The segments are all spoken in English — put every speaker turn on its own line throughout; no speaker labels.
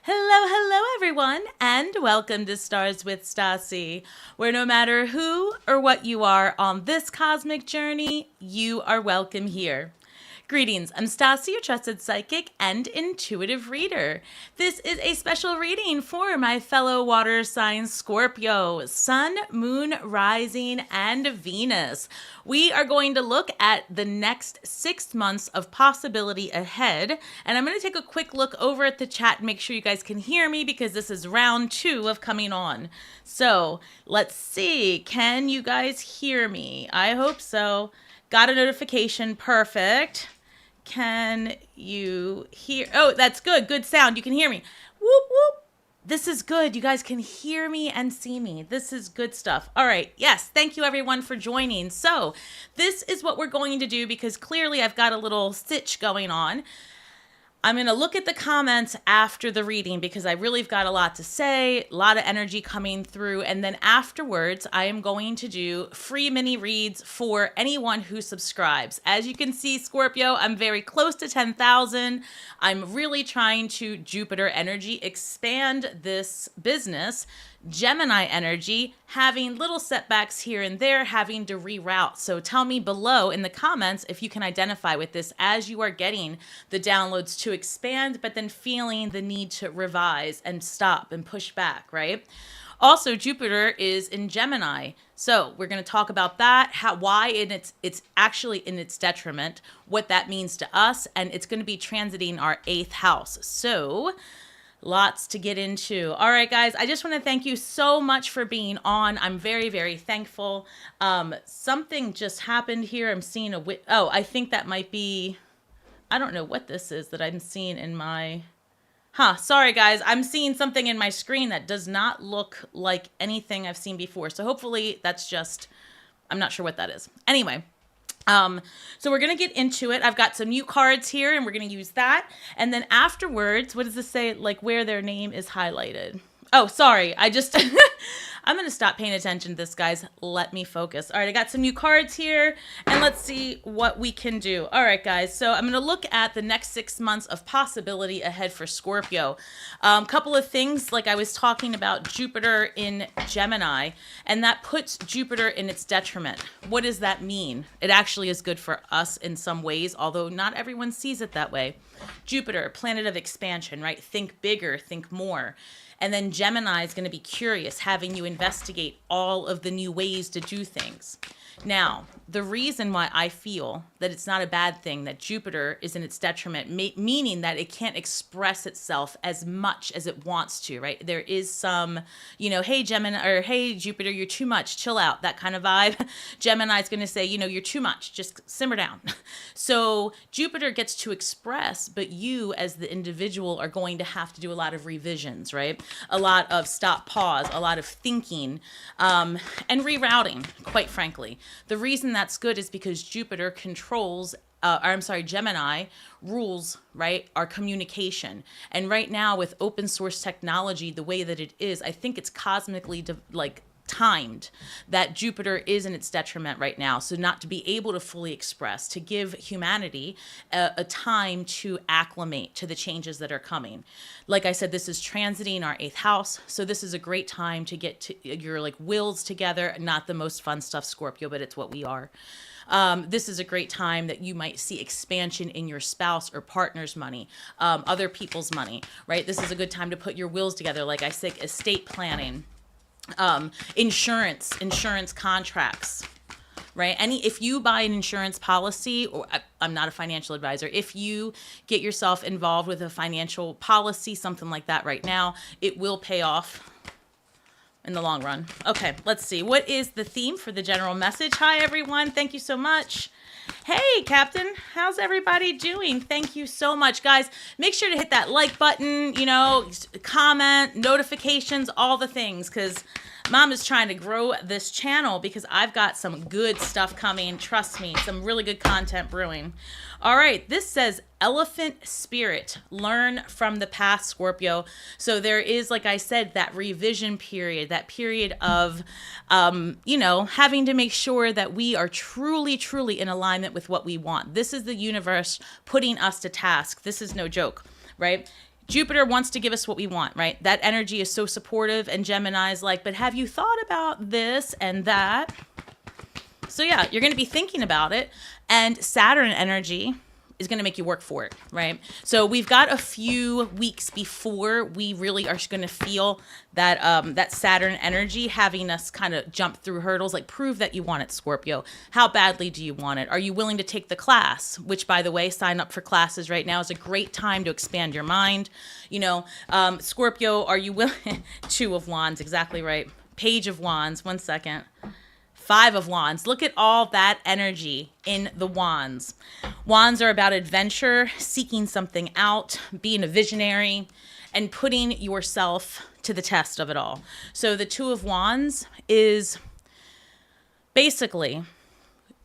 Hello, everyone, and welcome to Stars with Stasi, where no matter who or what you are on this cosmic journey, you are welcome here. Greetings, I'm Stasi, your trusted psychic and intuitive reader. This is a special reading for my fellow water sign Scorpio, Sun, Moon, Rising, and Venus. We are going to look at the next 6 months of possibility ahead, and I'm going to take a quick look over at the chat and make sure you guys can hear me because this is round 2 of coming on. So let's see, can you guys hear me? I hope so. Got a notification, perfect. Can you hear? Oh, that's good. Good sound. You can hear me. Whoop, whoop. This is good. You guys can hear me and see me. This is good stuff. All right. Yes. Thank you, everyone, for joining. So this is what we're going to do because clearly I've got a little stitch going on. I'm going to look at the comments after the reading because I really have got a lot to say, a lot of energy coming through. And then afterwards, I am going to do free mini reads for anyone who subscribes. As you can see, Scorpio, I'm very close to 10,000. I'm really trying to Jupiter energy expand this business. Gemini energy, having little setbacks here and there, having to reroute. So tell me below in the comments if you can identify with this as you are getting the downloads to expand, but then feeling the need to revise and stop and push back, right? Also, Jupiter is in Gemini. So we're going to talk about that, why it's actually in its detriment, what that means to us, and it's going to be transiting our 8th house. So lots to get into. All right, guys, I just want to thank you so much for being on. I'm very, very thankful. Something just happened here. I'm seeing I think that might be, I don't know what this is that I'm seeing in my, sorry, guys. I'm seeing something in my screen that does not look like anything I've seen before. So hopefully that's just, I'm not sure what that is. Anyway. So we're going to get into it. I've got some new cards here and we're going to use that. And then afterwards, what does this say? Like where their name is highlighted. Oh, sorry. I'm going to stop paying attention to this, guys. Let me focus. All right. I got some new cards here and let's see what we can do. All right, guys. So I'm going to look at the next 6 months of possibility ahead for Scorpio. Couple of things, like I was talking about Jupiter in Gemini, and that puts Jupiter in its detriment. What does that mean? It actually is good for us in some ways, although not everyone sees it that way. Jupiter, planet of expansion, right? Think bigger, think more. And then Gemini is going to be curious, having you investigate all of the new ways to do things. Now, the reason why I feel that it's not a bad thing that Jupiter is in its detriment, meaning that it can't express itself as much as it wants to, right? There is some, hey, Gemini, or hey, Jupiter, you're too much, chill out, that kind of vibe. Gemini is going to say, you're too much, just simmer down. So Jupiter gets to express, but you as the individual are going to have to do a lot of revisions, right? A lot of stop, pause, a lot of thinking, and rerouting, quite frankly. The reason that's good is because Jupiter controls, Gemini rules, right, our communication. And right now with open source technology, the way that it is, I think it's cosmically timed that Jupiter is in its detriment right now. So not to be able to fully express, to give humanity a time to acclimate to the changes that are coming. Like I said, this is transiting our 8th house. So this is a great time to get to your wills together. Not the most fun stuff, Scorpio, but it's what we are. This is a great time that you might see expansion in your spouse or partner's money, other people's money, right? This is a good time to put your wills together. Like I said, estate planning, insurance contracts, right? If you buy an insurance policy, or I'm not a financial advisor, if you get yourself involved with a financial policy, something like that right now, it will pay off in the long run. Okay, let's see. What is the theme for the general message? Hi, everyone. Thank you so much. Hey, Captain. How's everybody doing? Thank you so much, guys. Make sure to hit that like button, comment, notifications, all the things, because Mom is trying to grow this channel because I've got some good stuff coming. Trust me, some really good content brewing. All right, this says elephant spirit, learn from the past, Scorpio. So there is, like I said, that revision period, that period of, having to make sure that we are truly, truly in alignment with what we want. This is the universe putting us to task. This is no joke, right? Jupiter wants to give us what we want, right? That energy is so supportive, and Gemini's like, but have you thought about this and that? So yeah, you're going to be thinking about it, and Saturn energy is going to make you work for it, right? So we've got a few weeks before we really are going to feel that that Saturn energy having us kind of jump through hurdles, like prove that you want it, Scorpio. How badly do you want it? Are you willing to take the class? Which, by the way, sign up for classes right now is a great time to expand your mind. You know, Scorpio, are you willing? Two of Wands, exactly right. Page of Wands, 1 second. 5 of Wands. Look at all that energy in the Wands. Wands are about adventure, seeking something out, being a visionary, and putting yourself to the test of it all. So the 2 of Wands is basically,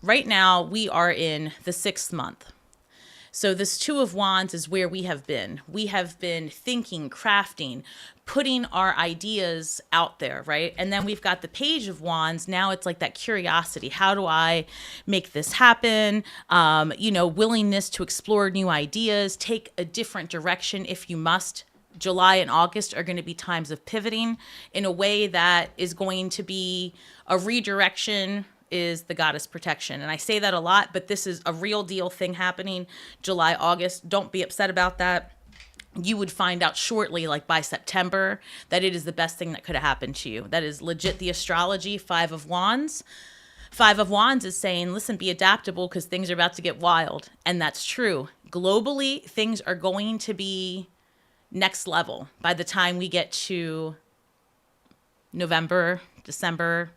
right now we are in the 6th month. So this 2 of Wands is where we have been. We have been thinking, crafting, putting our ideas out there, right? And then we've got the Page of Wands. Now it's like that curiosity. How do I make this happen? You know, willingness to explore new ideas, take a different direction if you must. July and August are going to be times of pivoting in a way that is going to be a redirection, is the goddess protection. And I say that a lot, but this is a real deal thing happening July, August. Don't be upset about that. You would find out shortly, like by September, that it is the best thing that could have happened to you. That is legit the astrology. 5 of Wands. 5 of Wands is saying, listen, be adaptable because things are about to get wild. And that's true. Globally, things are going to be next level by the time we get to November, December,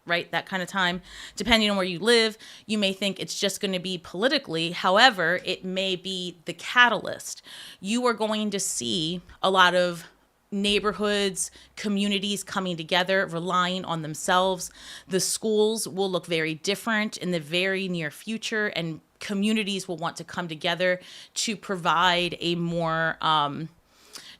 right? That kind of time. Depending on where you live, you may think it's just going to be politically. However, it may be the catalyst. You are going to see a lot of neighborhoods, communities coming together, relying on themselves. The schools will look very different in the very near future, and communities will want to come together to provide a more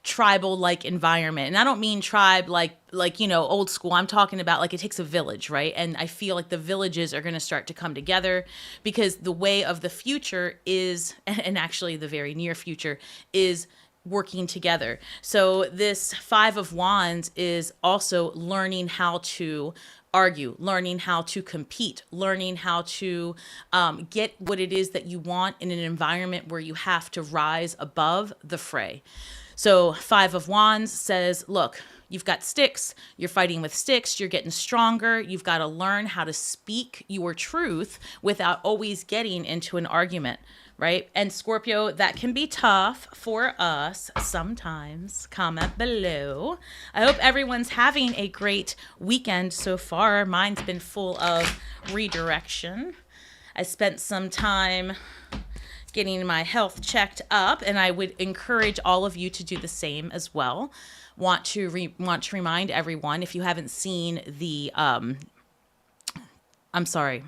tribal-like environment. And I don't mean tribe like, you know, old school. I'm talking about like it takes a village, right? And I feel like the villages are going to start to come together because the way of the future is, and actually the very near future, is working together. So this 5 of Wands is also learning how to argue, learning how to compete, learning how to get what it is that you want in an environment where you have to rise above the fray. So 5 of Wands says, look, you've got sticks, you're fighting with sticks, you're getting stronger, you've got to learn how to speak your truth without always getting into an argument, right? And Scorpio, that can be tough for us sometimes. Comment below. I hope everyone's having a great weekend so far. Mine's been full of redirection. I spent some time getting my health checked up, and I would encourage all of you to do the same as well. Want to remind everyone, if you haven't seen the, I'm sorry,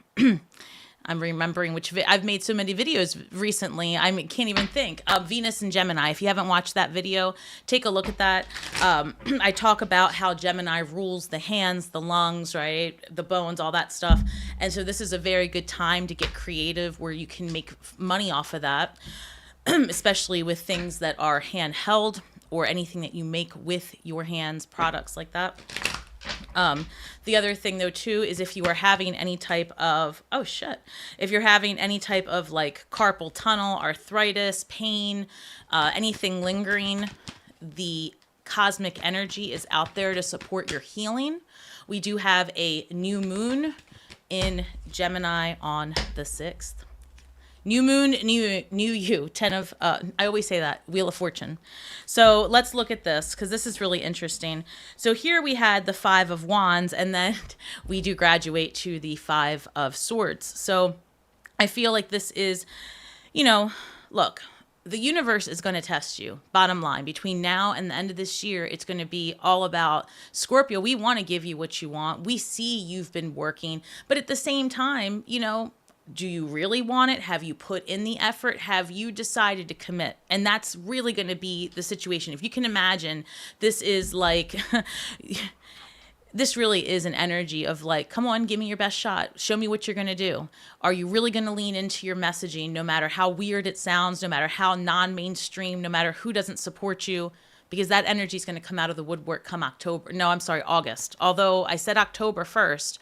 I'm remembering which, I've made so many videos recently, I can't even think. Venus and Gemini, if you haven't watched that video, take a look at that. I talk about how Gemini rules the hands, the lungs, right? The bones, all that stuff. And so this is a very good time to get creative where you can make money off of that, especially with things that are handheld or anything that you make with your hands, products like that. The other thing though too is if you are having any type of, if you're having any type of like carpal tunnel, arthritis, pain, anything lingering, the cosmic energy is out there to support your healing. We do have a new moon in Gemini on the 6th. New moon, new you, 10 of, I always say that, Wheel of Fortune. So let's look at this because this is really interesting. So here we had the 5 of Wands, and then we do graduate to the 5 of Swords. So I feel like this is, you know, look, the universe is going to test you. Bottom line, between now and the end of this year, it's going to be all about Scorpio. We want to give you what you want. We see you've been working, but at the same time, you know, do you really want it? Have you put in the effort? Have you decided to commit? And that's really going to be the situation. If you can imagine, this is like this really is an energy of like, come on, give me your best shot. Show me what you're going to do. Are you really going to lean into your messaging, no matter how weird it sounds, no matter how non-mainstream, no matter who doesn't support you? Because that energy is going to come out of the woodwork come October. No, I'm sorry, August. Although I said October 1st.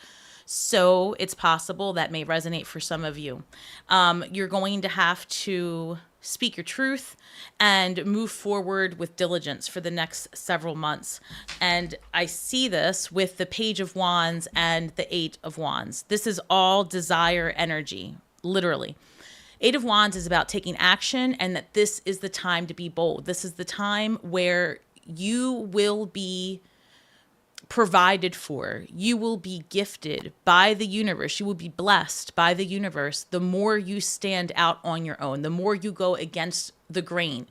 So it's possible that may resonate for some of you. You're going to have to speak your truth and move forward with diligence for the next several months. And I see this with the Page of Wands and the Eight of Wands. This is all desire energy, literally. Eight of Wands is about taking action, and that this is the time to be bold. This is the time where you will be provided for. You will be gifted by the universe. You will be blessed by the universe the more you stand out on your own, the more you go against the grain.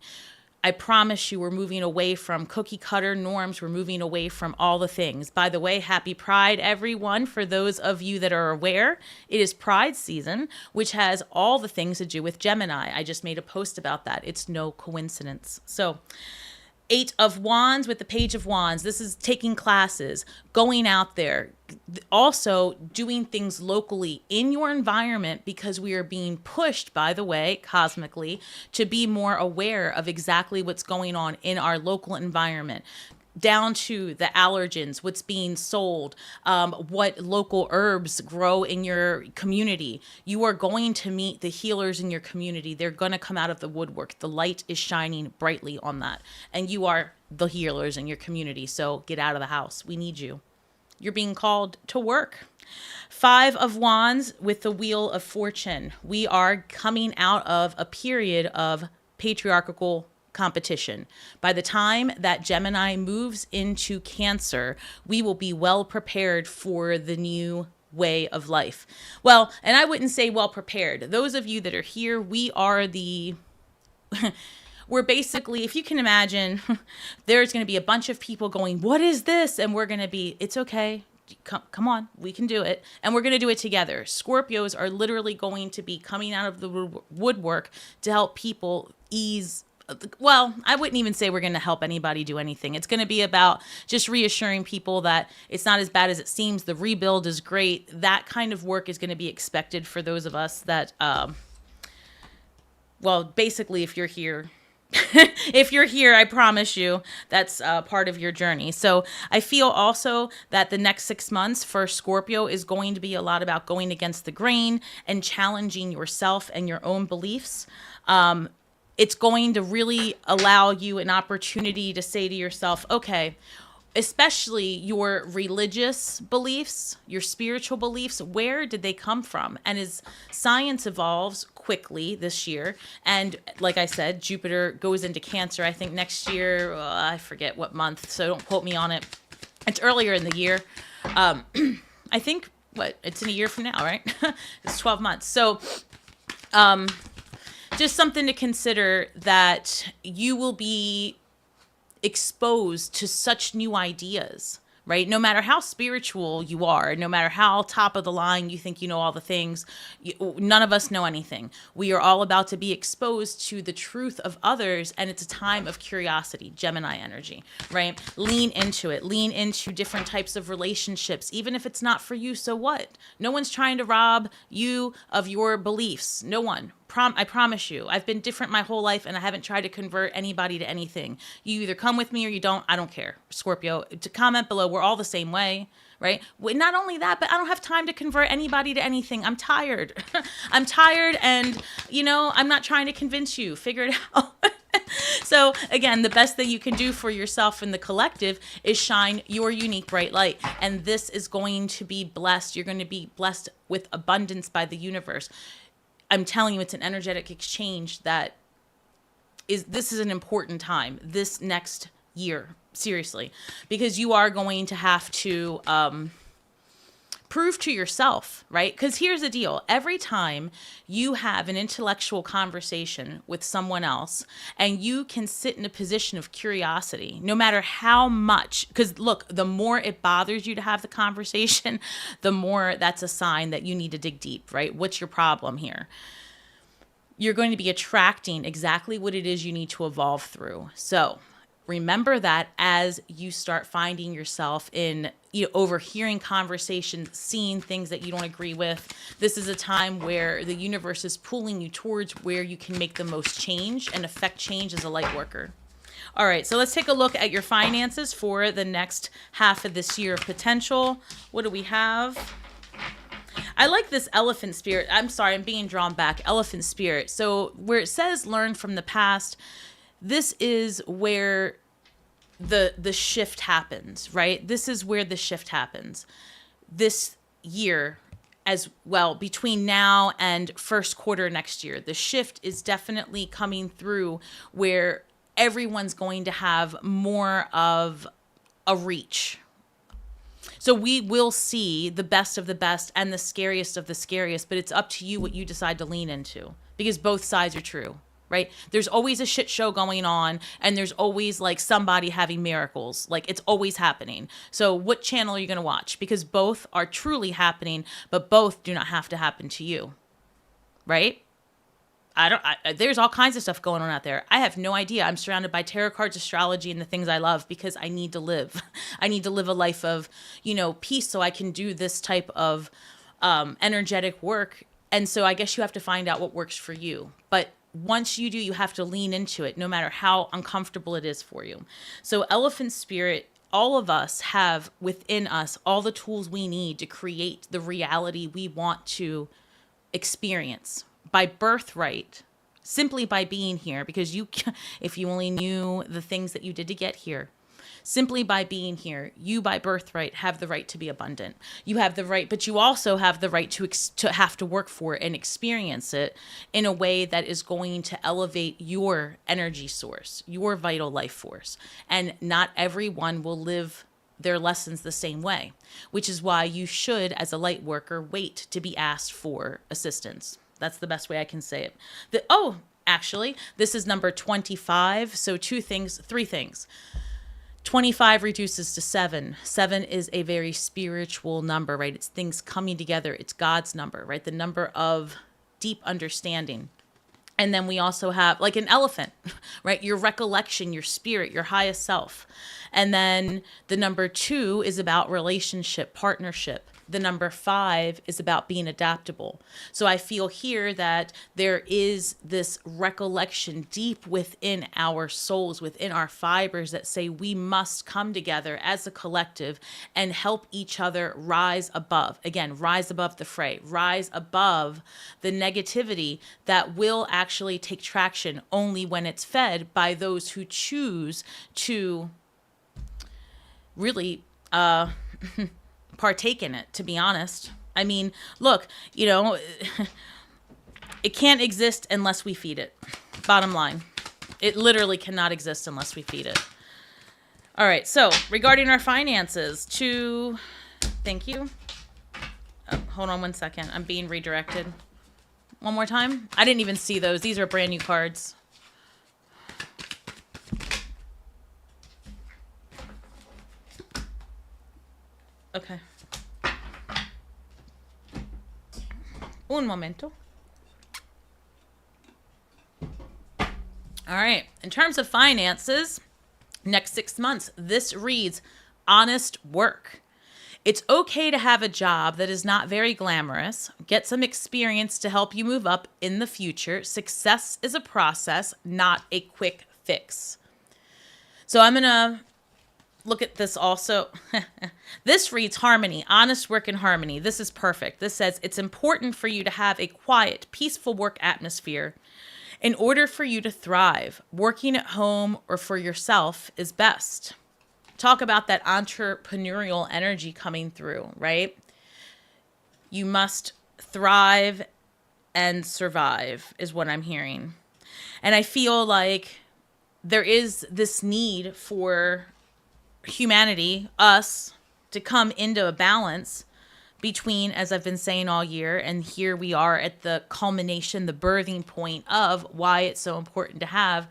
I promise you, we're moving away from cookie cutter norms. We're moving away from all the things. By the way, happy Pride, everyone. For those of you that are aware, it is Pride season, which has all the things to do with Gemini. I just made a post about that. It's no coincidence. So, Eight of Wands with the Page of Wands. This is taking classes, going out there, also doing things locally in your environment, because we are being pushed, by the way, cosmically, to be more aware of exactly what's going on in our local environment. Down to the allergens, what's being sold, what local herbs grow in your community. You are going to meet the healers in your community. They're going to come out of the woodwork. The light is shining brightly on that. And you are the healers in your community. So get out of the house. We need you. You're being called to work. Five of Wands with the Wheel of Fortune. We are coming out of a period of patriarchal competition. By the time that Gemini moves into Cancer, we will be well prepared for the new way of life. Well, and I wouldn't say well prepared. Those of you that are here, we are we're basically, if you can imagine, there's going to be a bunch of people going, what is this? And we're going to be, it's okay. Come on, we can do it. And we're going to do it together. Scorpios are literally going to be coming out of the woodwork to help people ease. Well, I wouldn't even say we're going to help anybody do anything. It's going to be about just reassuring people that it's not as bad as it seems. The rebuild is great. That kind of work is going to be expected for those of us that, well, basically, if you're here, if you're here, I promise you that's part of your journey. So I feel also that the next 6 months for Scorpio is going to be a lot about going against the grain and challenging yourself and your own beliefs. It's going to really allow you an opportunity to say to yourself, okay, especially your religious beliefs, your spiritual beliefs, where did they come from? And as science evolves quickly this year, and like I said, Jupiter goes into Cancer, I think next year, I forget what month, so don't quote me on it. It's earlier in the year. I think, it's in a year from now, right? It's 12 months. So, just something to consider, that you will be exposed to such new ideas, right? No matter how spiritual you are, no matter how top of the line you think you know all the things, none of us know anything. We are all about to be exposed to the truth of others, and it's a time of curiosity, Gemini energy, right? Lean into it. Lean into different types of relationships, even if it's not for you, so what? No one's trying to rob you of your beliefs. No one. I promise you, I've been different my whole life, and I haven't tried to convert anybody to anything. You either come with me or you don't. I don't care. Scorpio, to comment below. We're all the same way, right? Not only that, but I don't have time to convert anybody to anything. I'm tired. I'm tired, and, I'm not trying to convince you. Figure it out. So, again, the best thing you can do for yourself and the collective is shine your unique bright light. And this is going to be blessed. You're going to be blessed with abundance by the universe. I'm telling you, it's an energetic exchange this is an important time, this next year, seriously, because you are going to have to prove to yourself, right? Because here's the deal. Every time you have an intellectual conversation with someone else and you can sit in a position of curiosity, no matter how much, because look, the more it bothers you to have the conversation, the more that's a sign that you need to dig deep, right? What's your problem here? You're going to be attracting exactly what it is you need to evolve through. So remember that as you start finding yourself in overhearing conversations, seeing things that you don't agree with. This is a time where the universe is pulling you towards where you can make the most change and affect change as a light worker. All right, so let's take a look at your finances for the next half of this year of potential. What do we have? I like this elephant spirit. I'm sorry, I'm being drawn back. Elephant spirit. So where it says learn from the past, this is where the shift happens, right? This is where the shift happens. This year as well, between now and first quarter next year, the shift is definitely coming through where everyone's going to have more of a reach. So we will see the best of the best and the scariest of the scariest, but it's up to you what you decide to lean into, because both sides are true, right? There's always a shit show going on, and there's always like somebody having miracles. Like, it's always happening. So what channel are you going to watch? Because both are truly happening, but both do not have to happen to you, right? There's all kinds of stuff going on out there. I have no idea. I'm surrounded by tarot cards, astrology, and the things I love because I need to live. I need to live a life of, peace, so I can do this type of energetic work. And so I guess you have to find out what works for you. But once you do, you have to lean into it, no matter how uncomfortable it is for you. So elephant spirit, all of us have within us all the tools we need to create the reality we want to experience. By birthright, simply by being here, because if you only knew the things that you did to get here, simply by being here, you by birthright have the right to be abundant. You have the right, but you also have the right to have to work for it and experience it in a way that is going to elevate your energy source, your vital life force. And not everyone will live their lessons the same way, which is why you should, as a light worker, wait to be asked for assistance. That's the best way I can say it. Actually, this is number 25. So three things. 25 reduces to 7. 7 is a very spiritual number, right? It's things coming together. It's God's number, right? The number of deep understanding. And then we also have like an elephant, right? Your recollection, your spirit, your highest self. And then the number 2 is about relationship, partnership. The number 5 is about being adaptable. So I feel here that there is this recollection deep within our souls, within our fibers, that say we must come together as a collective and help each other rise above. Again, rise above the fray, rise above the negativity that will actually take traction only when it's fed by those who choose to really partake in it, to be honest. I mean, look, it can't exist unless we feed it. Bottom line. It literally cannot exist unless we feed it. All right, so regarding our finances, thank you. Hold on one second. I'm being redirected. One more time. I didn't even see those. These are brand new cards. Okay. Un momento. All right. In terms of finances, next 6 months, this reads honest work. It's okay to have a job that is not very glamorous. Get some experience to help you move up in the future. Success is a process, not a quick fix. So I'm going to look at this also. This reads harmony, honest work and harmony. This is perfect. This says it's important for you to have a quiet, peaceful work atmosphere in order for you to thrive. Working at home or for yourself is best. Talk about that entrepreneurial energy coming through, right? You must thrive and survive is what I'm hearing. And I feel like there is this need for humanity, us, to come into a balance between, as I've been saying all year, and here we are at the culmination, the birthing point of why it's so important to have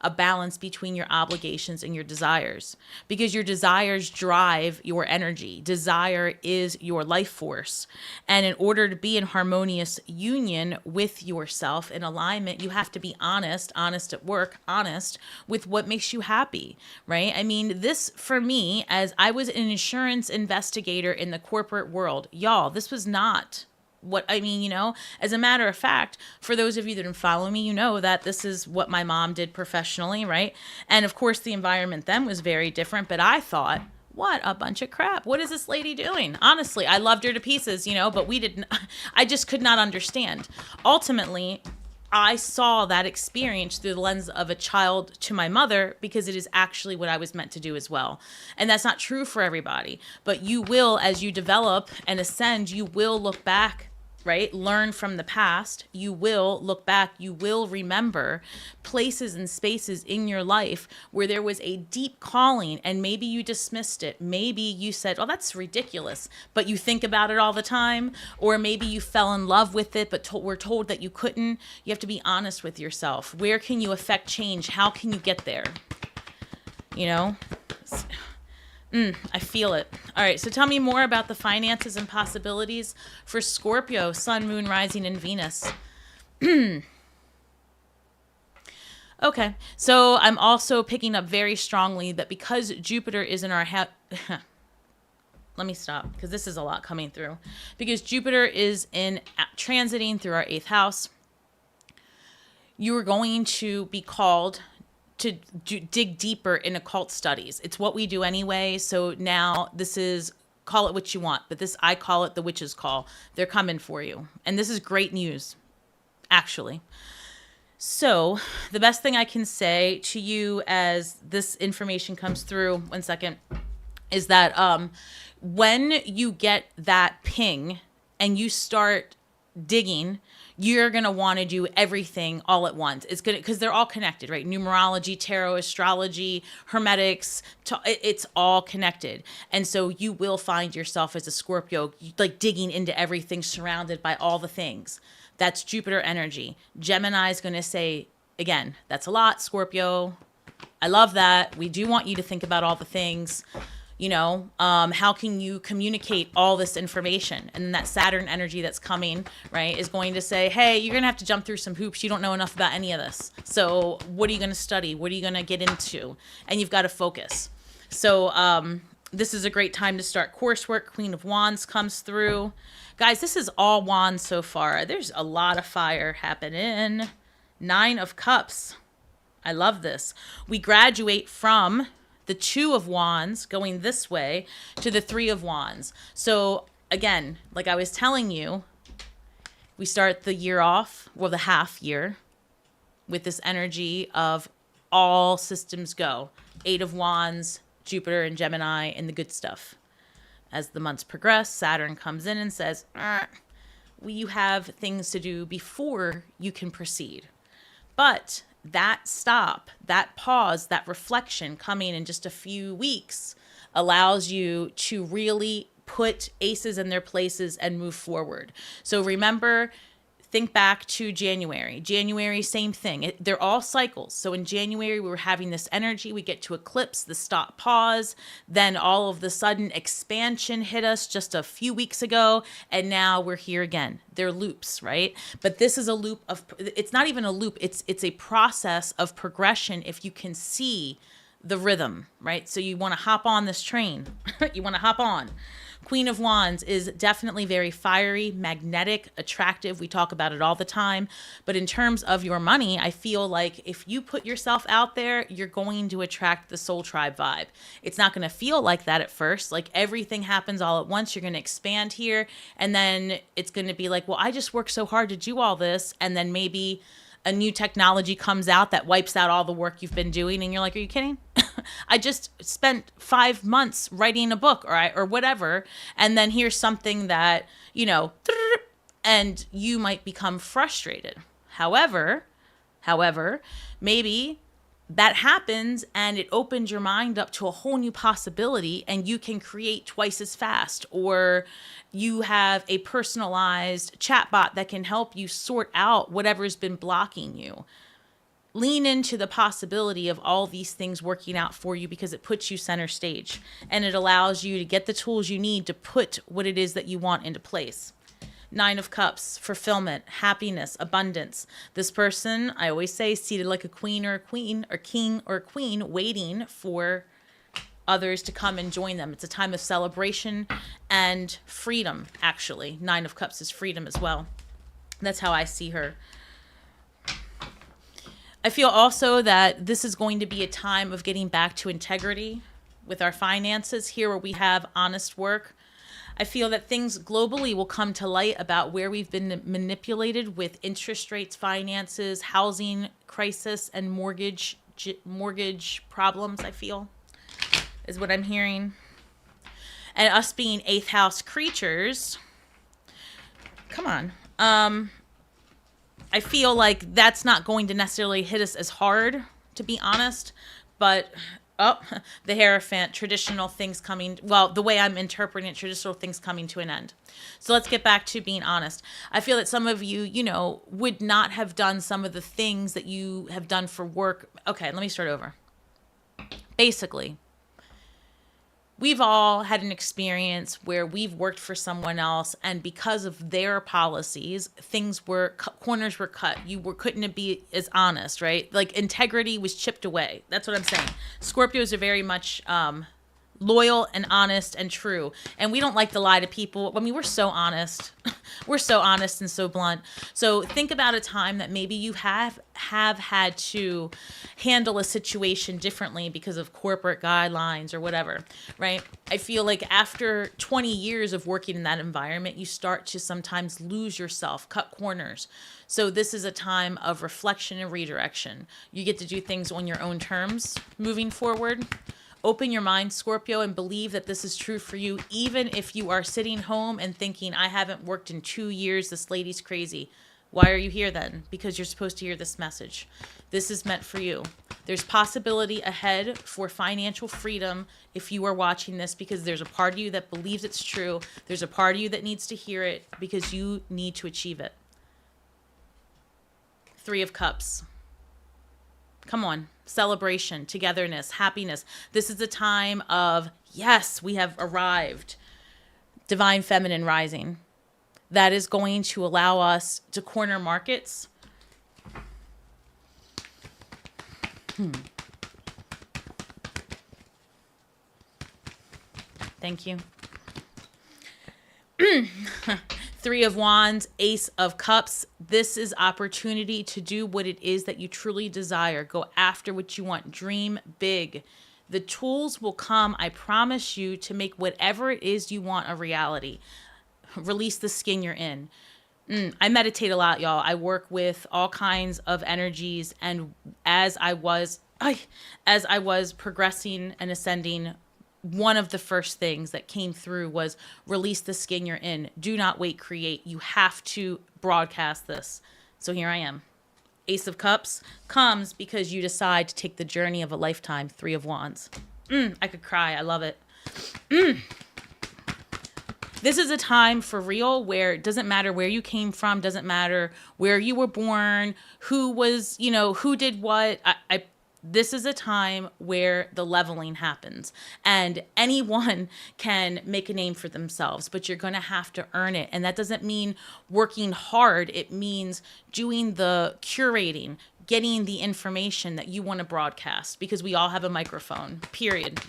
a balance between your obligations and your desires, because your desires drive your energy. Desire is your life force. And in order to be in harmonious union with yourself, in alignment, you have to be honest at work, honest with what makes you happy, right? I mean, this for me, as I was an insurance investigator in the corporate world, y'all, this was not what I mean, as a matter of fact, for those of you that don't follow me, you know that this is what my mom did professionally, right? And of course, the environment then was very different, but I thought, what a bunch of crap. What is this lady doing? Honestly, I loved her to pieces, but I just could not understand. Ultimately, I saw that experience through the lens of a child to my mother, because it is actually what I was meant to do as well. And that's not true for everybody, but you will, as you develop and ascend, you will look back, right? Learn from the past. You will look back. You will remember places and spaces in your life where there was a deep calling, and maybe you dismissed it. Maybe you said, oh, that's ridiculous, but you think about it all the time. Or maybe you fell in love with it, but were told that you couldn't. You have to be honest with yourself. Where can you affect change? How can you get there? I feel it. All right, so tell me more about the finances and possibilities for Scorpio, Sun, Moon, Rising, and Venus. Okay, so I'm also picking up very strongly that because Jupiter is in our let me stop, because this is a lot coming through. Because Jupiter is in transiting through our 8th house, you are going to be called to dig deeper in occult studies. It's what we do anyway. So now this is, call it what you want, but I call it the witch's call. They're coming for you. And this is great news, actually. So the best thing I can say to you as this information comes through, one second, is that when you get that ping and you start digging, you're going to want to do everything all at once. It's good because they're all connected, right? Numerology, tarot, astrology, hermetics, it's all connected. And so you will find yourself as a Scorpio, like digging into everything, surrounded by all the things. That's Jupiter energy. Gemini is going to say, again, that's a lot, Scorpio. I love that. We do want you to think about all the things. How can you communicate all this information? And then that Saturn energy that's coming, right, is going to say, hey, you're going to have to jump through some hoops. You don't know enough about any of this. So what are you going to study? What are you going to get into? And you've got to focus. So this is a great time to start coursework. Queen of Wands comes through. Guys, this is all wands so far. There's a lot of fire happening. 9 of Cups. I love this. We graduate from the 2 of Wands going this way to the 3 of Wands. So again, like I was telling you, we start the year off, well, the half year, with this energy of all systems go. 8 of Wands, Jupiter and Gemini, and the good stuff. As the months progress, Saturn comes in and says, you have things to do before you can proceed. But that stop, that pause, that reflection coming in just a few weeks allows you to really put aces in their places and move forward. So remember, think back to January. January, same thing. They're all cycles. So in January, we were having this energy. We get to eclipse, the stop, pause. Then all of the sudden expansion hit us just a few weeks ago. And now we're here again. They're loops, right? But this is a loop of, it's not even a loop. It's a process of progression if you can see the rhythm, right? So you want to hop on this train. You want to hop on. Queen of Wands is definitely very fiery, magnetic, attractive. We talk about it all the time. But in terms of your money, I feel like if you put yourself out there, you're going to attract the soul tribe vibe. It's not going to feel like that at first. Like everything happens all at once. You're going to expand here. And then it's going to be like, well, I just worked so hard to do all this. And then maybe a new technology comes out that wipes out all the work you've been doing. And you're like, are you kidding? I just spent 5 months writing a book or whatever. And then here's something that, and you might become frustrated. However, maybe that happens and it opens your mind up to a whole new possibility and you can create twice as fast, or you have a personalized chatbot that can help you sort out whatever's been blocking you. lean into the possibility of all these things working out for you, because it puts you center stage and it allows you to get the tools you need to put what it is that you want into place. Nine of Cups, fulfillment, happiness, abundance. This person, I always say, seated like a queen or a queen or king or a queen, waiting for others to come and join them. It's a time of celebration and freedom, actually. Nine of Cups is freedom as well. That's how I see her. I feel also that this is going to be a time of getting back to integrity with our finances here, where we have honest work. I feel that things globally will come to light about where we've been manipulated with interest rates, finances, housing crisis, and mortgage problems, I feel, is what I'm hearing. And us being 8th house creatures, come on. I feel like that's not going to necessarily hit us as hard, to be honest, but the Hierophant, traditional things coming, well, the way I'm interpreting it, traditional things coming to an end. So let's get back to being honest. I feel that some of you, would not have done some of the things that you have done for work. Okay, let me start over. Basically, we've all had an experience where we've worked for someone else, and because of their policies, corners were cut. You couldn't be as honest, right? Like, integrity was chipped away. That's what I'm saying. Scorpios are very much loyal and honest and true, and we don't like to lie to people. I mean, we're so honest. We're so honest and so blunt. So think about a time that maybe you have had to handle a situation differently because of corporate guidelines or whatever, right? I feel like after 20 years of working in that environment, you start to sometimes lose yourself, cut corners. So this is a time of reflection and redirection. You get to do things on your own terms moving forward. Open your mind, Scorpio, and believe that this is true for you, even if you are sitting home and thinking, I haven't worked in 2 years, this lady's crazy. Why are you here then? Because you're supposed to hear this message. This is meant for you. There's possibility ahead for financial freedom if you are watching this, because there's a part of you that believes it's true. There's a part of you that needs to hear it because you need to achieve it. 3 of Cups. Come on. Celebration, togetherness, happiness. This is a time of, yes, we have arrived. Divine Feminine rising. That is going to allow us to corner markets. Thank you. 3 of Wands, Ace of Cups. This is opportunity to do what it is that you truly desire. Go after what you want. Dream big. The tools will come, I promise you, to make whatever it is you want a reality. Release the skin you're in. I meditate a lot, y'all. I work with all kinds of energies, and as I was progressing and ascending, one of the first things that came through was release the skin you're in. Do not wait, create. You have to broadcast this. So here I am. Ace of Cups comes because you decide to take the journey of a lifetime. 3 of Wands. I could cry. I love it. This is a time for real where it doesn't matter where you came from, doesn't matter where you were born, who was, who did what. This is a time where the leveling happens, and anyone can make a name for themselves, but you're going to have to earn it. And that doesn't mean working hard. It means doing the curating, getting the information that you want to broadcast, because we all have a microphone, period.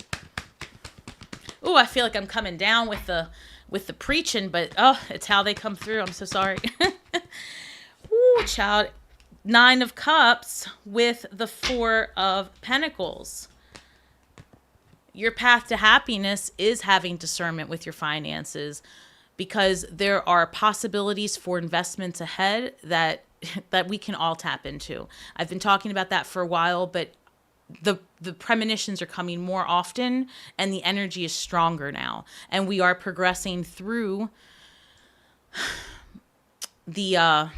Ooh, I feel like I'm coming down with the preaching, but it's how they come through. I'm so sorry. Ooh, child. 9 of Cups with the 4 of Pentacles. Your path to happiness is having discernment with your finances, because there are possibilities for investments ahead that we can all tap into. I've been talking about that for a while, but the premonitions are coming more often, and the energy is stronger now, and we are progressing through the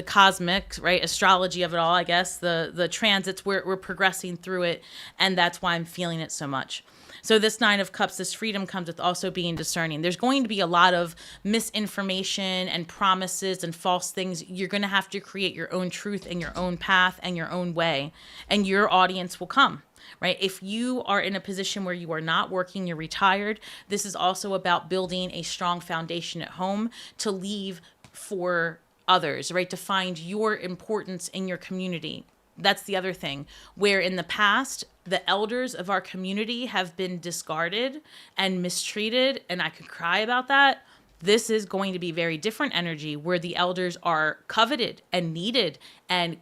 cosmic, right, astrology of it all, I guess, the transits. We're progressing through it, and that's why I'm feeling it so much. So this Nine of Cups, this freedom comes with also being discerning. There's going to be a lot of misinformation and promises and false things. You're going to have to create your own truth and your own path and your own way, and your audience will come. Right? If you are in a position where you are not working, you're retired, this is also about building a strong foundation at home to leave for others, right? To find your importance in your community. That's the other thing, where in the past, the elders of our community have been discarded and mistreated, and I could cry about that. This is going to be very different energy where the elders are coveted and needed and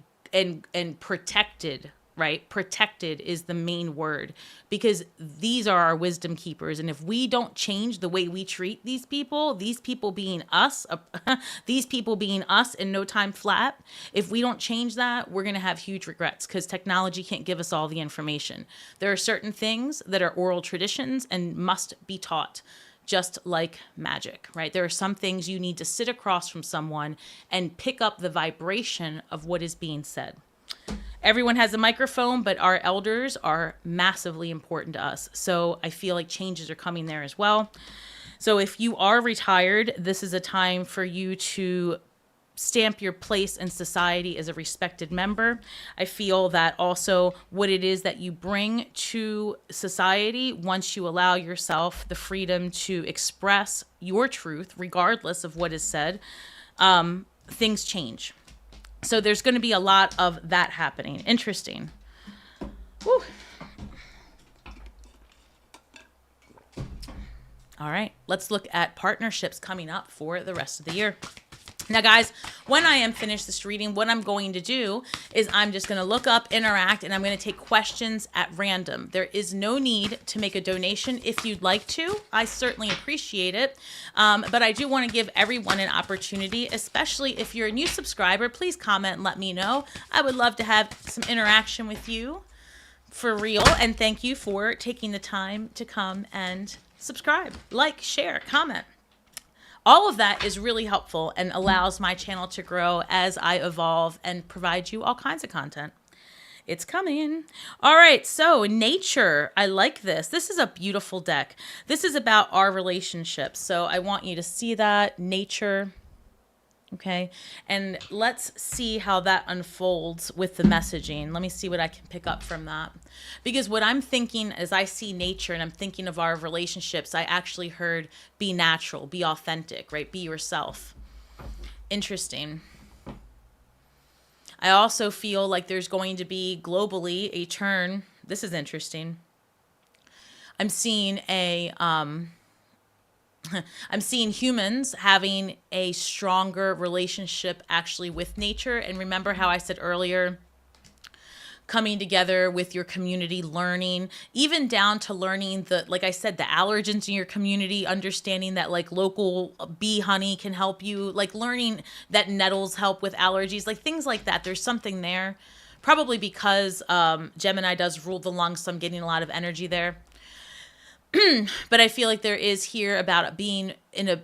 protected, right? Protected is the main word, because these are our wisdom keepers. And if we don't change the way we treat these people being us, these people being us in no time flat, if we don't change that, we're going to have huge regrets, because technology can't give us all the information. There are certain things that are oral traditions and must be taught, just like magic, right? There are some things you need to sit across from someone and pick up the vibration of what is being said. Everyone has a microphone, but our elders are massively important to us. So I feel like changes are coming there as well. So if you are retired, this is a time for you to stamp your place in society as a respected member. I feel that also what it is that you bring to society, once you allow yourself the freedom to express your truth, regardless of what is said, things change. So there's going to be a lot of that happening. Interesting. Woo. All right, let's look at partnerships coming up for the rest of the year. Now, guys, when I am finished this reading, what I'm going to do is I'm just going to look up, interact, and I'm going to take questions at random. There is no need to make a donation if you'd like to. I certainly appreciate it. But I do want to give everyone an opportunity, especially if you're a new subscriber. Please comment and let me know. I would love to have some interaction with you for real. And thank you for taking the time to come and subscribe, like, share, comment. All of that is really helpful and allows my channel to grow as I evolve and provide you all kinds of content. It's coming. All right, so nature. I like this. This is a beautiful deck. This is about our relationships. So I want you to see that, nature. Okay, and let's see how that unfolds with the messaging. Let me see what I can pick up from that. Because what I'm thinking as I see nature and I'm thinking of our relationships, I actually heard be natural, be authentic, right? Be yourself. Interesting. I also feel like there's going to be globally a turn. This is interesting. I'm seeing I'm seeing humans having a stronger relationship actually with nature. And remember how I said earlier, coming together with your community, learning, even down to learning like I said, the allergens in your community, understanding that like local bee honey can help you, like learning that nettles help with allergies, like things like that. There's something there, probably because Gemini does rule the lungs, so I'm getting a lot of energy there. But I feel like there is here about being in a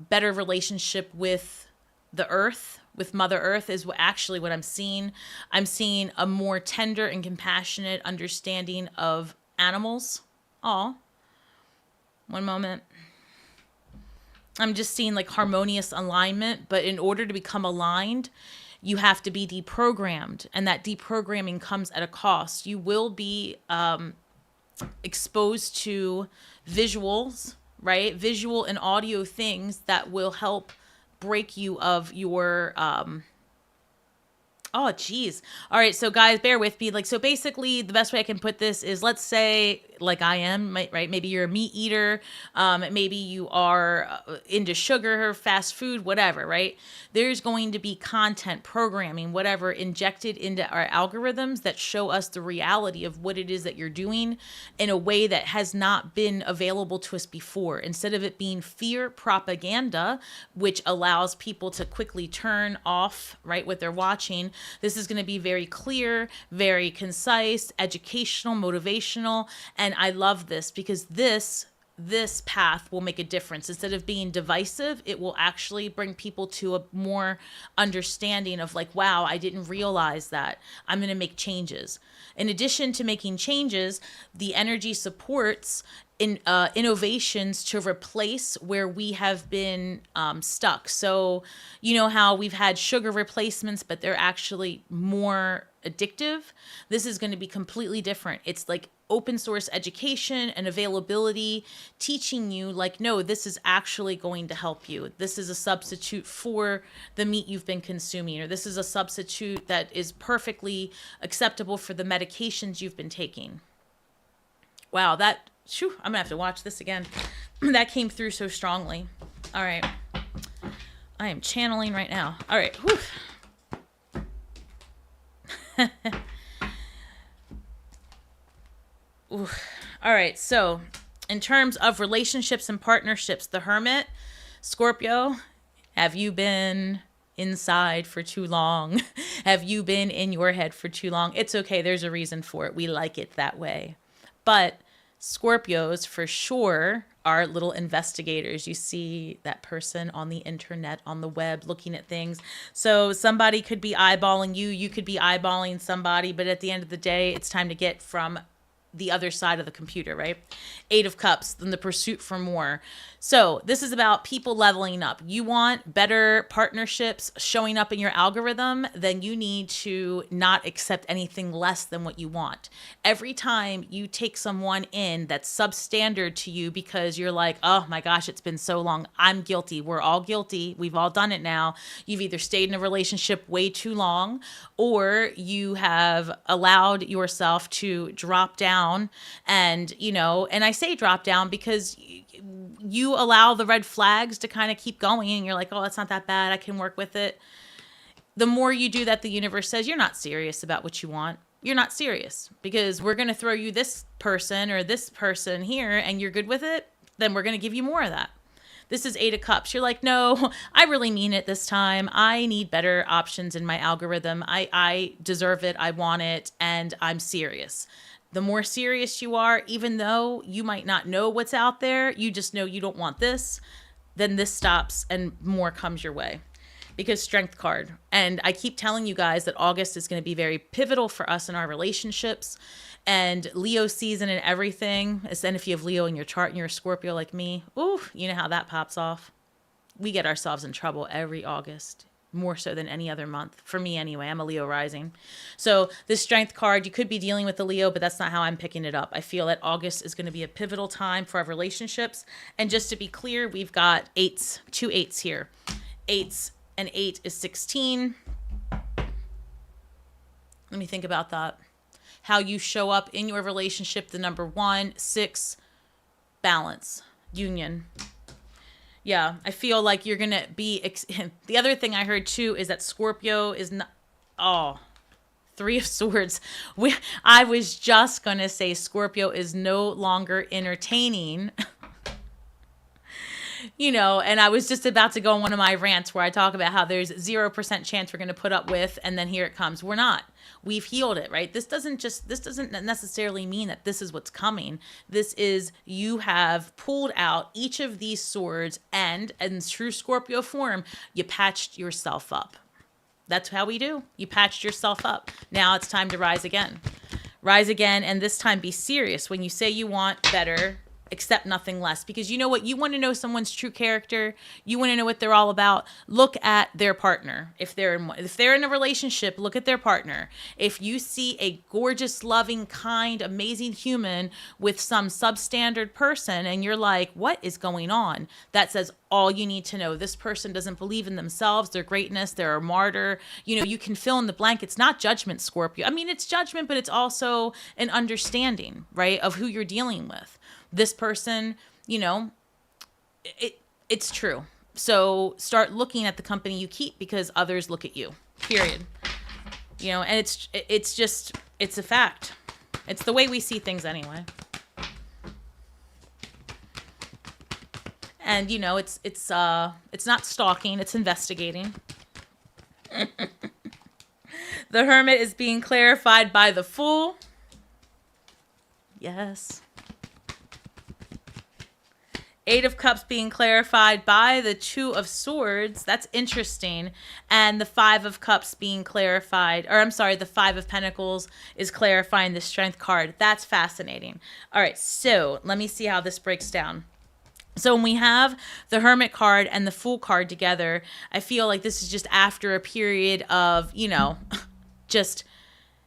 better relationship with the earth, with Mother Earth is actually what I'm seeing. I'm seeing a more tender and compassionate understanding of animals. Aw. One moment. I'm just seeing like harmonious alignment, but in order to become aligned, you have to be deprogrammed, and that deprogramming comes at a cost. You will be exposed to visuals, right? Visual and audio things that will help break you of your oh geez. All right, so guys, bear with me. Like, so basically the best way I can put this is, let's say like I am, right? Maybe you're a meat eater. Maybe you are into sugar, fast food, whatever, right? There's going to be content, programming, whatever, injected into our algorithms that show us the reality of what it is that you're doing in a way that has not been available to us before. Instead of it being fear propaganda, which allows people to quickly turn off, right, what they're watching, this is going to be very clear, very concise, educational, motivational, and I love this because this this path will make a difference. Instead of being divisive, it will actually bring people to a more understanding of like, wow, I didn't realize that. I'm going to make changes. In addition to making changes, the energy supports innovations to replace where we have been stuck. So, you know how we've had sugar replacements, but they're actually more addictive? This is going to be completely different. It's like open source education and availability, teaching you like, no, this is actually going to help you. This is a substitute for the meat you've been consuming, or this is a substitute that is perfectly acceptable for the medications you've been taking. Wow, I'm gonna have to watch this again. That came through so strongly. All right. I am channeling right now. All right. Whew. All right. So in terms of relationships and partnerships, the Hermit, Scorpio, have you been inside for too long? Have you been in your head for too long? It's okay. There's a reason for it. We like it that way. But Scorpios for sure are little investigators. You see that person on the internet, on the web, looking at things. So somebody could be eyeballing you. You could be eyeballing somebody. But at the end of the day, it's time to get from the other side of the computer, right? 8 of Cups, then the pursuit for more. So this is about people leveling up. You want better partnerships showing up in your algorithm, then you need to not accept anything less than what you want. Every time you take someone in that's substandard to you because you're like, oh my gosh, it's been so long. I'm guilty. We're all guilty. We've all done it now. You've either stayed in a relationship way too long, or you have allowed yourself to drop down. And, and I say drop down because you allow the red flags to kind of keep going and you're like, oh, it's not that bad. I can work with it. The more you do that, the universe says you're not serious about what you want. You're not serious because we're going to throw you this person or this person here and you're good with it. Then we're going to give you more of that. This is 8 of Cups. You're like, no, I really mean it this time. I need better options in my algorithm. I deserve it. I want it. And I'm serious. The more serious you are, even though you might not know what's out there, you just know you don't want this, then this stops and more comes your way. Because Strength card. And I keep telling you guys that August is going to be very pivotal for us in our relationships and Leo season and everything. And then if you have Leo in your chart and you're a Scorpio like me, ooh, you know how that pops off. We get ourselves in trouble every August. More so than any other month. For me anyway, I'm a Leo rising. So this Strength card, you could be dealing with the Leo, but that's not how I'm picking it up. I feel that August is going to be a pivotal time for our relationships. And just to be clear, we've got 8s, 2 8s here. 8s and 8 is 16. Let me think about that. How you show up in your relationship, the number 1, 6, balance, union. Yeah, I feel like you're going to be... The other thing I heard, too, is that Scorpio is not... Oh, 3 of Swords. I was just going to say Scorpio is no longer entertaining. And I was just about to go on one of my rants where I talk about how there's 0% chance we're going to put up with, and then here it comes. We're not. We've healed it, right? This doesn't necessarily mean that this is what's coming. This is you have pulled out each of these swords and in true Scorpio form, you patched yourself up. That's how we do. You patched yourself up. Now it's time to rise again. Rise again, and this time be serious. When you say you want better, accept nothing less, because you know what? You want to know someone's true character. You want to know what they're all about. Look at their partner. If they're in a relationship, look at their partner. If you see a gorgeous, loving, kind, amazing human with some substandard person and you're like, what is going on? That says all you need to know. This person doesn't believe in themselves, their greatness, they're a martyr. You can fill in the blank. It's not judgment, Scorpio. I mean, it's judgment, but it's also an understanding, right, of who you're dealing with. This person, it's true. So start looking at the company you keep because others look at you, period. And it's a fact. It's the way we see things anyway. And, it's not stalking, it's investigating. The Hermit is being clarified by the Fool. Yes. Eight of Cups being clarified by the Two of Swords. That's interesting. And the Five of Cups being clarified, or I'm sorry, the Five of Pentacles is clarifying the Strength card. That's fascinating. All right, so let me see how this breaks down. So when we have the Hermit card and the Fool card together, I feel like this is just after a period of, you know, just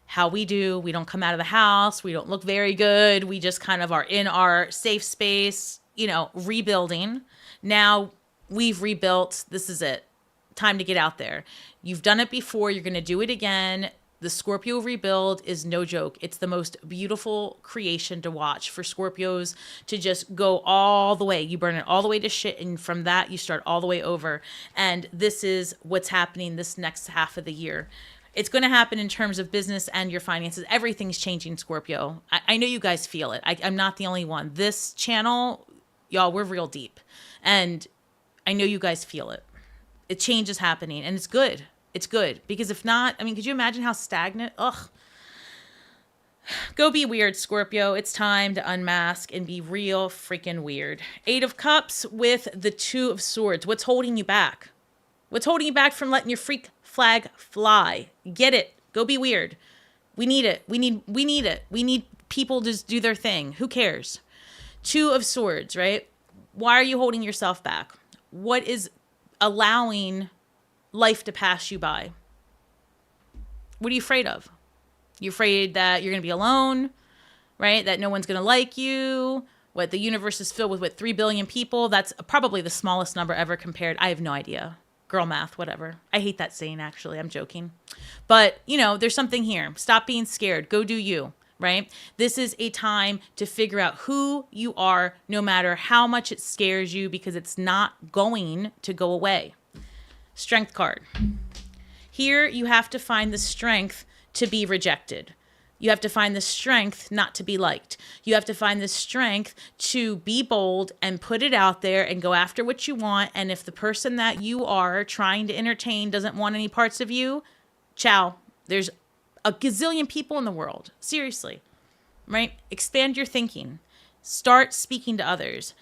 how we do. We don't come out of the house. We don't look very good. We just kind of are in our safe space, you know, rebuilding. Now we've rebuilt. This is it. Time to get out there. You've done it before. You're going to do it again. The Scorpio rebuild is no joke. It's the most beautiful creation to watch for Scorpios to just go all the way. You burn it all the way to shit, and from that, you start all the way over. And this is what's happening this next half of the year. It's going to happen in terms of business and your finances. Everything's changing, Scorpio. I know you guys feel it. I'm not the only one. This channel, y'all, we're real deep. And I know you guys feel it. A change is happening, and it's good. It's good, because if not, I mean, could you imagine how stagnant? Ugh. Go be weird, Scorpio. It's time to unmask and be real freaking weird. Eight of Cups with the Two of Swords. What's holding you back? What's holding you back from letting your freak flag fly? Get it. Go be weird. We need it. We need it. We need people to just do their thing. Who cares? Two of Swords, right? Why are you holding yourself back? What is allowing life to pass you by? What are you afraid of? You're afraid that you're going to be alone, right? That no one's going to like you. What, the universe is filled with, what, 3 billion people? That's probably the smallest number ever compared. I have no idea. Girl math, whatever. I hate that saying, actually. I'm joking. But, you know, there's something here. Stop being scared. Go do you, right? This is a time to figure out who you are, no matter how much it scares you, because it's not going to go away. Strength card. Here you have to find the strength to be rejected. You have to find the strength not to be liked. You have to find the strength to be bold and put it out there and go after what you want. And if the person that you are trying to entertain doesn't want any parts of you, ciao. There's a gazillion people in the world. Seriously, right? Expand your thinking. Start speaking to others.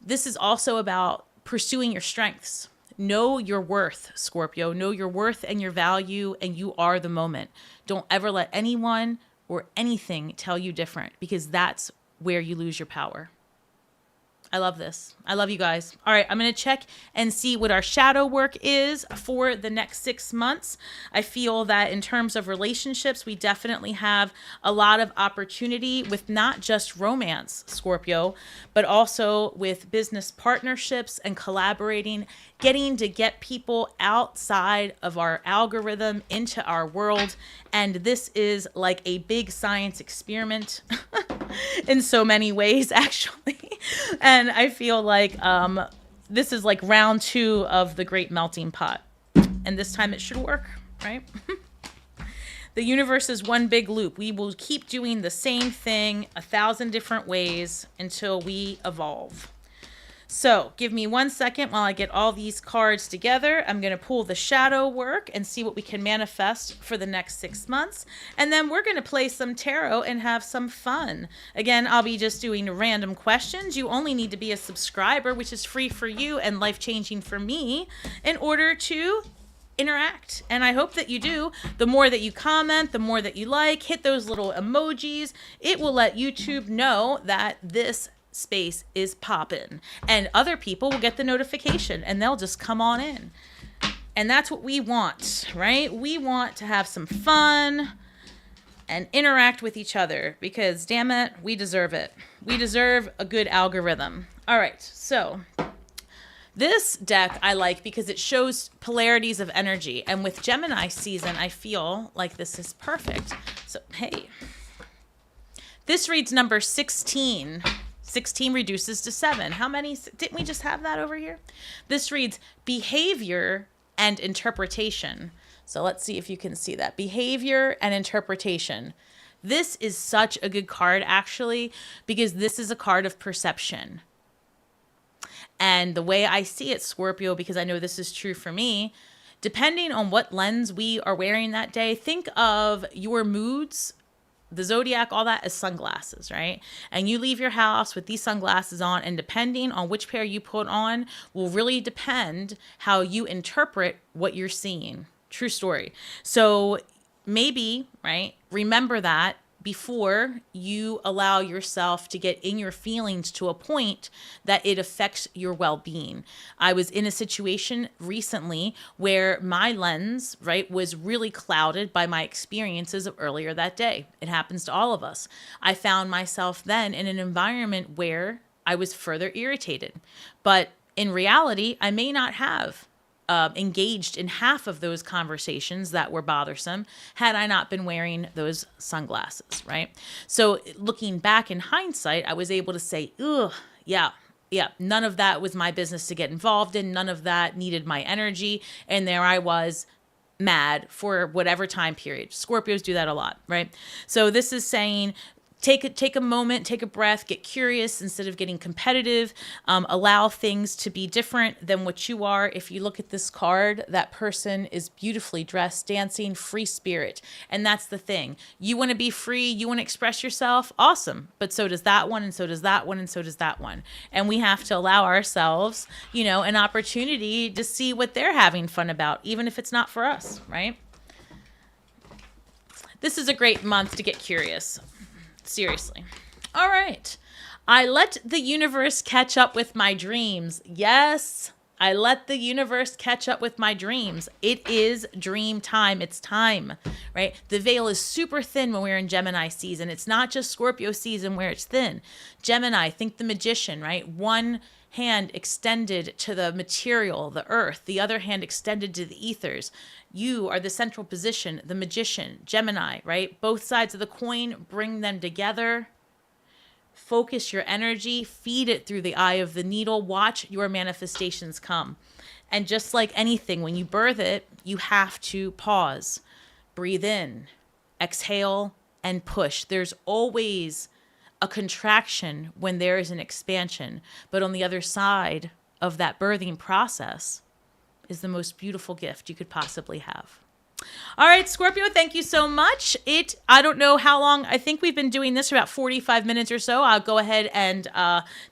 This is also about pursuing your strengths. Know your worth, Scorpio. Know your worth and your value, and you are the moment. Don't ever let anyone or anything tell you different, because that's where you lose your power. I love this. I love you guys. All right, I'm going to check and see what our shadow work is for the next 6 months. I feel that in terms of relationships, we definitely have a lot of opportunity with not just romance, Scorpio, but also with business partnerships and collaborating, getting to get people outside of our algorithm into our world. And this is like a big science experiment in so many ways, actually. And I feel like this is like round 2 of the great melting pot. And this time it should work, right? The universe is one big loop. We will keep doing the same thing 1,000 different ways until we evolve. So give me 1 second while I get all these cards together. I'm going to pull the shadow work and see what we can manifest for the next 6 months. And then we're going to play some tarot and have some fun. Again, I'll be just doing random questions. You only need to be a subscriber, which is free for you and life-changing for me, in order to interact. And I hope that you do. The more that you comment, the more that you like, hit those little emojis. It will let YouTube know that this space is popping, and other people will get the notification and they'll just come on in. And that's what we want, right? We want to have some fun and interact with each other, because damn it, we deserve it. We deserve a good algorithm. All right, so this deck I like because it shows polarities of energy, and with Gemini season I feel like this is perfect. So hey, this reads number 16. 16 reduces to 7. How many? Didn't we just have that over here? This reads behavior and interpretation. So let's see if you can see that. Behavior and interpretation. This is such a good card, actually, because this is a card of perception. And the way I see it, Scorpio, because I know this is true for me, depending on what lens we are wearing that day, think of your moods the zodiac, all that is sunglasses, right? And you leave your house with these sunglasses on, and depending on which pair you put on will really depend how you interpret what you're seeing. True story. So maybe, right, remember that before you allow yourself to get in your feelings to a point that it affects your well-being. I was in a situation recently where my lens, right, was really clouded by my experiences of earlier that day. It happens to all of us. I found myself then in an environment where I was further irritated. But in reality, I may not have engaged in half of those conversations that were bothersome had I not been wearing those sunglasses, right? So looking back in hindsight, I was able to say, ugh, yeah, none of that was my business to get involved in. None of that needed my energy. And there I was, mad for whatever time period. Scorpios do that a lot, right? So this is saying, take a moment, take a breath, get curious instead of getting competitive. Allow things to be different than what you are. If you look at this card, that person is beautifully dressed, dancing, free spirit. And that's the thing. You want to be free. You want to express yourself. Awesome. But so does that one, and so does that one, and so does that one. And we have to allow ourselves, an opportunity to see what they're having fun about, even if it's not for us, right? This is a great month to get curious. Seriously. All right. I let the universe catch up with my dreams. Yes, I let the universe catch up with my dreams. It is dream time. It's time, right? The veil is super thin when we're in Gemini season. It's not just Scorpio season where it's thin. Gemini, think the magician, right? One hand extended to the material, the earth, the other hand extended to the ethers. You are the central position, the magician, Gemini, right? Both sides of the coin, bring them together. Focus your energy, feed it through the eye of the needle, watch your manifestations come. And just like anything, when you birth it, you have to pause, breathe in, exhale, and push. There's always a contraction when there is an expansion. But on the other side of that birthing process is the most beautiful gift you could possibly have. All right, Scorpio, thank you so much. I don't know how long. I think we've been doing this for about 45 minutes or so. I'll go ahead and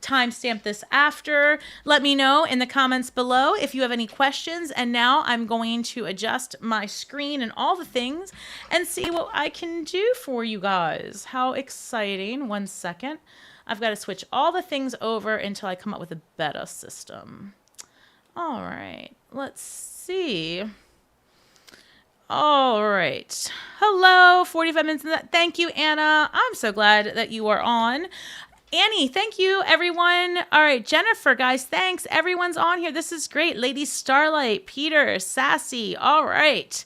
timestamp this after. Let me know in the comments below if you have any questions. And now I'm going to adjust my screen and all the things and see what I can do for you guys. How exciting. 1 second. I've got to switch all the things over until I come up with a better system. All right, let's see. All right. Hello, 45 minutes. Thank you, Anna. I'm so glad that you are on. Annie, thank you, everyone. All right, Jennifer, guys, thanks. Everyone's on here. This is great. Lady Starlight, Peter, Sassy. All right.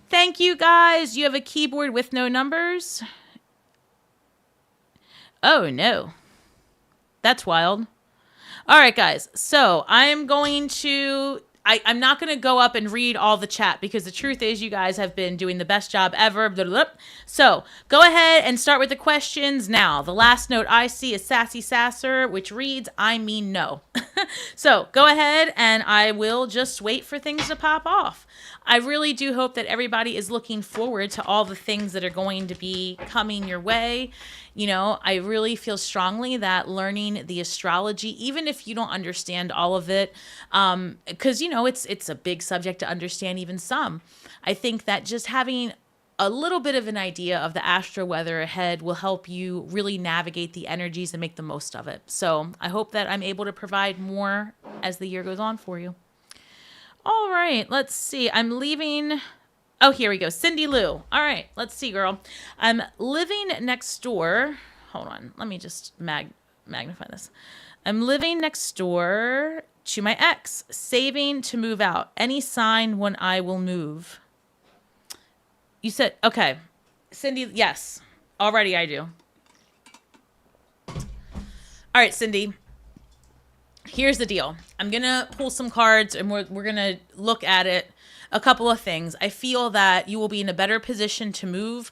Thank you, guys. You have a keyboard with no numbers? Oh, no. That's wild. All right, guys. So I'm going to... I'm not going to go up and read all the chat because the truth is you guys have been doing the best job ever. So go ahead and start with the questions now. The last note I see is Sassy Sasser, which reads, I mean no. So go ahead and I will just wait for things to pop off. I really do hope that everybody is looking forward to all the things that are going to be coming your way. I really feel strongly that learning the astrology, even if you don't understand all of it, because, it's a big subject to understand even some. I think that just having a little bit of an idea of the astro weather ahead will help you really navigate the energies and make the most of it. So I hope that I'm able to provide more as the year goes on for you. All right, let's see. I'm leaving... Oh, here we go. Cindy Lou. All right, let's see, girl. I'm living next door. Hold on. Let me just magnify this. I'm living next door to my ex, saving to move out. Any sign when I will move? You said, okay. Cindy, yes. Already I do. All right, Cindy. Here's the deal. I'm going to pull some cards and we're going to look at it. A couple of things. I feel that you will be in a better position to move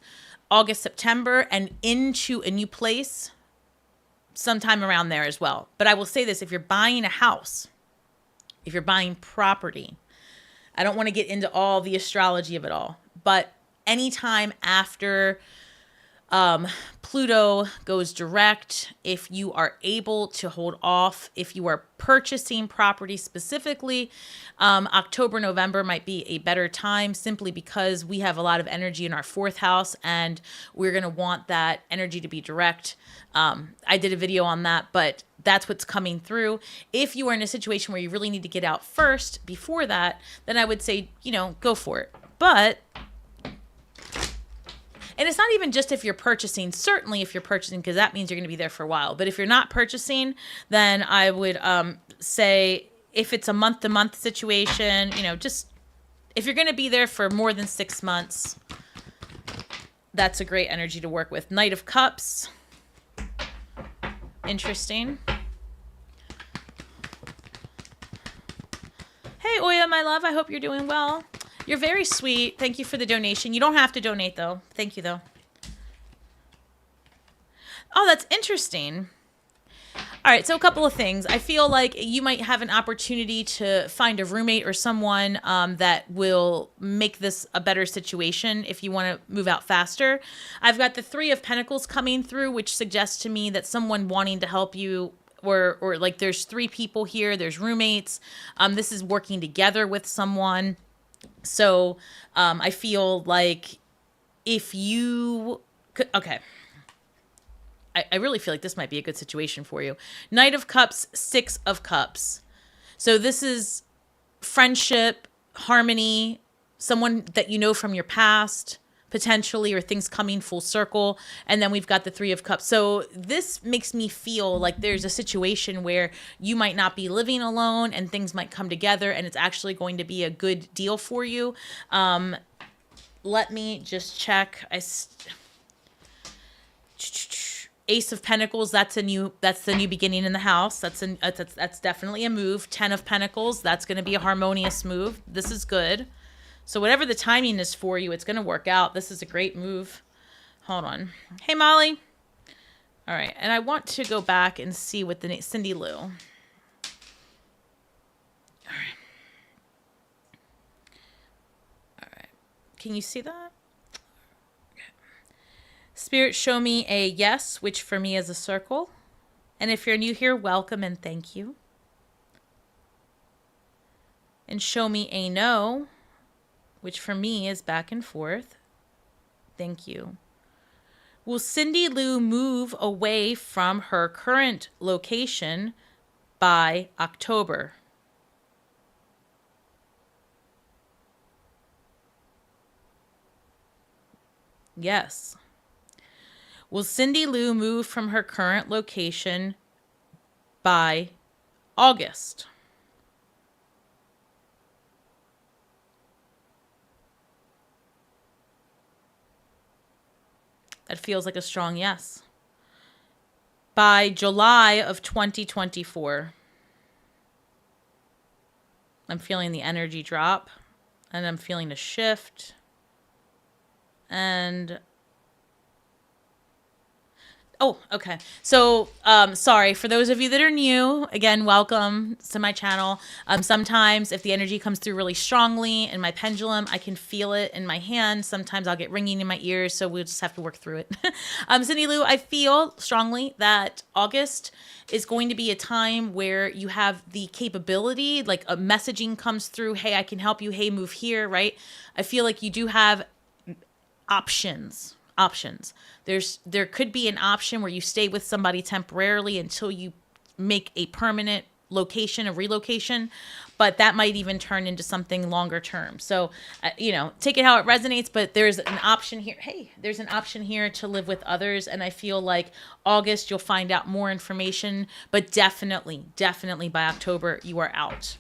August, September, and into a new place sometime around there as well. But I will say this, if you're buying a house, if you're buying property, I don't want to get into all the astrology of it all, but anytime after Pluto goes direct. If you are able to hold off, if you are purchasing property specifically, October, November might be a better time simply because we have a lot of energy in our fourth house and we're going to want that energy to be direct. I did a video on that, but that's what's coming through. If you are in a situation where you really need to get out first before that, then I would say, go for it. But and it's not even just if you're purchasing. Certainly if you're purchasing, because that means you're going to be there for a while. But if you're not purchasing, then I would say if it's a month-to-month situation, just if you're going to be there for more than 6 months, that's a great energy to work with. Knight of Cups. Interesting. Hey, Oya, my love. I hope you're doing well. You're very sweet. Thank you for the donation. You don't have to donate, though. Thank you, though. Oh, that's interesting. All right, so a couple of things. I feel like you might have an opportunity to find a roommate or someone that will make this a better situation if you want to move out faster. I've got the Three of Pentacles coming through, which suggests to me that someone wanting to help you or like there's 3 people here. There's roommates. This is working together with someone. So I feel like if you could, okay, I really feel like this might be a good situation for you. Knight of Cups, Six of Cups. So this is friendship, harmony, someone that you know from your past, potentially, or things coming full circle. And then we've got the Three of Cups. So this makes me feel like there's a situation where you might not be living alone and things might come together and it's actually going to be a good deal for you. Let me just check. Ace of Pentacles, that's the new beginning in the house. That's definitely a move. 10 of Pentacles, that's going to be a harmonious move. This is good. So whatever the timing is for you, it's going to work out. This is a great move. Hold on. Hey, Molly. All right. And I want to go back and see what the Cindy Lou. All right. All right. Can you see that? Okay. Spirit, show me a yes, which for me is a circle. And if you're new here, welcome and thank you. And show me a no, which for me is back and forth. Thank you. Will Cindy Lou move away from her current location by October? Yes. Will Cindy Lou move from her current location by August? That feels like a strong yes. By July of 2024. I'm feeling the energy drop. And I'm feeling a shift. And oh, okay. So, sorry, for those of you that are new, again, welcome to my channel. Sometimes if the energy comes through really strongly in my pendulum, I can feel it in my hand. Sometimes I'll get ringing in my ears, so we'll just have to work through it. Cindy Lou, I feel strongly that August is going to be a time where you have the capability, like a messaging comes through, hey, I can help you, hey, move here, right? I feel like you do have options. There could be an option where you stay with somebody temporarily until you make a permanent location, a relocation, but that might even turn into something longer term. So, take it how it resonates, but there's an option here. Hey, there's an option here to live with others. And I feel like August, you'll find out more information, but definitely by October, you are out.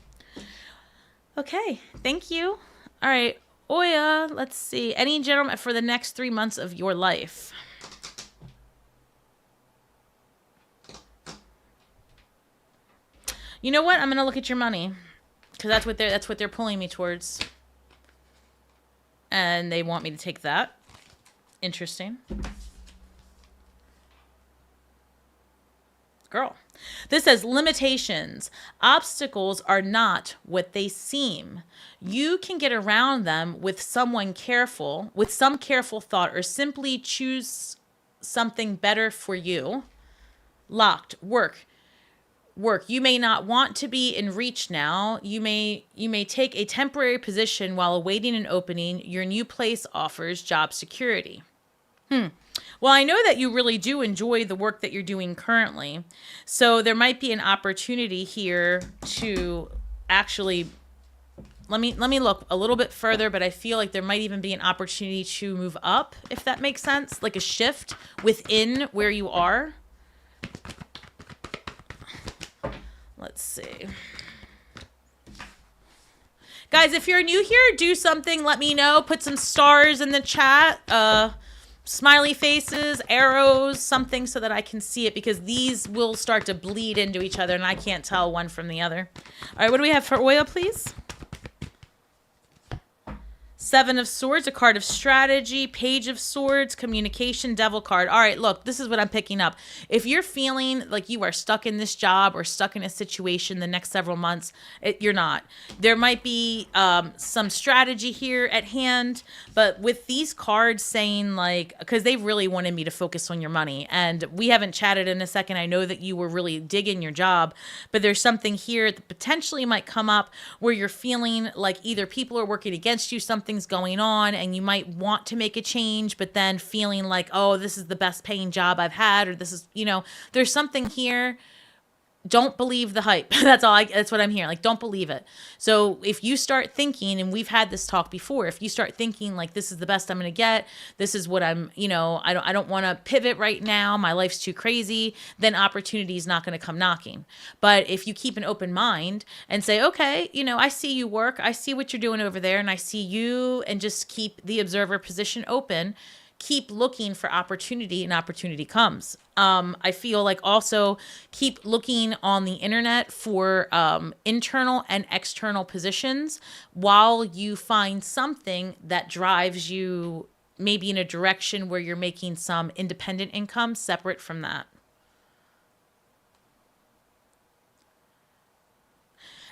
Okay. Thank you. All right. Oya, let's see. Any gentleman for the next 3 months of your life? You know what? I'm gonna look at your money because that's what they're pulling me towards, and they want me to take that. Interesting, girl. This says limitations. Obstacles are not what they seem. You can get around them with some careful thought, or simply choose something better for you. Locked. Work. You may not want to be in reach now. You may take a temporary position while awaiting an opening. Your new place offers job security. Well, I know that you really do enjoy the work that you're doing currently. So there might be an opportunity here to actually, let me look a little bit further, but I feel like there might even be an opportunity to move up, if that makes sense, like a shift within where you are. Let's see. Guys, if you're new here, do something, let me know. Put some stars in the chat. Smiley faces, arrows, something so that I can see it, because these will start to bleed into each other and I can't tell one from the other. All right, what do we have for oil, please? Seven of Swords, a card of strategy, Page of Swords, communication, Devil card. All right, look, this is what I'm picking up. If you're feeling like you are stuck in this job or stuck in a situation the next several months, you're not. There might be some strategy here at hand, but with these cards saying, like, because they really wanted me to focus on your money, and we haven't chatted in a second. I know that you were really digging your job, but there's something here that potentially might come up where you're feeling like either people are working against you, something's going on, and you might want to make a change, but then feeling like, oh, this is the best paying job I've had, or this is, there's something here. Don't believe the hype. That's what I'm hearing. Like, don't believe it. So if you start thinking, and we've had this talk before, if you start thinking like, this is the best I'm going to get, this is what I'm, I don't want to pivot right now, my life's too crazy, then opportunity is not going to come knocking. But if you keep an open mind and say, okay, I see you work, I see what you're doing over there, and I see you, and just keep the observer position open, keep looking for opportunity, and opportunity comes. I feel like also keep looking on the internet for internal and external positions while you find something that drives you maybe in a direction where you're making some independent income separate from that.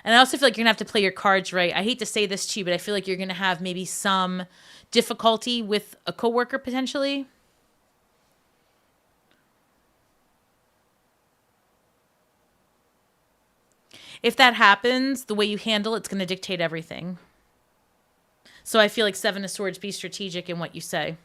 And I also feel like you're going to have to play your cards right. I hate to say this to you, but I feel like you're going to have maybe some difficulty with a coworker potentially. If that happens, the way you handle it's going to dictate everything. So I feel like Seven of Swords, be strategic in what you say.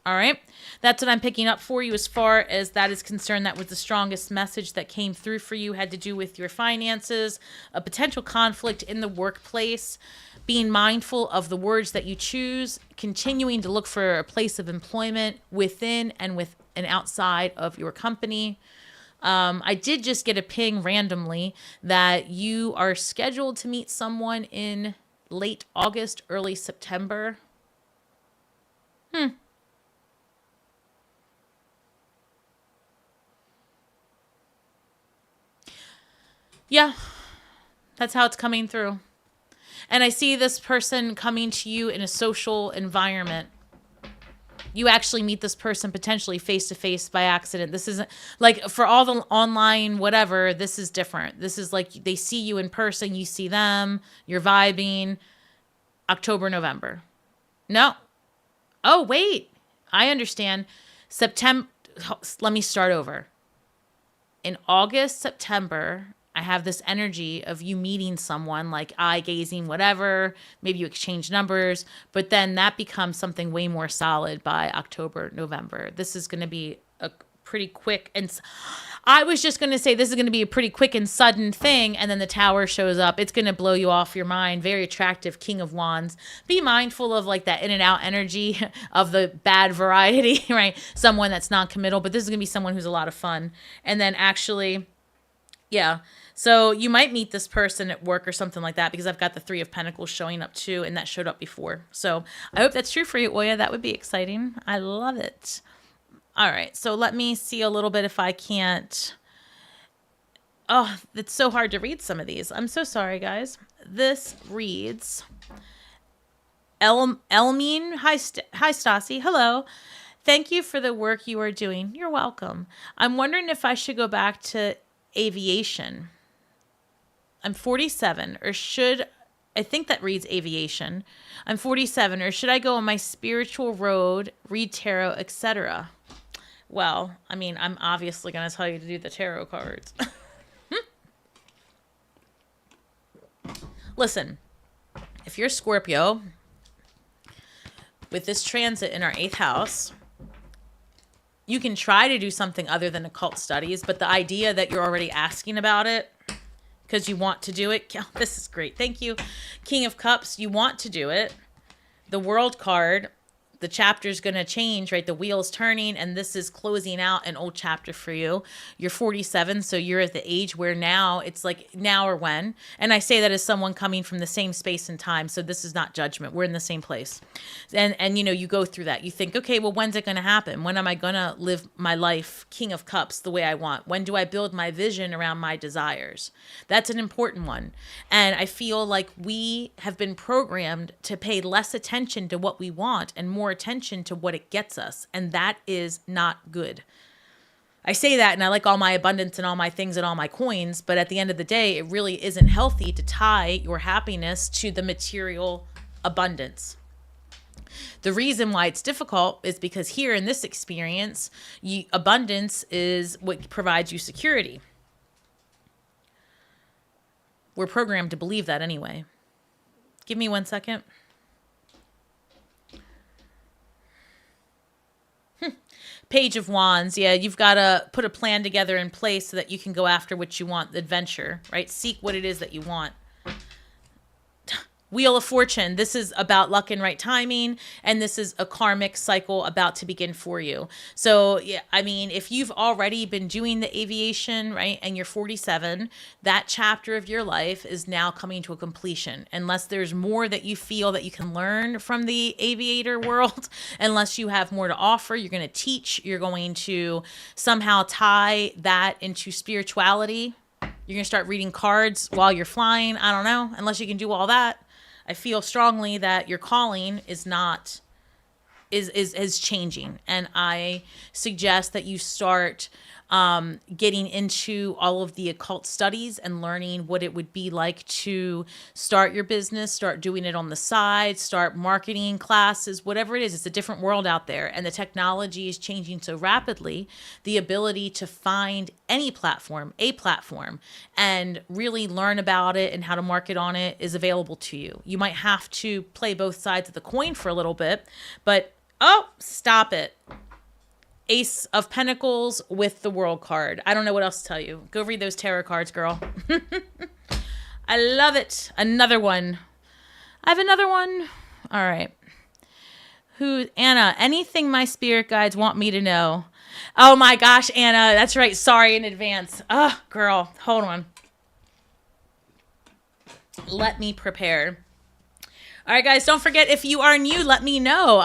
All right. That's what I'm picking up for you as far as that is concerned. That was the strongest message that came through for you, had to do with your finances, a potential conflict in the workplace, being mindful of the words that you choose, continuing to look for a place of employment within and outside of your company. I did just get a ping randomly that you are scheduled to meet someone in late August, early September. Yeah, that's how it's coming through. And I see this person coming to you in a social environment. You actually meet this person potentially face to face by accident. This isn't like for all the online whatever, this is different. This is like they see you in person, you see them, you're vibing. October, November. No. Oh, wait. I understand. September. Let me start over. In August, September, I have this energy of you meeting someone, like eye gazing, whatever. Maybe you exchange numbers, but then that becomes something way more solid by October, November. This is going to be a pretty quick, and I was just going to say this is going to be a pretty quick and sudden thing, and then the Tower shows up. It's going to blow you off your mind. Very attractive, King of Wands. Be mindful of like that in and out energy of the bad variety, right? Someone that's non-committal, but this is going to be someone who's a lot of fun. And then actually, yeah. So you might meet this person at work or something like that, because I've got the Three of Pentacles showing up too, and that showed up before. So I hope that's true for you, Oya. That would be exciting. I love it. All right. So let me see a little bit if I can't. Oh, it's so hard to read some of these. I'm so sorry, guys. This reads Elmine. Hi, Stasi. Hello. Thank you for the work you are doing. You're welcome. I'm wondering if I should go back to aviation. I'm 47, or should, I think that reads aviation. I'm 47, or should I go on my spiritual road, read tarot, etc.? Well, I mean, I'm obviously going to tell you to do the tarot cards. Listen, if you're Scorpio with this transit in our 8th house, you can try to do something other than occult studies, but the idea that you're already asking about it because you want to do it, oh, this is great. Thank you. King of Cups, you want to do it. The World card, the chapter's going to change, right? The wheel's turning, and this is closing out an old chapter for you. You're 47, so you're at the age where now it's like now or when. And I say that as someone coming from the same space and time, so this is not judgment. We're in the same place. And you know, you go through that. You think, okay, well, when's it going to happen? When am I going to live my life, King of Cups, the way I want? When do I build my vision around my desires? That's an important one. And I feel like we have been programmed to pay less attention to what we want and more attention to what it gets us. And that is not good. I say that and I like all my abundance and all my things and all my coins, but at the end of the day, it really isn't healthy to tie your happiness to the material abundance. The reason why it's difficult is because here in this experience, abundance is what provides you security. We're programmed to believe that anyway. Give me 1 second. Page of Wands. Yeah, you've got to put a plan together in place so that you can go after what you want, the adventure, right? Seek what it is that you want. Wheel of Fortune. This is about luck and right timing, and this is a karmic cycle about to begin for you. So, yeah, I mean, if you've already been doing the aviation, right, and you're 47, that chapter of your life is now coming to a completion. Unless there's more that you feel that you can learn from the aviator world, unless you have more to offer, you're going to teach, you're going to somehow tie that into spirituality. You're going to start reading cards while you're flying. I don't know, unless you can do all that. I feel strongly that your calling is not is changing, and I suggest that you start getting into all of the occult studies and learning what it would be like to start your business, start doing it on the side, start marketing classes, whatever it is. It's a different world out there, and the technology is changing so rapidly. The ability to find any platform, a platform, and really learn about it and how to market on it is available to you. You might have to play both sides of the coin for a little bit, but oh, stop it. Ace of Pentacles with the World card. I don't know what else to tell you. Go read those tarot cards, girl. I love it. Another one. I have another one. All right. Anna, anything my spirit guides want me to know? Oh my gosh, Anna. That's right. Sorry in advance. Oh, girl. Hold on. Let me prepare. All right, guys, don't forget, if you are new, let me know.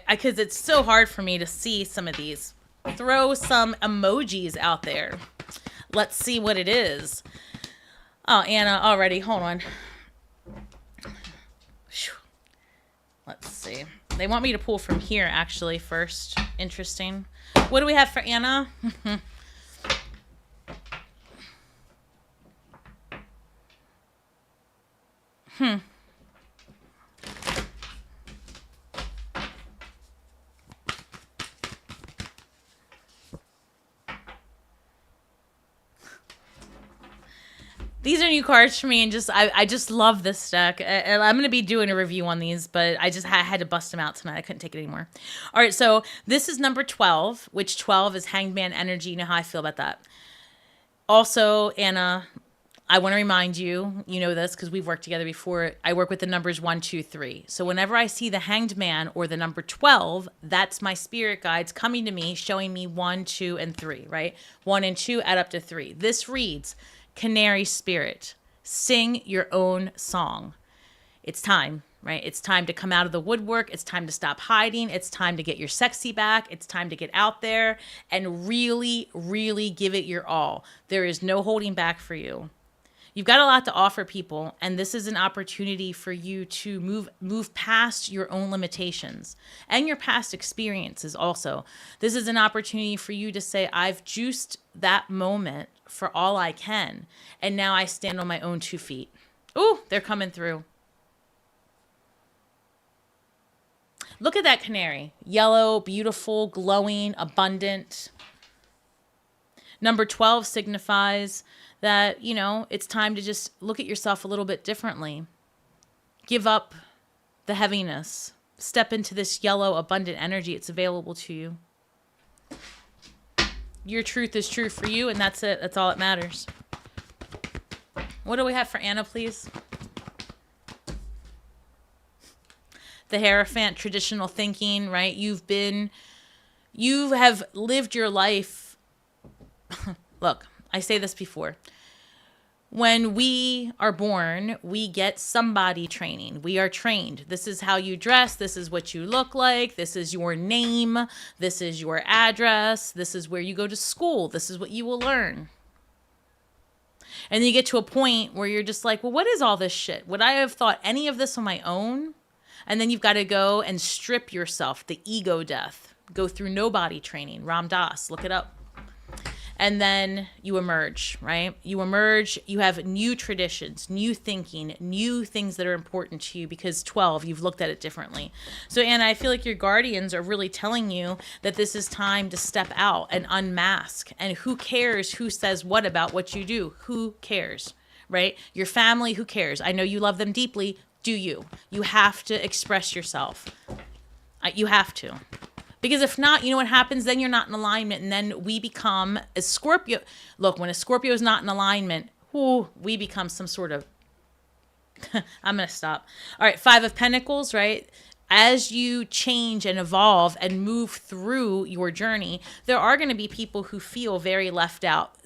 Because it's so hard for me to see some of these. Throw some emojis out there. Let's see what it is. Oh, Anna, already. Hold on. Let's see. They want me to pull from here, actually, first. Interesting. What do we have for Anna? These are new cards for me, and I just love this deck. And I'm going to be doing a review on these, but I had to bust them out tonight. I couldn't take it anymore. All right, so this is number 12, which 12 is Hanged Man energy. You know how I feel about that. Also, Anna, I want to remind you, you know this because we've worked together before. I work with the numbers 1, 2, 3. So whenever I see the Hanged Man or the number 12, that's my spirit guides coming to me, showing me 1, 2, and 3, right? 1 and 2 add up to 3. This reads, Canary Spirit, sing your own song. It's time, right? It's time to come out of the woodwork. It's time to stop hiding. It's time to get your sexy back. It's time to get out there and really, really give it your all. There is no holding back for you. You've got a lot to offer people, and this is an opportunity for you to move past your own limitations and your past experiences also. This is an opportunity for you to say, I've juiced that moment for all I can, and now I stand on my own 2 feet. Ooh, they're coming through. Look at that canary. Yellow, beautiful, glowing, abundant. Number 12 signifies that, you know, it's time to just look at yourself a little bit differently. Give up the heaviness. Step into this yellow, abundant energy. It's available to you. Your truth is true for you, and that's it. That's all that matters. What do we have for Anna, please? The Hierophant, traditional thinking, right? You have lived your life. Look, I say this before. When we are born, we get somebody training. We are trained. This is how you dress. This is what you look like. This is your name. This is your address. This is where you go to school. This is what you will learn. And then you get to a point where you're just like, well, what is all this shit? Would I have thought any of this on my own? And then you've got to go and strip yourself, the ego death. Go through no body training. Ram Dass, look it up. And then you emerge, right? You emerge, you have new traditions, new thinking, new things that are important to you because 12, you've looked at it differently. So Anna, I feel like your guardians are really telling you that this is time to step out and unmask. And who cares who says what about what you do? Who cares, right? Your family, who cares? I know you love them deeply. Do you? You have to express yourself. You have to. Because if not, you know what happens? Then you're not in alignment. And then we become a Scorpio. Look, when a Scorpio is not in alignment, we become some sort of... I'm going to stop. All right, 5 of Pentacles, right? As you change and evolve and move through your journey, there are going to be people who feel very left out.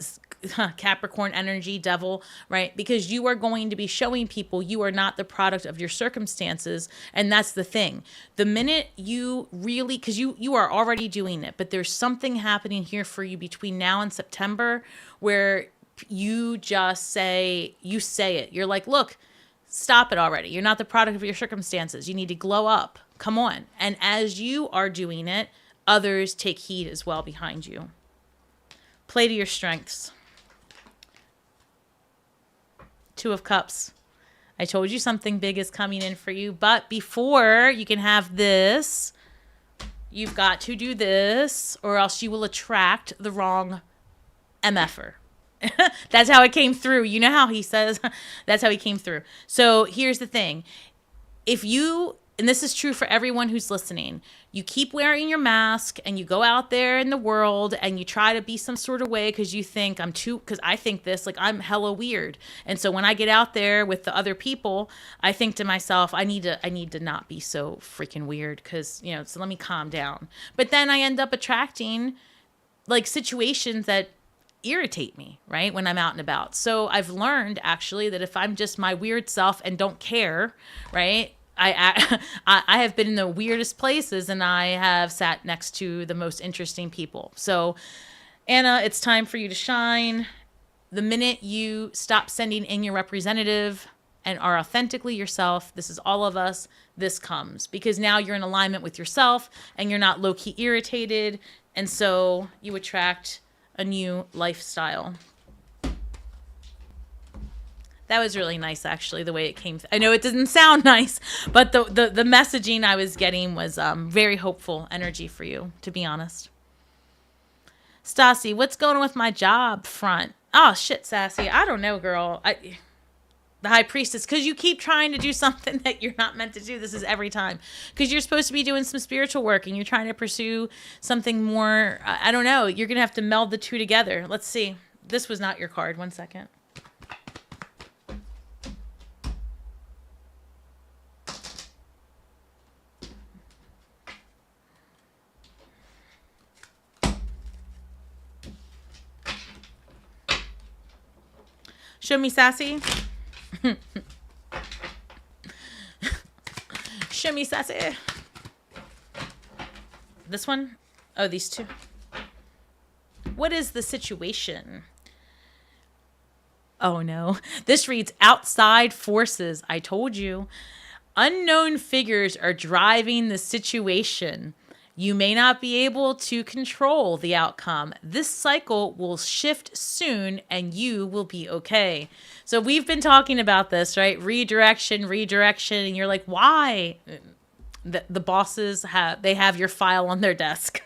Capricorn energy, devil, right? Because you are going to be showing people you are not the product of your circumstances. And that's the thing. The minute you really, because you are already doing it, but there's something happening here for you between now and September where you just say it. You're like, look, stop it already. You're not the product of your circumstances. You need to glow up. Come on. And as you are doing it, others take heed as well behind you. Play to your strengths. 2 of Cups. I told you something big is coming in for you, but before you can have this, you've got to do this, or else you will attract the wrong MFer. That's how it came through. You know how he says, that's how he came through. So here's the thing. If you, and this is true for everyone who's listening, you keep wearing your mask and you go out there in the world and you try to be some sort of way because you think because I think this, like I'm hella weird. And so when I get out there with the other people, I think to myself, I need to not be so freaking weird because, you know, so let me calm down. But then I end up attracting like situations that irritate me, right? When I'm out and about. So I've learned actually that if I'm just my weird self and don't care, right? I have been in the weirdest places and I have sat next to the most interesting people. So Anna, it's time for you to shine. The minute you stop sending in your representative and are authentically yourself, this is all of us, this comes. Because now you're in alignment with yourself and you're not low-key irritated. And so you attract a new lifestyle. That was really nice, actually, the way it came. I know it didn't sound nice, but the messaging I was getting was very hopeful energy for you, to be honest. Stasi, what's going on with my job front? Oh, shit, Sassy. I don't know, girl. The High Priestess, because you keep trying to do something that you're not meant to do. This is every time. Because you're supposed to be doing some spiritual work and you're trying to pursue something more. I don't know. You're going to have to meld the two together. Let's see. This was not your card. 1 second. Show me, Sassy. Show me, Sassy. This one? Oh, these two. What is the situation? Oh, no. This reads outside forces. I told you. Unknown figures are driving the situation. You may not be able to control the outcome. This cycle will shift soon and you will be okay. So we've been talking about this, right? Redirection. And you're like, why? the bosses have your file on their desk.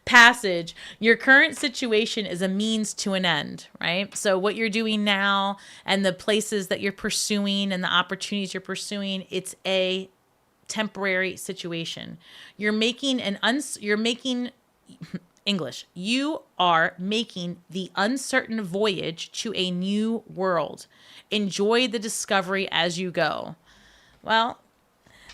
Passage. Your current situation is a means to an end, right? So what you're doing now and the places that you're pursuing and the opportunities you're pursuing, it's a temporary situation. You're making English. You are making the uncertain voyage to a new world. Enjoy the discovery as you go. Well,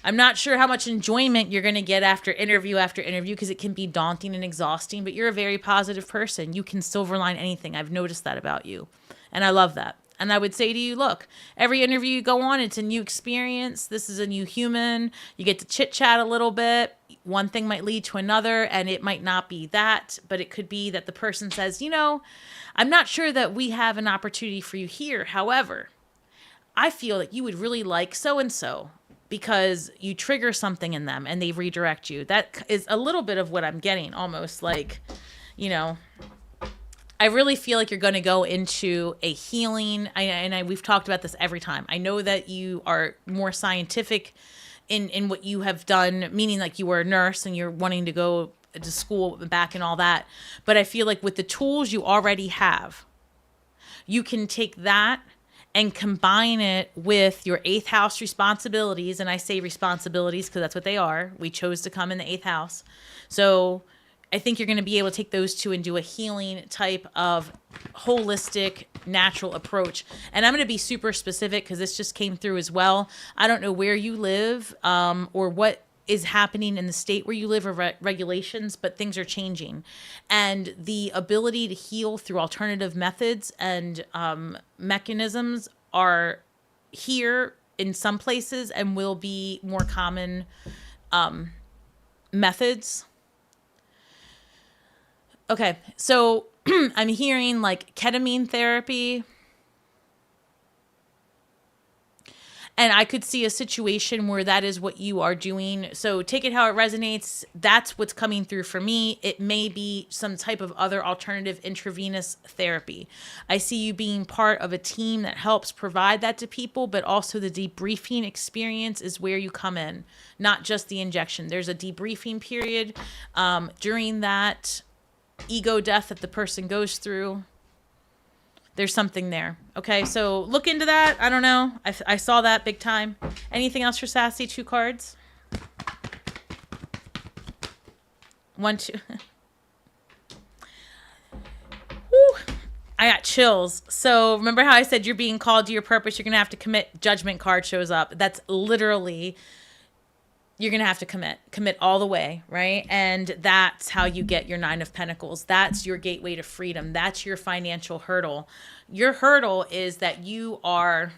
I'm not sure how much enjoyment you're going to get after interview because it can be daunting and exhausting, but you're a very positive person. You can silver line anything. I've noticed that about you, and I love that. And I would say to you, look, every interview you go on, it's a new experience. This is a new human. You get to chit chat a little bit. One thing might lead to another, and it might not be that, but it could be that the person says, I'm not sure that we have an opportunity for you here. However, I feel that you would really like so-and-so because you trigger something in them and they redirect you. That is a little bit of what I'm getting, almost like, I really feel like you're going to go into a healing. We've talked about this every time. I know that you are more scientific in what you have done, meaning like you were a nurse and you're wanting to go to school back and all that. But I feel like with the tools you already have, you can take that and combine it with your 8th house responsibilities. And I say responsibilities because that's what they are. We chose to come in the 8th house. So I think you're going to be able to take those two and do a healing type of holistic, natural approach. And I'm going to be super specific because this just came through as well. I don't know where you live or what is happening in the state where you live or regulations, but things are changing. And the ability to heal through alternative methods and mechanisms are here in some places and will be more common methods. Okay, so I'm hearing like ketamine therapy. And I could see a situation where that is what you are doing. So take it how it resonates. That's what's coming through for me. It may be some type of other alternative intravenous therapy. I see you being part of a team that helps provide that to people, but also the debriefing experience is where you come in, not just the injection. There's a debriefing period during that ego death that the person goes through. There's something there. Okay, so look into that. I don't know. I saw that big time. Anything else for Sassy? 2 cards. 1, 2. Woo. I got chills. So remember how I said you're being called to your purpose? You're going to have to commit. Judgment card shows up. That's literally... You're going to have to commit all the way, right? And that's how you get your 9 of Pentacles. That's your gateway to freedom. That's your financial hurdle. Your hurdle is that you are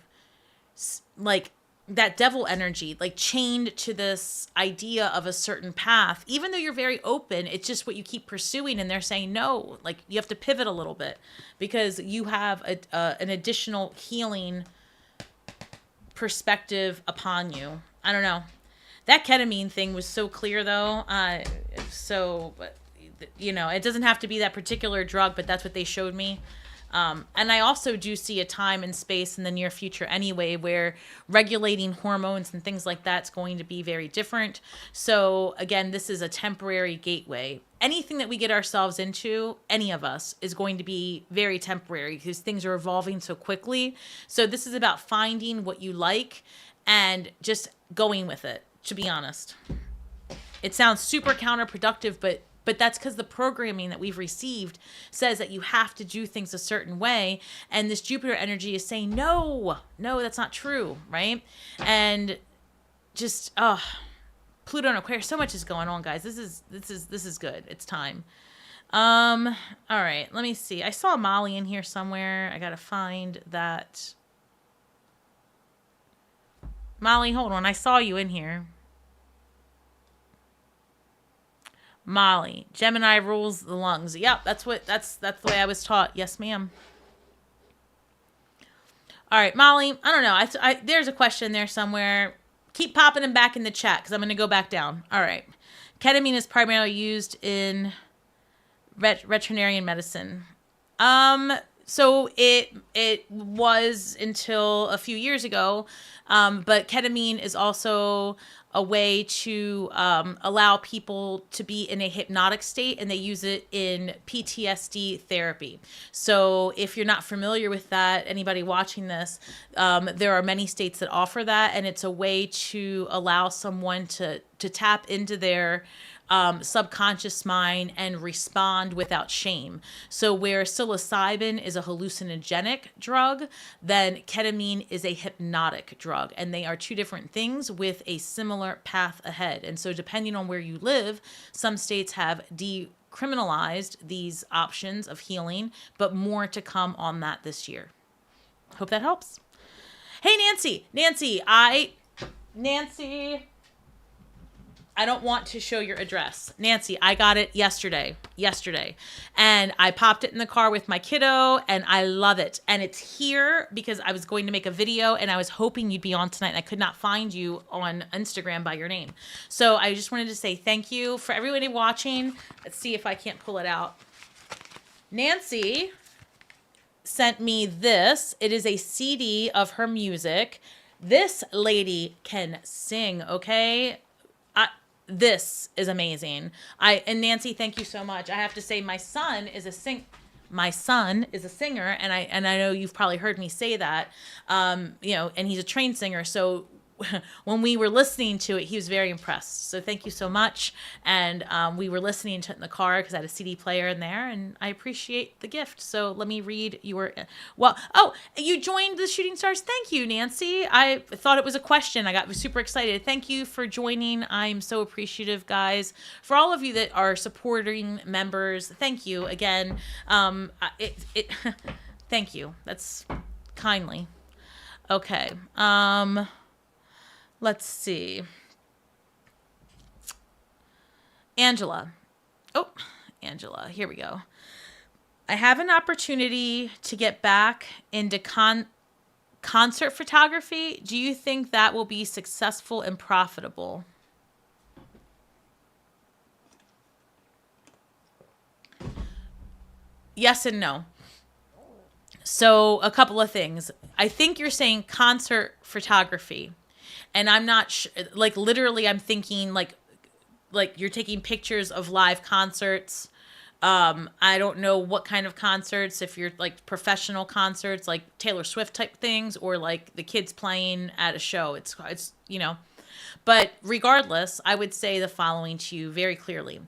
like that devil energy, like chained to this idea of a certain path. Even though you're very open, it's just what you keep pursuing. And they're saying, no, like you have to pivot a little bit because you have an additional healing perspective upon you. I don't know. That ketamine thing was so clear, though. It doesn't have to be that particular drug, but that's what they showed me. And I also do see a time and space in the near future anyway where regulating hormones and things like that's going to be very different. So, again, this is a temporary gateway. Anything that we get ourselves into, any of us, is going to be very temporary because things are evolving so quickly. So this is about finding what you like and just going with it. To be honest, it sounds super counterproductive, but that's because the programming that we've received says that you have to do things a certain way. And this Jupiter energy is saying, no, that's not true. Right. And just, Pluto and Aquarius, so much is going on, guys. This is good. It's time. All right, let me see. I saw Molly in here somewhere. I got to find that. Molly, hold on. I saw you in here. Molly, Gemini rules the lungs. Yep, that's the way I was taught. Yes, ma'am. All right, Molly, I don't know. There's a question there somewhere. Keep popping them back in the chat because I'm going to go back down. All right. Ketamine is primarily used in veterinarian medicine. So it was until a few years ago, but ketamine is also a way to allow people to be in a hypnotic state, and they use it in PTSD therapy. So if you're not familiar with that, anybody watching this, there are many states that offer that, and it's a way to allow someone to tap into their subconscious mind and respond without shame. So where psilocybin is a hallucinogenic drug, then ketamine is a hypnotic drug, and they are two different things with a similar path ahead. And so depending on where you live, some states have decriminalized these options of healing, but more to come on that this year. Hope that helps. Hey, Nancy, I don't want to show your address. Nancy, I got it yesterday. And I popped it in the car with my kiddo, and I love it. And it's here because I was going to make a video, and I was hoping you'd be on tonight, and I could not find you on Instagram by your name. So I just wanted to say thank you for everybody watching. Let's see if I can't pull it out. Nancy sent me this. It is a CD of her music. This lady can sing, okay? This is amazing. And Nancy, thank you so much. I have to say, my son is a singer, and I know you've probably heard me say that. And he's a trained singer. So when we were listening to it, he was very impressed. So thank you so much. And we were listening to it in the car because I had a CD player in there, and I appreciate the gift. So let me read your, you joined the Shooting Stars. Thank you, Nancy. I thought it was a question. I got super excited. Thank you for joining. I'm so appreciative, guys. For all of you that are supporting members, thank you again. Thank you. That's kindly. Okay. Let's see. Angela, here we go. I have an opportunity to get back into concert photography. Do you think that will be successful and profitable? Yes and no. So a couple of things. I think you're saying concert photography. And I'm not like literally I'm thinking like you're taking pictures of live concerts. I don't know what kind of concerts, if you're like professional concerts, like Taylor Swift type things, or like the kids playing at a show. It's but regardless, I would say the following to you very clearly.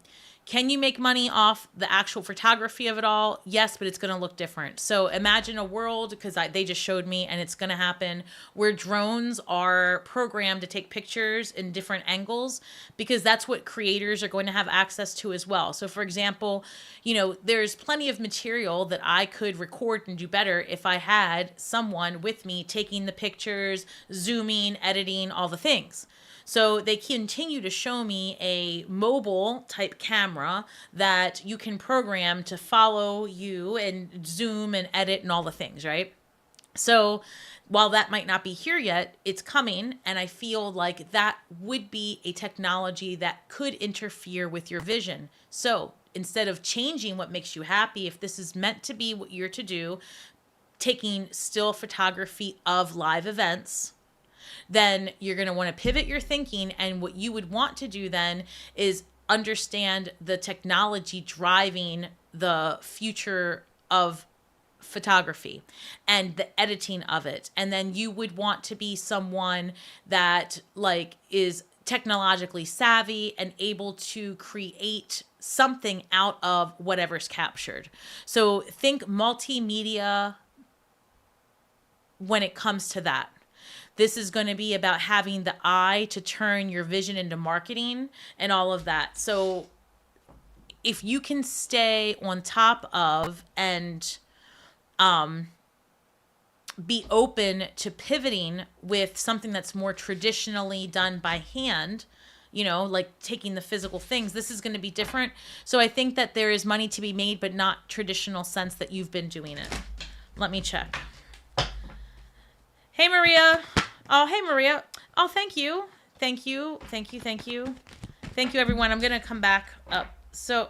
Can you make money off the actual photography of it all? Yes, but it's going to look different. So imagine a world, because they just showed me, and it's going to happen, where drones are programmed to take pictures in different angles, because that's what creators are going to have access to as well. So for example, there's plenty of material that I could record and do better if I had someone with me taking the pictures, zooming, editing, all the things. So they continue to show me a mobile type camera that you can program to follow you and zoom and edit and all the things, right? So while that might not be here yet, it's coming. And I feel like that would be a technology that could interfere with your vision. So instead of changing what makes you happy, if this is meant to be what you're to do, taking still photography of live events, then you're going to want to pivot your thinking. And what you would want to do then is understand the technology driving the future of photography and the editing of it. And then you would want to be someone that is technologically savvy and able to create something out of whatever's captured. So think multimedia when it comes to that. This is going to be about having the eye to turn your vision into marketing and all of that. So if you can stay on top of and be open to pivoting with something that's more traditionally done by hand, like taking the physical things, this is going to be different. So I think that there is money to be made, but not traditional sense that you've been doing it. Let me check. Hey, Maria. Oh, hey, Maria. Oh, thank you. Thank you, everyone. I'm going to come back up. So,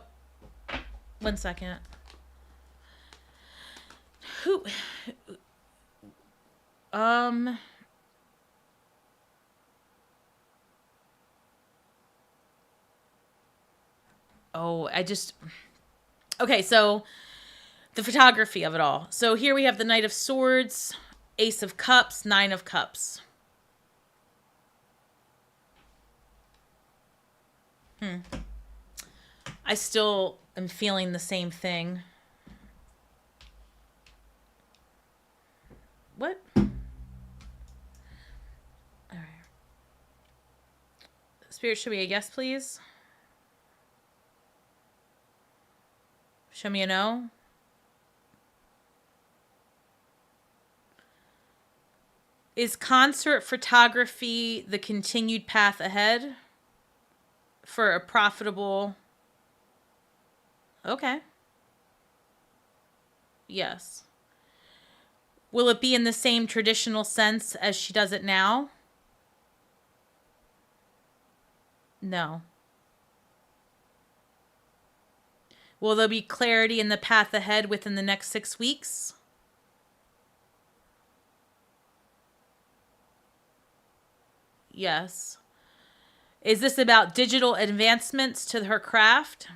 one second. Who? Um. Oh, okay, so the photography of it all. So here we have the Knight of Swords, Ace of Cups, Nine of Cups. I still am feeling the same thing. What? All right. Spirit, show me a yes, please. Show me a no. Is concert photography the continued path ahead for a profitable? Okay. Yes. Will it be in the same traditional sense as she does it now? No. Will there be clarity in the path ahead within the next 6 weeks? Yes. Is this about digital advancements to her craft?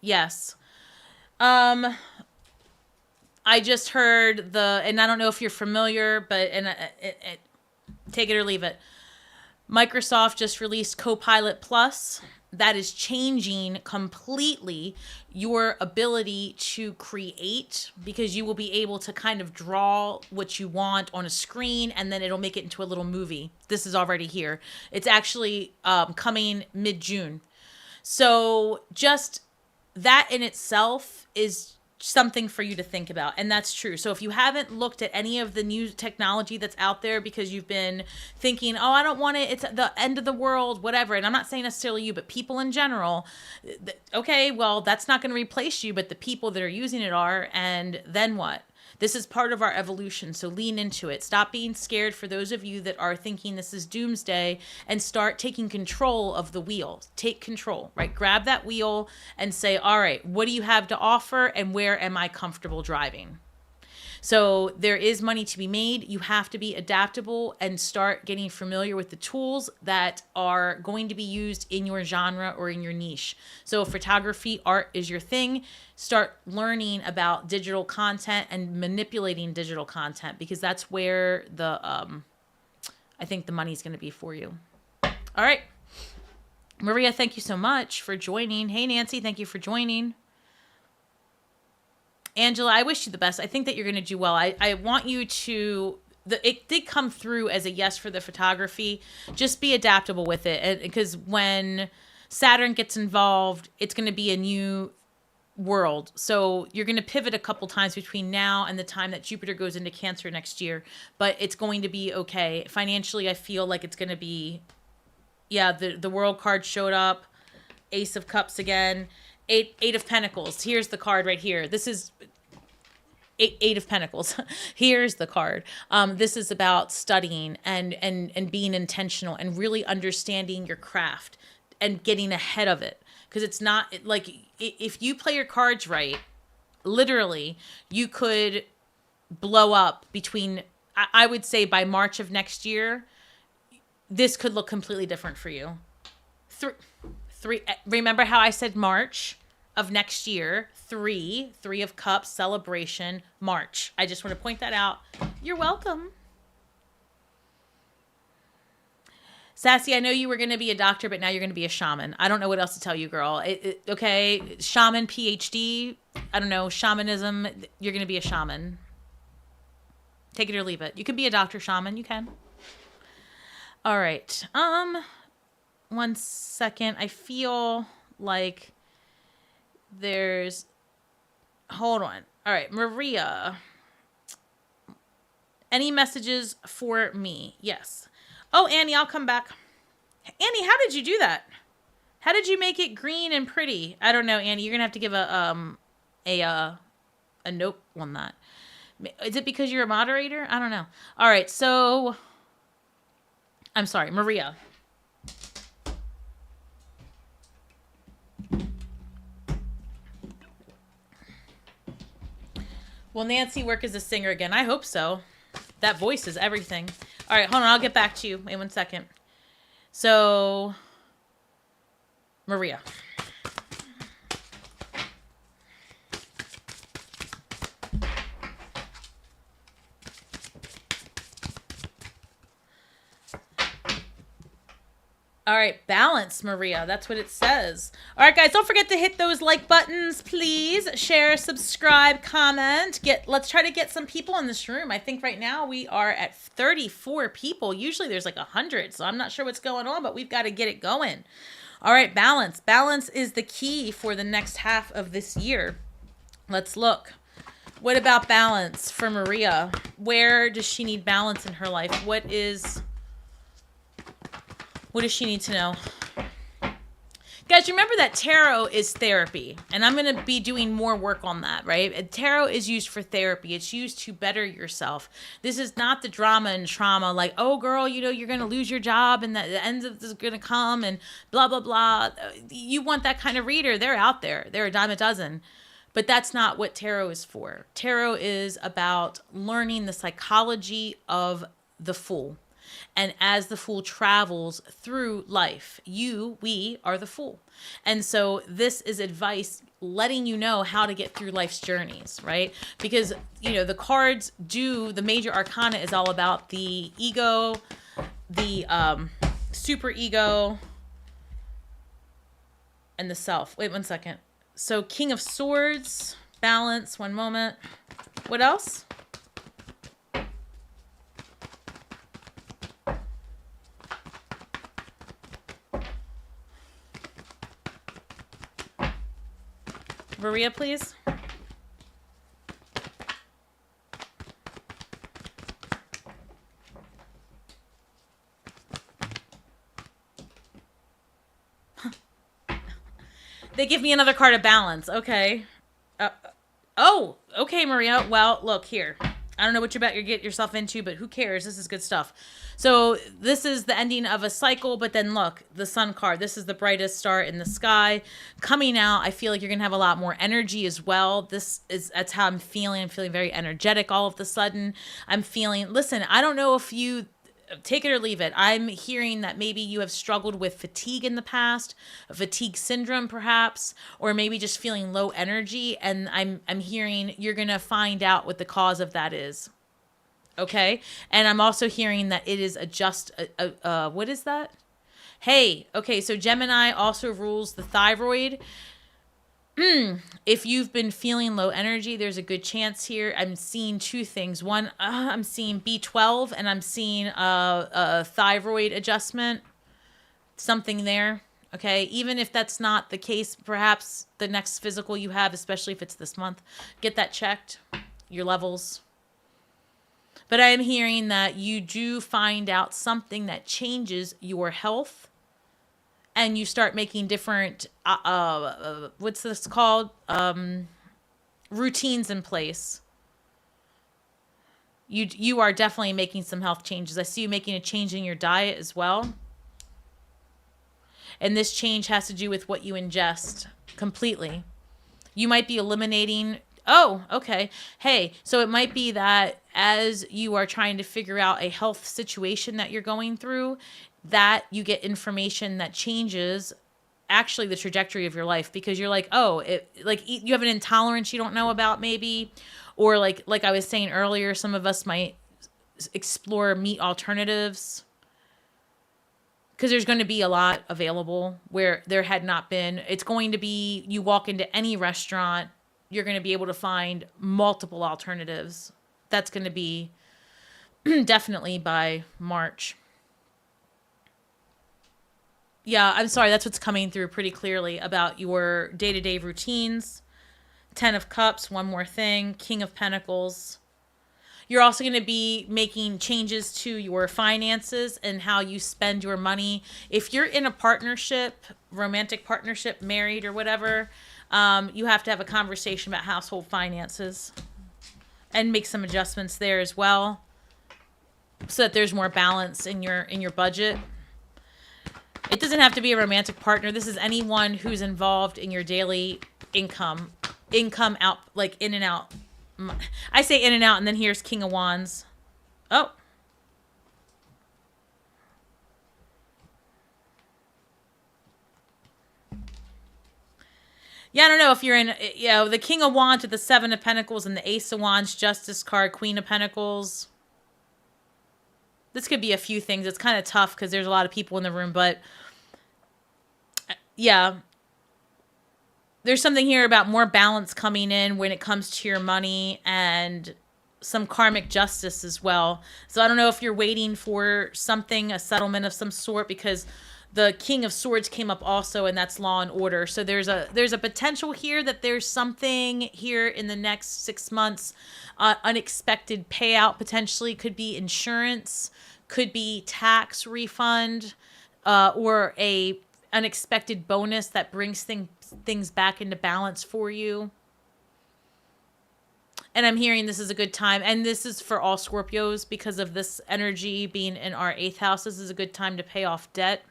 Yes. I just heard and I don't know if you're familiar, but take it or leave it. Microsoft just released Copilot Plus. That is changing completely your ability to create, because you will be able to kind of draw what you want on a screen and then it'll make it into a little movie. This is already here. It's actually coming mid-June. So just that in itself is something for you to think about. And that's true. So if you haven't looked at any of the new technology that's out there because you've been thinking, oh, I don't want it, it's the end of the world, whatever. And I'm not saying necessarily you, but people in general, okay, well, that's not going to replace you, but the people that are using it are. And then what? This is part of our evolution, so lean into it. Stop being scared for those of you that are thinking this is doomsday, and start taking control of the wheel. Take control, right? Grab that wheel and say, all right, what do you have to offer and where am I comfortable driving? So there is money to be made. You have to be adaptable and start getting familiar with the tools that are going to be used in your genre or in your niche. So if photography, art is your thing, start learning about digital content and manipulating digital content, because that's where I think the money's going to be for you. All right. Maria, thank you so much for joining. Hey, Nancy, thank you for joining. Angela, I wish you the best. I think that you're going to do well. I want you to, it did come through as a yes for the photography. Just be adaptable with it. Because when Saturn gets involved, it's going to be a new world. So you're going to pivot a couple times between now and the time that Jupiter goes into Cancer next year. But it's going to be okay. Financially, I feel like it's going to be, yeah, the World card showed up. Ace of Cups again. Eight of Pentacles. Here's the card right here. This is Eight of Pentacles. Here's the card. This is about studying and being intentional and really understanding your craft and getting ahead of it. Because it's not like, if you play your cards right, literally, you could blow up between, I would say by March of next year, this could look completely different for you. Three. Remember how I said March of next year? Three of Cups, celebration, March. I just want to point that out. You're welcome. Sassy, I know you were going to be a doctor, but now you're going to be a shaman. I don't know what else to tell you, girl. Okay, shaman, PhD. I don't know, shamanism. You're going to be a shaman. Take it or leave it. You could be a doctor shaman. You can. All right. 1 second. I feel like hold on. All right, Maria. Any messages for me? Yes. Oh, Annie, I'll come back. Annie, how did you do that? How did you make it green and pretty? I don't know, Annie. You're gonna have to give a note on that. Is it because you're a moderator? I don't know. All right, so I'm sorry, Maria. Will Nancy work as a singer again? I hope so. That voice is everything. All right, hold on. I'll get back to you. Wait 1 second. So, Maria. All right, balance, Maria. That's what it says. All right, guys, don't forget to hit those like buttons, please. Share, subscribe, comment. Let's try to get some people in this room. I think right now we are at 34 people. Usually there's like 100, so I'm not sure what's going on, but we've got to get it going. All right, balance. Balance is the key for the next half of this year. Let's look. What about balance for Maria? Where does she need balance in her life? What does she need to know? Guys, remember that tarot is therapy, and I'm going to be doing more work on that, right? And tarot is used for therapy. It's used to better yourself. This is not the drama and trauma like, oh, girl, you're going to lose your job and the end of this is going to come and blah, blah, blah. You want that kind of reader. They're out there. They're a dime a dozen. But that's not what tarot is for. Tarot is about learning the psychology of the fool. And as the fool travels through life, we are the fool. And so this is advice letting you know how to get through life's journeys, right? Because, the cards the major arcana is all about the ego, the super ego, and the self. Wait 1 second. So King of Swords, balance, one moment. What else? Maria, please. They give me another card of balance. Okay. Okay, Maria. Well, look here. I don't know what you're about to get yourself into, but who cares? This is good stuff. So this is the ending of a cycle, but then look, the sun card. This is the brightest star in the sky. Coming out, I feel like you're going to have a lot more energy as well. That's how I'm feeling. I'm feeling very energetic all of a sudden. Listen, I don't know if you take it or leave it. I'm hearing that maybe you have struggled with fatigue in the past, fatigue syndrome perhaps, or maybe just feeling low energy. And I'm hearing you're going to find out what the cause of that is. Okay. And I'm also hearing that it is what is that? Hey, okay. So Gemini also rules the thyroid. If you've been feeling low energy, there's a good chance here. I'm seeing two things. One, I'm seeing B12 and I'm seeing a thyroid adjustment, something there. Okay. Even if that's not the case, perhaps the next physical you have, especially if it's this month, get that checked, your levels. But I am hearing that you do find out something that changes your health. And you start making different, what's this called? Routines in place. You are definitely making some health changes. I see you making a change in your diet as well. And this change has to do with what you ingest completely. You might be eliminating. Oh, okay. Hey, so it might be that as you are trying to figure out a health situation that you're going through, that you get information that changes actually the trajectory of your life, because you're like, you have an intolerance you don't know about maybe, or like I was saying earlier, some of us might explore meat alternatives because there's going to be a lot available where there had not been. It's going to be, you walk into any restaurant, you're going to be able to find multiple alternatives. That's going to be definitely by March. Yeah, I'm sorry. That's what's coming through pretty clearly about your day-to-day routines. 10 of Cups, one more thing. King of Pentacles. You're also going to be making changes to your finances and how you spend your money. If you're in a partnership, romantic partnership, married or whatever, you have to have a conversation about household finances and make some adjustments there as well so that there's more balance in your budget. It doesn't have to be a romantic partner. This is anyone who's involved in your daily income out, like in and out. I say in and out, and then here's King of Wands. Oh. Yeah, I don't know if you're in, the King of Wands with the Seven of Pentacles and the Ace of Wands, Justice card, Queen of Pentacles. This could be a few things. It's kind of tough because there's a lot of people in the room, but yeah. There's something here about more balance coming in when it comes to your money and some karmic justice as well. So I don't know if you're waiting for something, a settlement of some sort, because the King of Swords came up also, and that's law and order. So there's a potential here that there's something here in the next 6 months, unexpected payout potentially. Could be insurance, could be tax refund, or a unexpected bonus that brings things back into balance for you. And I'm hearing this is a good time. And this is for all Scorpios because of this energy being in our 8th house. This is a good time to pay off debt.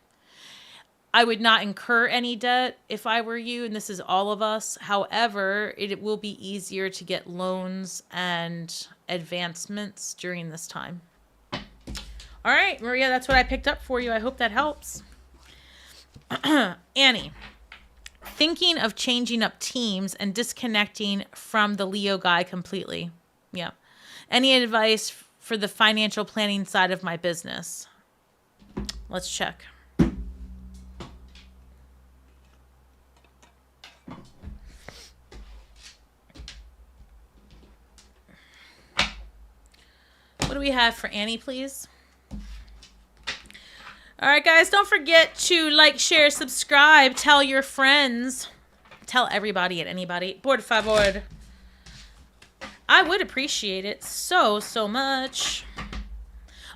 I would not incur any debt if I were you, and this is all of us. However, it will be easier to get loans and advancements during this time. All right, Maria, that's what I picked up for you. I hope that helps. Annie, thinking of changing up teams and disconnecting from the Leo guy completely. Yeah. Any advice for the financial planning side of my business? Let's check. What do we have for Annie, please? All right, guys, don't forget to like, share, subscribe, tell your friends, tell everybody and anybody. Por favor. I would appreciate it so much.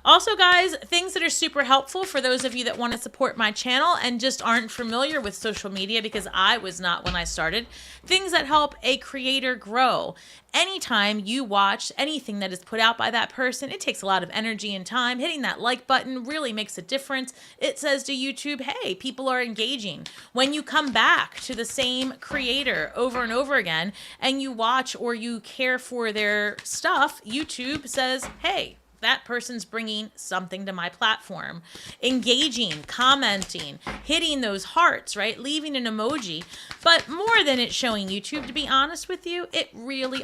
Also, guys, things that are super helpful for those of you that want to support my channel and just aren't familiar with social media, because I was not when I started. Things that help a creator grow. Anytime you watch anything that is put out by that person, it takes a lot of energy and time. Hitting that like button really makes a difference. It says to YouTube, hey, people are engaging. When you come back to the same creator over and over again and you watch or you care for their stuff, YouTube says, hey, that person's bringing something to my platform. Engaging, commenting, hitting those hearts, right? Leaving an emoji. But more than it showing YouTube, to be honest with you, it really,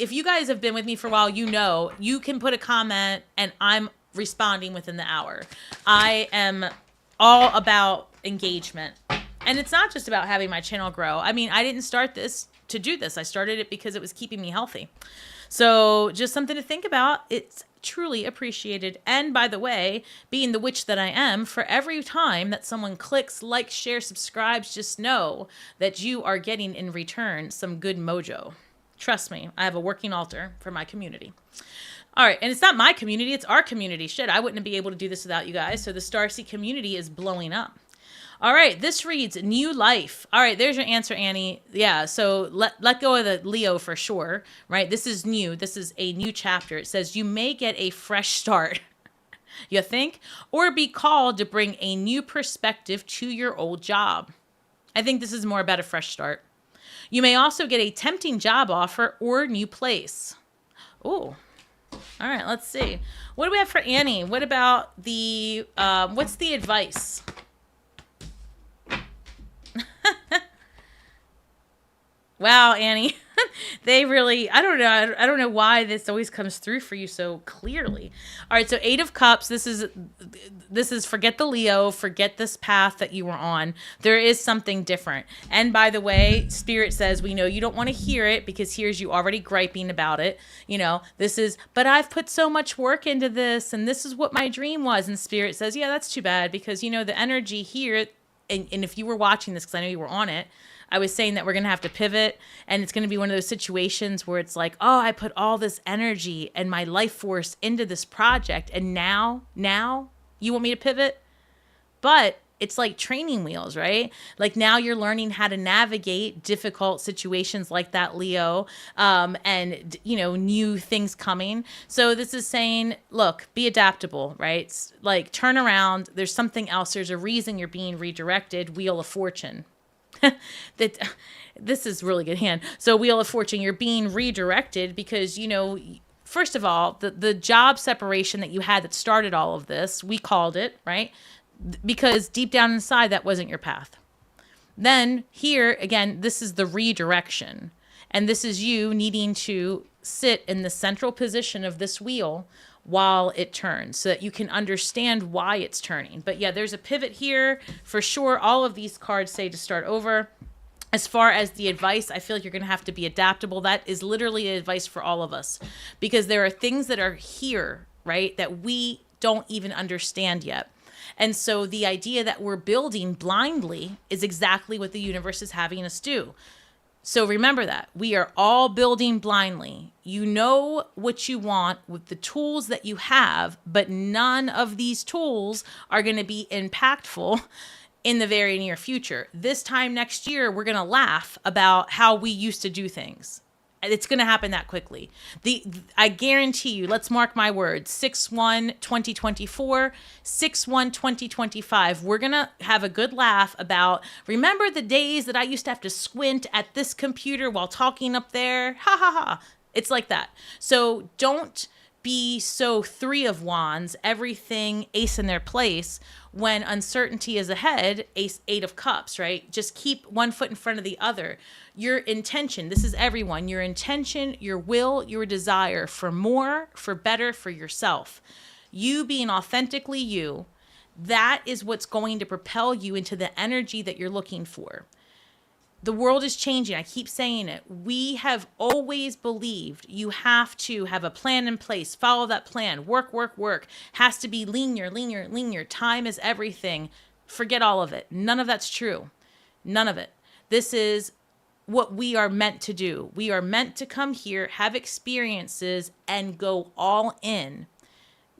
if you guys have been with me for a while, you know, you can put a comment and I'm responding within the hour. I am all about engagement. And it's not just about having my channel grow. I mean, I didn't start this to do this. I started it because it was keeping me healthy. So just something to think about. It's truly appreciated. And by the way, being the witch that I am, for every time that someone clicks, likes, shares, subscribes, just know that you are getting in return some good mojo. Trust me, I have a working altar for my community. All right, and it's not my community, it's our community. Shit, I wouldn't be able to do this without you guys. So the Starsi community is blowing up. All right, this reads new life. All right, there's your answer, Annie. Yeah, so let go of the Leo for sure, right? This is new. This is a new chapter. It says you may get a fresh start, you think, or be called to bring a new perspective to your old job. I think this is more about a fresh start. You may also get a tempting job offer or new place. Oh, all right, let's see. What do we have for Annie? What about the, what's the advice? Wow, Annie, they really, I don't know why this always comes through for you so clearly. All right, so 8 of Cups, this is forget the Leo, forget this path that you were on. There is something different. And by the way, Spirit says, we know you don't want to hear it because here's you already griping about it. You know, this is, but I've put so much work into this and this is what my dream was. And Spirit says, yeah, that's too bad because, you know, the energy here, and if you were watching this, because I know you were on it, I was saying that we're going to have to pivot, and it's going to be one of those situations where it's like, oh, I put all this energy and my life force into this project, and now you want me to pivot? But it's like training wheels, right? Like now you're learning how to navigate difficult situations like that, Leo, and, you know, new things coming. So this is saying, look, be adaptable, right? It's like turn around. There's something else. There's a reason you're being redirected. Wheel of Fortune. that this is really good hand. So Wheel of Fortune, you're being redirected because, first of all, the job separation that you had that started all of this, we called it, right? Because deep down inside, that wasn't your path. Then here, again, this is the redirection. And this is you needing to sit in the central position of this wheel while it turns so that you can understand why it's turning. But yeah, there's a pivot here for sure. All of these cards say to start over. As far as the advice, I feel like you're going to have to be adaptable. That is literally advice for all of us because there are things that are here, right, that we don't even understand yet. And so the idea that we're building blindly is exactly what the universe is having us do. So remember that we are all building blindly. You know what you want with the tools that you have, but none of these tools are going to be impactful in the very near future. This time next year, we're going to laugh about how we used to do things. It's going to happen that quickly. I guarantee you, let's mark my words, 6/1/2024, 6/1/2025. We're going to have a good laugh about, remember the days that I used to have to squint at this computer while talking up there? Ha ha ha. It's like that. So don't be so 3 of Wands, everything ace in their place when uncertainty is ahead, 8 of Cups, right? Just keep one foot in front of the other. Your intention, this is everyone, your intention, your will, your desire for more, for better, for yourself. You being authentically you, that is what's going to propel you into the energy that you're looking for. The world is changing. I keep saying it. We have always believed you have to have a plan in place, follow that plan, work, work, work. Has to be linear, linear, linear. Time is everything. Forget all of it. None of that's true. None of it. This is what we are meant to do. We are meant to come here, have experiences, and go all in.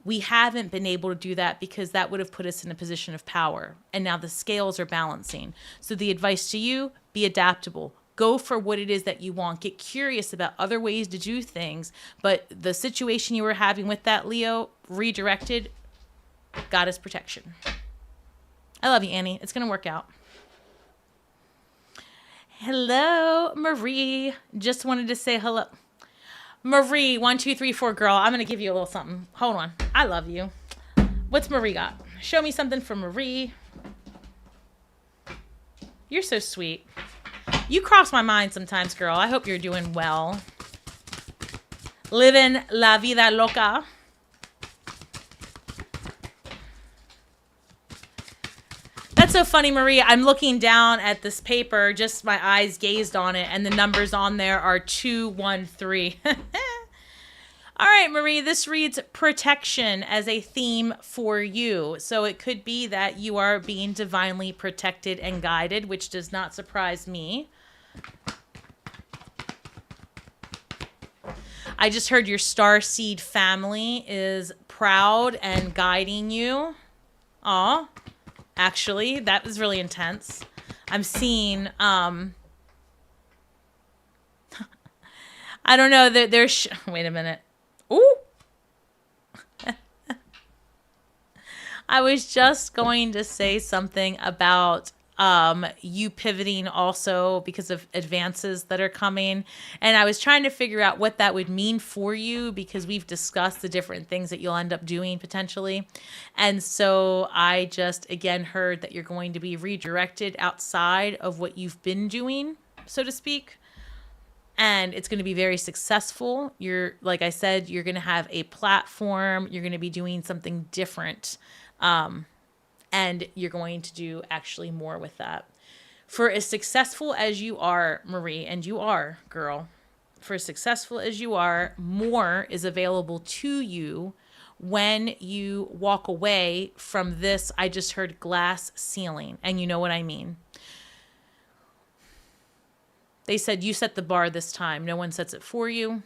We haven't been able to do that because that would have put us in a position of power. And now the scales are balancing. So the advice to you, be adaptable. Go for what it is that you want. Get curious about other ways to do things. But the situation you were having with that Leo, redirected, goddess protection. I love you, Annie. It's going to work out. Hello, Marie. Just wanted to say hello. Marie, 1, 2, 3, 4, girl. I'm going to give you a little something. Hold on. I love you. What's Marie got? Show me something from Marie. You're so sweet. You cross my mind sometimes, girl. I hope you're doing well. Living la vida loca. That's so funny, Marie. I'm looking down at this paper, just my eyes gazed on it, and the numbers on there are 213. All right, Marie, this reads protection as a theme for you. So it could be that you are being divinely protected and guided, which does not surprise me. I just heard your star seed family is proud and guiding you. Aw. Actually, that was really intense. I'm seeing, I don't know, there's, wait a minute. Ooh. I was just going to say something about you pivoting also because of advances that are coming. And I was trying to figure out what that would mean for you because we've discussed the different things that you'll end up doing potentially. And so I just, again, heard that you're going to be redirected outside of what you've been doing, so to speak. And it's going to be very successful. You're, like I said, you're going to have a platform. You're going to be doing something different. And you're going to do actually more with that. For as successful as you are, Marie, and you are, girl, for as successful as you are, more is available to you when you walk away from this, I just heard glass ceiling, and you know what I mean. They said you set the bar this time. No one sets it for you.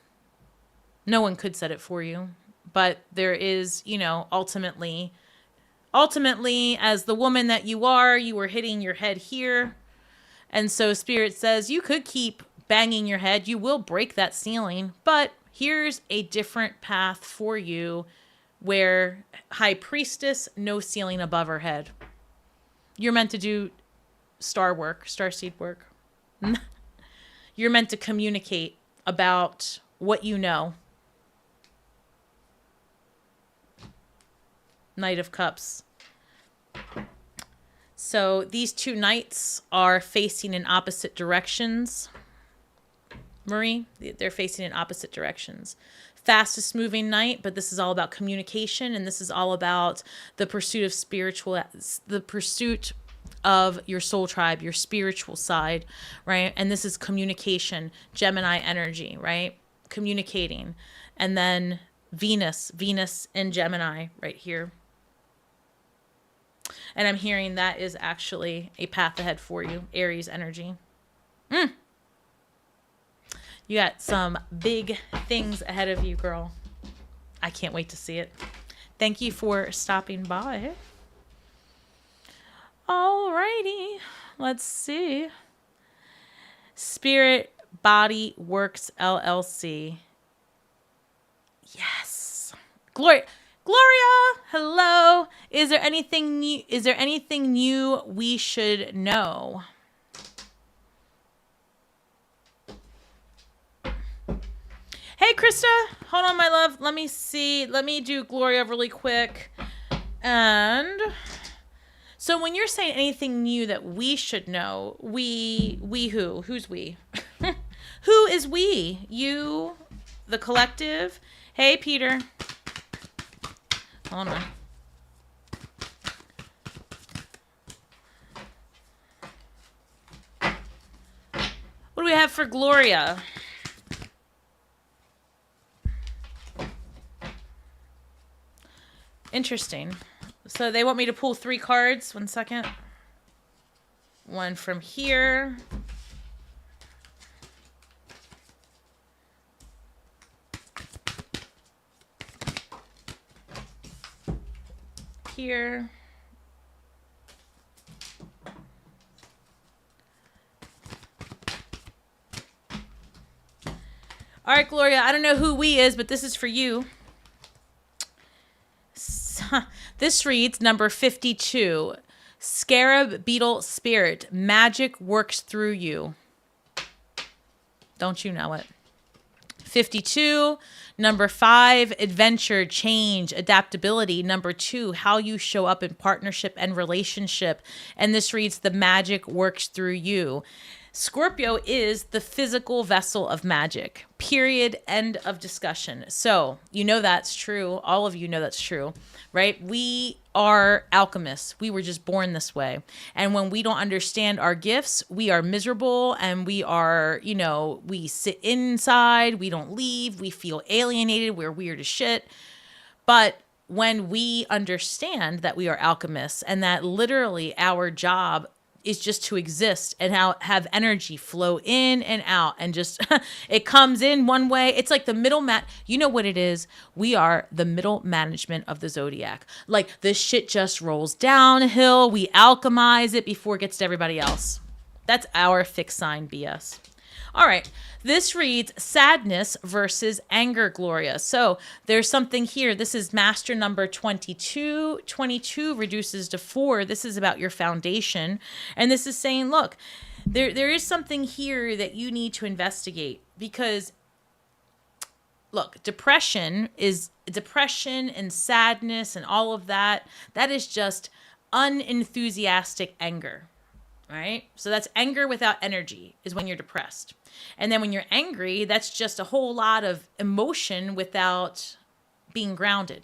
No one could set it for you. But there is, ultimately, as the woman that you were hitting your head here. And so Spirit says you could keep banging your head. You will break that ceiling. But here's a different path for you where High Priestess, no ceiling above her head. You're meant to do starseed work. You're meant to communicate about what you know. Knight of Cups. So these two knights are facing in opposite directions. Marie, they're facing in opposite directions. Fastest moving knight, but this is all about communication, and this is all about the pursuit of your soul tribe, your spiritual side, right? And this is communication, Gemini energy, right? Communicating. And then Venus in Gemini right here. And I'm hearing that is actually a path ahead for you, Aries energy. You got some big things ahead of you, girl. I can't wait to see it. Thank you for stopping by. Alrighty, let's see. Spirit Body Works LLC. Yes. Gloria, hello. Is there anything new we should know? Hey, Krista. Hold on, my love. Let me see. Let me do Gloria really quick. And so when you're saying anything new that we should know, we who? Who's we? Who is we? You, the collective? Hey, Peter. Hold on. What do we have for Gloria? Interesting. So they want me to pull 3 cards. 1 second. One from here. Here. All right, Gloria, I don't know who we is, but this is for you. This reads number 52. Scarab Beetle Spirit. Magic works through you. Don't you know it? 52. Number 5. Adventure, change, adaptability. Number 2. How you show up in partnership and relationship. And this reads the magic works through you. Scorpio is the physical vessel of magic. Period. End of discussion. So you know that's true. All of you know that's true, right? We are alchemists. We were just born this way. And when we don't understand our gifts, we are miserable and we are, we sit inside, we don't leave, we feel alienated, we're weird as shit. But when we understand that we are alchemists and that literally our job is just to exist and have energy flow in and out and just it comes in one way. It's like the middle you know what it is? We are the middle management of the zodiac. Like this shit just rolls downhill. We alchemize it before it gets to everybody else. That's our fixed sign BS. All right. This reads sadness versus anger, Gloria. So there's something here. This is master number 22. 22 reduces to 4. This is about your foundation. And this is saying, look, there is something here that you need to investigate because, look, depression and sadness and all of that. That is just unenthusiastic anger. Right? So that's anger without energy is when you're depressed. And then when you're angry, that's just a whole lot of emotion without being grounded.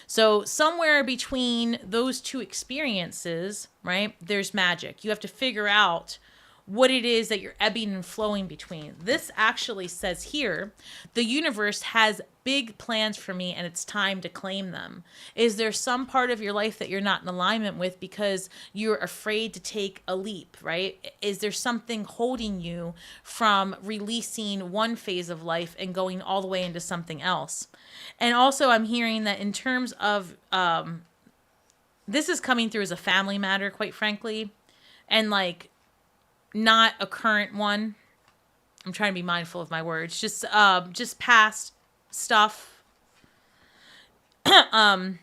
So somewhere between those two experiences, right, there's magic. You have to figure out what it is that you're ebbing and flowing between. This actually says here, the universe has big plans for me and it's time to claim them. Is there some part of your life that you're not in alignment with because you're afraid to take a leap, right? Is there something holding you from releasing one phase of life and going all the way into something else? And also I'm hearing that in terms of, this is coming through as a family matter, quite frankly, and like, not a current one. I'm trying to be mindful of my words. Just past stuff. I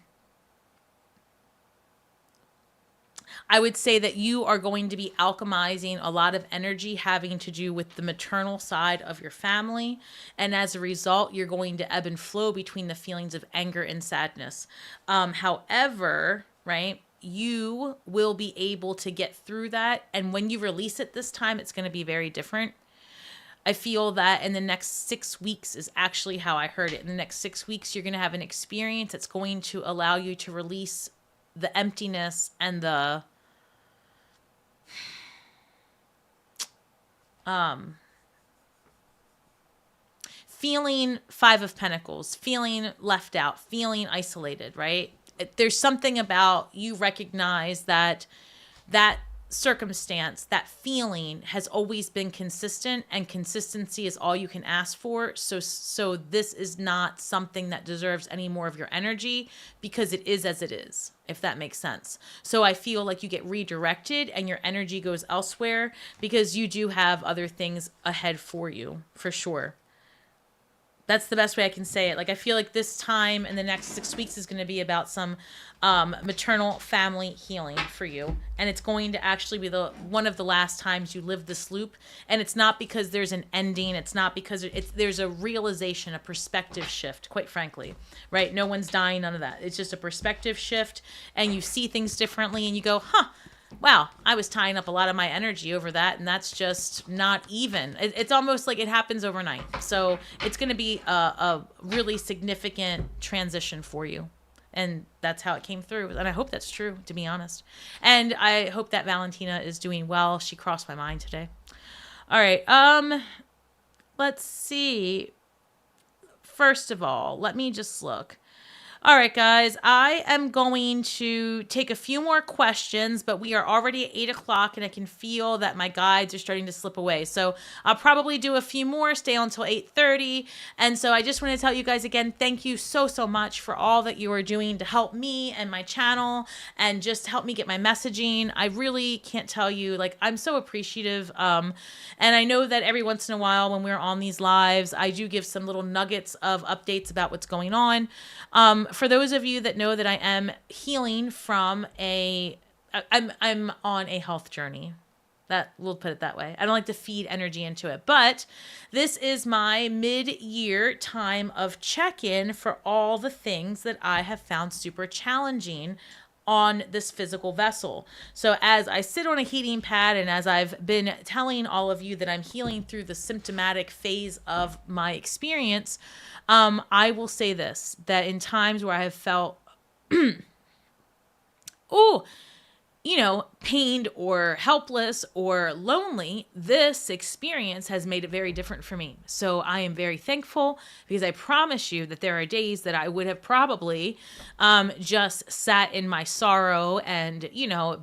I would say that you are going to be alchemizing a lot of energy having to do with the maternal side of your family. And as a result, you're going to ebb and flow between the feelings of anger and sadness. However, right, you will be able to get through that. And when you release it this time, it's going to be very different. I feel that in the next 6 weeks is actually how I heard it. In the next 6 weeks, you're going to have an experience that's going to allow you to release the emptiness and the feeling Five of Pentacles, feeling left out, feeling isolated, right? There's something about you recognize that circumstance, that feeling has always been consistent, and consistency is all you can ask for. So this is not something that deserves any more of your energy, because it is as it is, if that makes sense. So I feel like you get redirected and your energy goes elsewhere, because you do have other things ahead for you, for sure. That's the best way I can say it. Like, I feel like this time in the next 6 weeks is going to be about some maternal family healing for you. And it's going to actually be one of the last times you live this loop. And it's not because there's an ending. It's not because there's a realization, a perspective shift, quite frankly, right? No one's dying, none of that. It's just a perspective shift, and you see things differently, and you go, wow, I was tying up a lot of my energy over that, and that's just not even. It's almost like it happens overnight. So it's going to be a really significant transition for you. And that's how it came through. And I hope that's true, to be honest. And I hope that Valentina is doing well. She crossed my mind today. All right. Let's see. First of all, let me just look. All right, guys, I am going to take a few more questions, but we are already at 8 o'clock, and I can feel that my guides are starting to slip away. So I'll probably do a few more, stay until 8:30. And so I just want to tell you guys again, thank you so, so much for all that you are doing to help me and my channel and just help me get my messaging. I really can't tell you, like, I'm so appreciative. And I know that every once in a while when we're on these lives, I do give some little nuggets of updates about what's going on. For those of you that know that I am healing from I'm on a health journey. That, we'll put it that way. I don't like to feed energy into it, but this is my mid-year time of check-in for all the things that I have found super challenging on this physical vessel. So as I sit on a heating pad, and as I've been telling all of you that I'm healing through the symptomatic phase of my experience, I will say this, that in times where I have felt, pained or helpless or lonely, this experience has made it very different for me. So I am very thankful, because I promise you that there are days that I would have probably just sat in my sorrow and,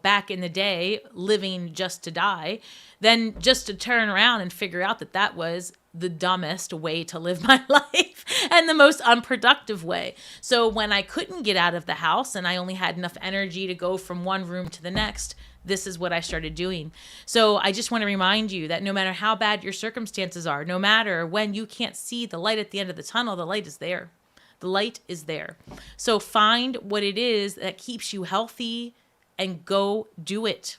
back in the day, living just to die, then just to turn around and figure out that that was the dumbest way to live my life and the most unproductive way. So when I couldn't get out of the house and I only had enough energy to go from one room to the next, this is what I started doing. So I just want to remind you that no matter how bad your circumstances are, no matter when you can't see the light at the end of the tunnel, the light is there. The light is there. So find what it is that keeps you healthy and go do it.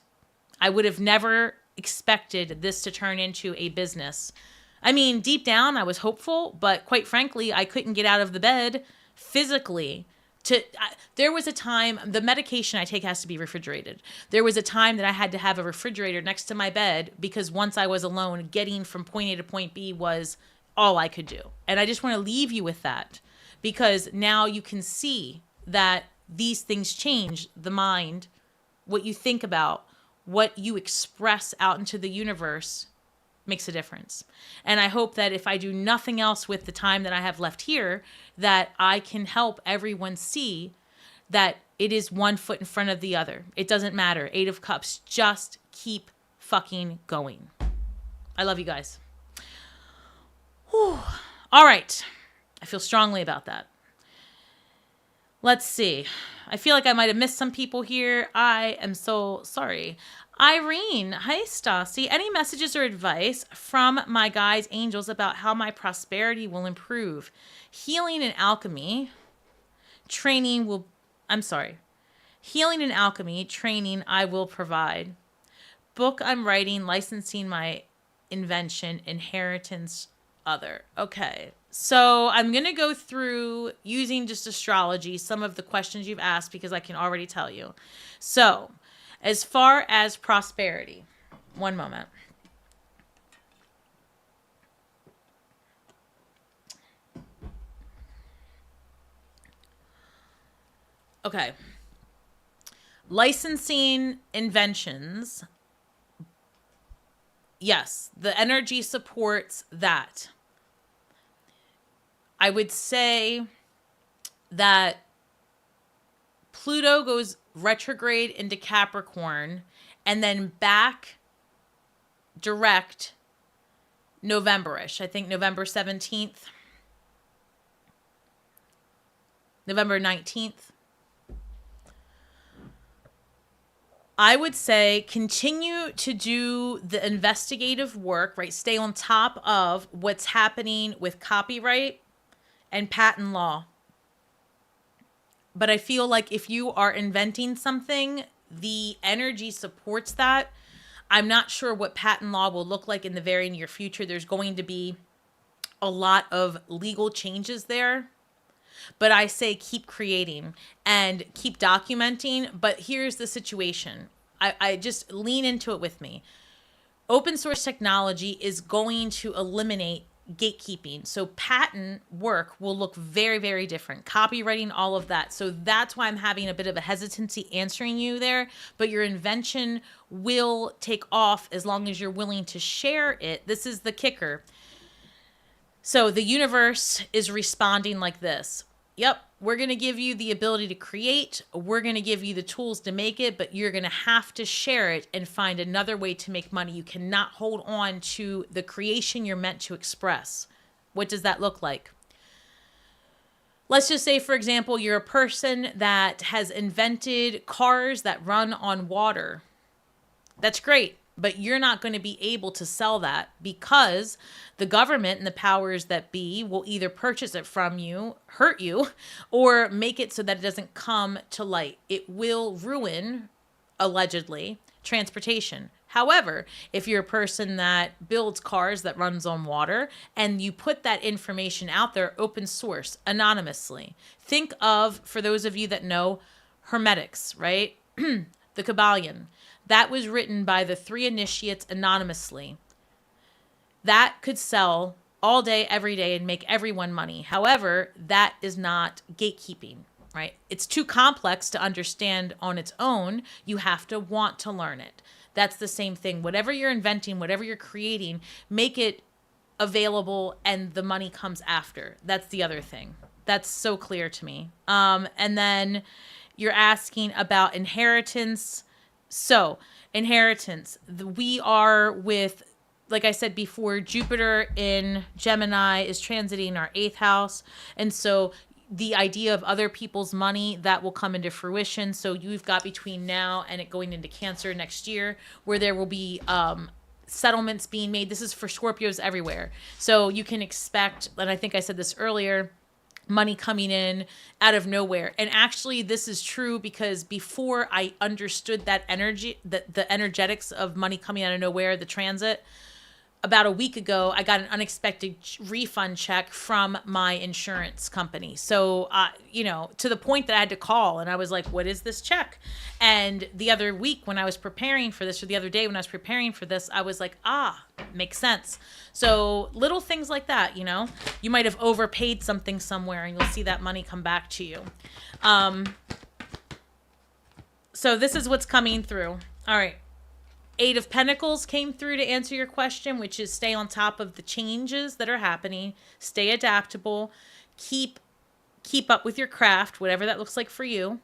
I would have never expected this to turn into a business. I mean, deep down, I was hopeful, but quite frankly, I couldn't get out of the bed physically. There was a time, the medication I take has to be refrigerated. There was a time that I had to have a refrigerator next to my bed, because once I was alone, getting from point A to point B was all I could do. And I just want to leave you with that, because now you can see that these things change the mind, what you think about, what you express out into the universe makes a difference. And I hope that if I do nothing else with the time that I have left here, that I can help everyone see that it is one foot in front of the other. It doesn't matter. 8 of Cups. Just keep fucking going. I love you guys. Whew. All right. I feel strongly about that. Let's see. I feel like I might have missed some people here. I am so sorry. Irene, hi Stasi. Any messages or advice from my guides, angels, about how my prosperity will improve? Healing and alchemy training will, Healing and alchemy training I will provide. Book I'm writing, licensing my invention, inheritance, other. Okay. So I'm going to go through using just astrology, some of the questions you've asked because I can already tell you. So as far as prosperity, one moment. Okay. Licensing inventions. Yes, the energy supports that. I would say that Pluto goes retrograde into Capricorn and then back direct November-ish. I think November 17th, November 19th. I would say continue to do the investigative work, right? Stay on top of what's happening with copyright and patent law. But I feel like if you are inventing something, the energy supports that. I'm not sure what patent law will look like in the very near future. There's going to be a lot of legal changes there. But I say keep creating and keep documenting. But here's the situation. I just lean into it with me. Open source technology is going to eliminate gatekeeping. So patent work will look very, very different. Copywriting, all of that. So that's why I'm having a bit of a hesitancy answering you there. But your invention will take off as long as you're willing to share it. This is the kicker. So the universe is responding like this. Yep, we're going to give you the ability to create. We're going to give you the tools to make it, but you're going to have to share it and find another way to make money. You cannot hold on to the creation you're meant to express. What does that look like? Let's just say, for example, you're a person that has invented cars that run on water. That's great. But you're not going to be able to sell that because the government and the powers that be will either purchase it from you, hurt you, or make it so that it doesn't come to light. It will ruin, allegedly, transportation. However, if you're a person that builds cars that runs on water and you put that information out there, open source, anonymously. Think of, for those of you that know, Hermetics, right? The Kabbalion. That was written by the 3 initiates anonymously. That could sell all day, every day, and make everyone money. However, that is not gatekeeping, right? It's too complex to understand on its own. You have to want to learn it. That's the same thing. Whatever you're inventing, whatever you're creating, make it available and the money comes after. That's the other thing. That's so clear to me. And then you're asking about inheritance. So, inheritance. We are with, like I said before, Jupiter in Gemini is transiting our 8th house. And so the idea of other people's money, that will come into fruition. So you've got between now and it going into Cancer next year, where there will be settlements being made. This is for Scorpios everywhere. So you can expect, and I think I said this earlier, money coming in out of nowhere. And actually this is true because before I understood that energy, the energetics of money coming out of nowhere, the transit, about a week ago, I got an unexpected refund check from my insurance company. So, to the point that I had to call and I was like, what is this check? And the other week when I was preparing for this, or the other day when I was preparing for this, I was like, makes sense. So little things like that, you might have overpaid something somewhere and you'll see that money come back to you. So this is what's coming through. All right. 8 of Pentacles came through to answer your question, which is stay on top of the changes that are happening, stay adaptable, keep up with your craft, whatever that looks like for you.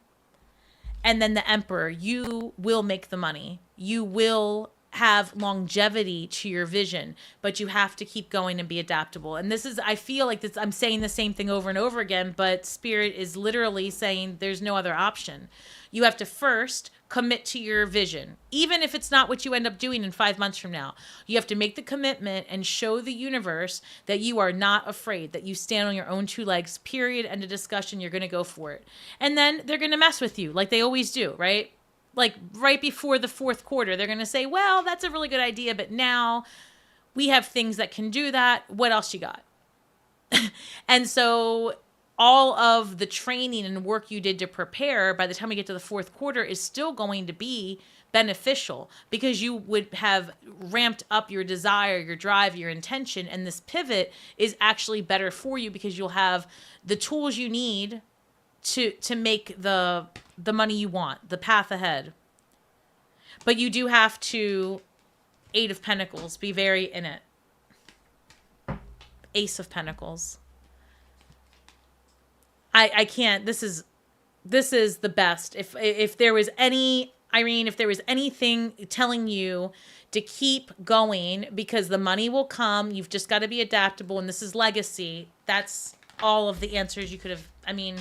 And then the Emperor, you will make the money. You will have longevity to your vision, but you have to keep going and be adaptable. And this is, I feel like this, I'm saying the same thing over and over again, but Spirit is literally saying there's no other option. You have to first commit to your vision, even if it's not what you end up doing in 5 months from now. You have to make the commitment and show the universe that you are not afraid, that you stand on your own 2 legs, period, end of discussion. You're going to go for it. And then they're going to mess with you like they always do, right? Like right before the 4th quarter, they're going to say, well, that's a really good idea, but now we have things that can do that. What else you got? And so all of the training and work you did to prepare by the time we get to the 4th quarter is still going to be beneficial, because you would have ramped up your desire, your drive, your intention. And this pivot is actually better for you because you'll have the tools you need to make the money you want, the path ahead. But you do have to, 8 of Pentacles, be very in it. Ace of Pentacles. I can't, this is the best. If there was any, Irene, if there was anything telling you to keep going because the money will come, you've just got to be adaptable, and this is legacy, that's all of the answers you could have, I mean,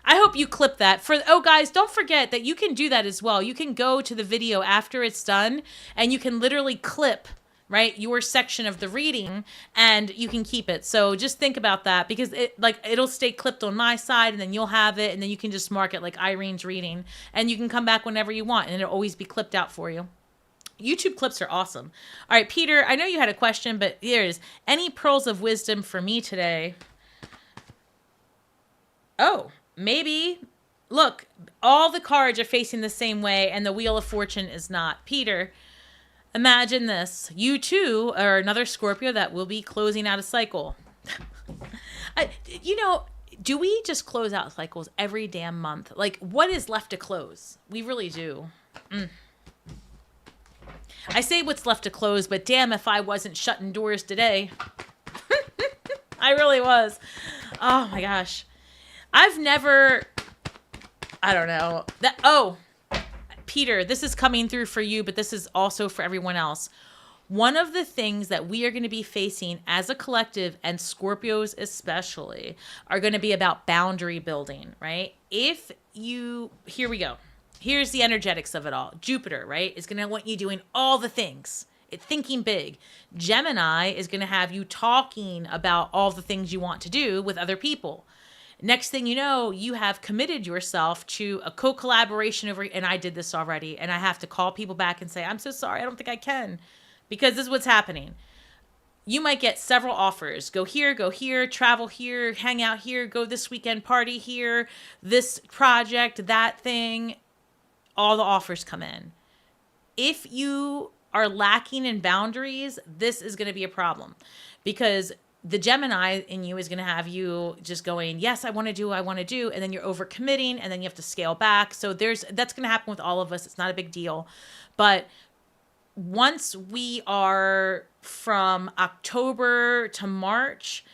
I hope you clip that. Oh, guys, don't forget that you can do that as well. You can go to the video after it's done, and you can literally clip, right, your section of the reading, and you can keep it. So just think about that, because it'll stay clipped on my side, and then you'll have it, and then you can just mark it like Irene's reading, and you can come back whenever you want, and it'll always be clipped out for you. YouTube clips are awesome. All right, Peter, I know you had a question, but here it is. Any pearls of wisdom for me today? Oh, maybe. Look, all the cards are facing the same way, and the Wheel of Fortune is not. Peter, imagine this. You too are another Scorpio that will be closing out a cycle. Do we just close out cycles every damn month? Like, what is left to close? We really do. I say what's left to close, but damn if I wasn't shutting doors today. I really was. Oh my gosh. I've never, I don't know. Peter, this is coming through for you, but this is also for everyone else. One of the things that we are going to be facing as a collective, and Scorpios especially, are going to be about boundary building, right? Here we go. Here's the energetics of it all. Jupiter, right, is going to want you doing all the things. Thinking big. Gemini is going to have you talking about all the things you want to do with other people. Next thing you know, you have committed yourself to a co-collaboration and I did this already, and I have to call people back and say, I'm so sorry, I don't think I can, because this is what's happening. You might get several offers. Go here, travel here, hang out here, go this weekend party here, this project, that thing. All the offers come in. If you are lacking in boundaries, this is going to be a problem, because the Gemini in you is going to have you just going, yes, I want to do, and then you're overcommitting, and then you have to scale back. So that's going to happen with all of us. It's not a big deal. But once we are from October to March,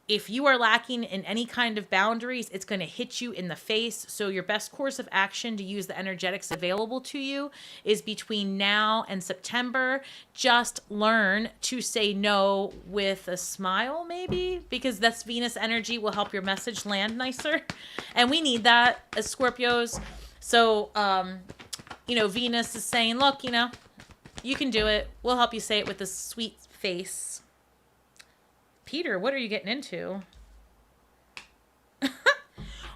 if you are lacking in any kind of boundaries, it's going to hit you in the face. So your best course of action to use the energetics available to you is between now and September. Just learn to say no with a smile, maybe, because that's Venus energy will help your message land nicer. And we need that as Scorpios. So, Venus is saying, look, you can do it. We'll help you say it with a sweet face. Peter, what are you getting into?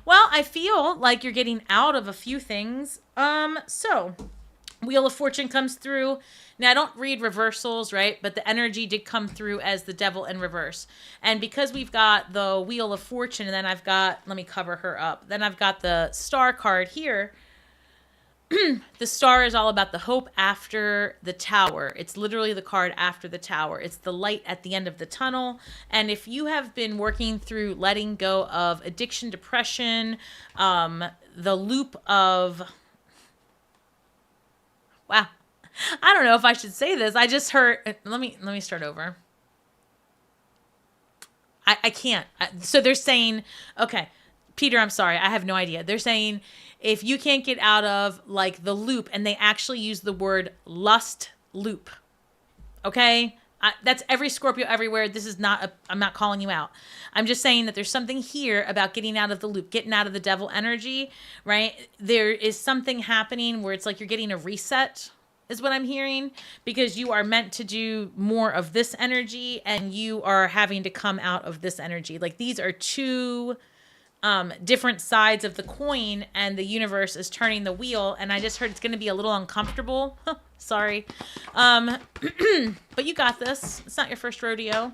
Well, I feel like you're getting out of a few things. So Wheel of Fortune comes through. Now, I don't read reversals, right? But the energy did come through as the Devil in reverse. And because we've got the Wheel of Fortune, and then I've got, let me cover her up. Then I've got the Star card here. The Star is all about the hope after the Tower. It's literally the card after the Tower. It's the light at the end of the tunnel. And if you have been working through letting go of addiction, depression, the loop of, wow, I don't know if I should say this. I just heard, let me start over. I can't. So they're saying, okay, Peter, I'm sorry. I have no idea. They're saying if you can't get out of like the loop, and they actually use the word lust loop. Okay? That's every Scorpio everywhere. This is not, I'm not calling you out. I'm just saying that there's something here about getting out of the loop, getting out of the devil energy, right? There is something happening where it's like you're getting a reset, is what I'm hearing, because you are meant to do more of this energy and you are having to come out of this energy. Like these are two different sides of the coin, and the universe is turning the wheel, and I just heard it's going to be a little uncomfortable. Sorry. But you got this. It's not your first rodeo.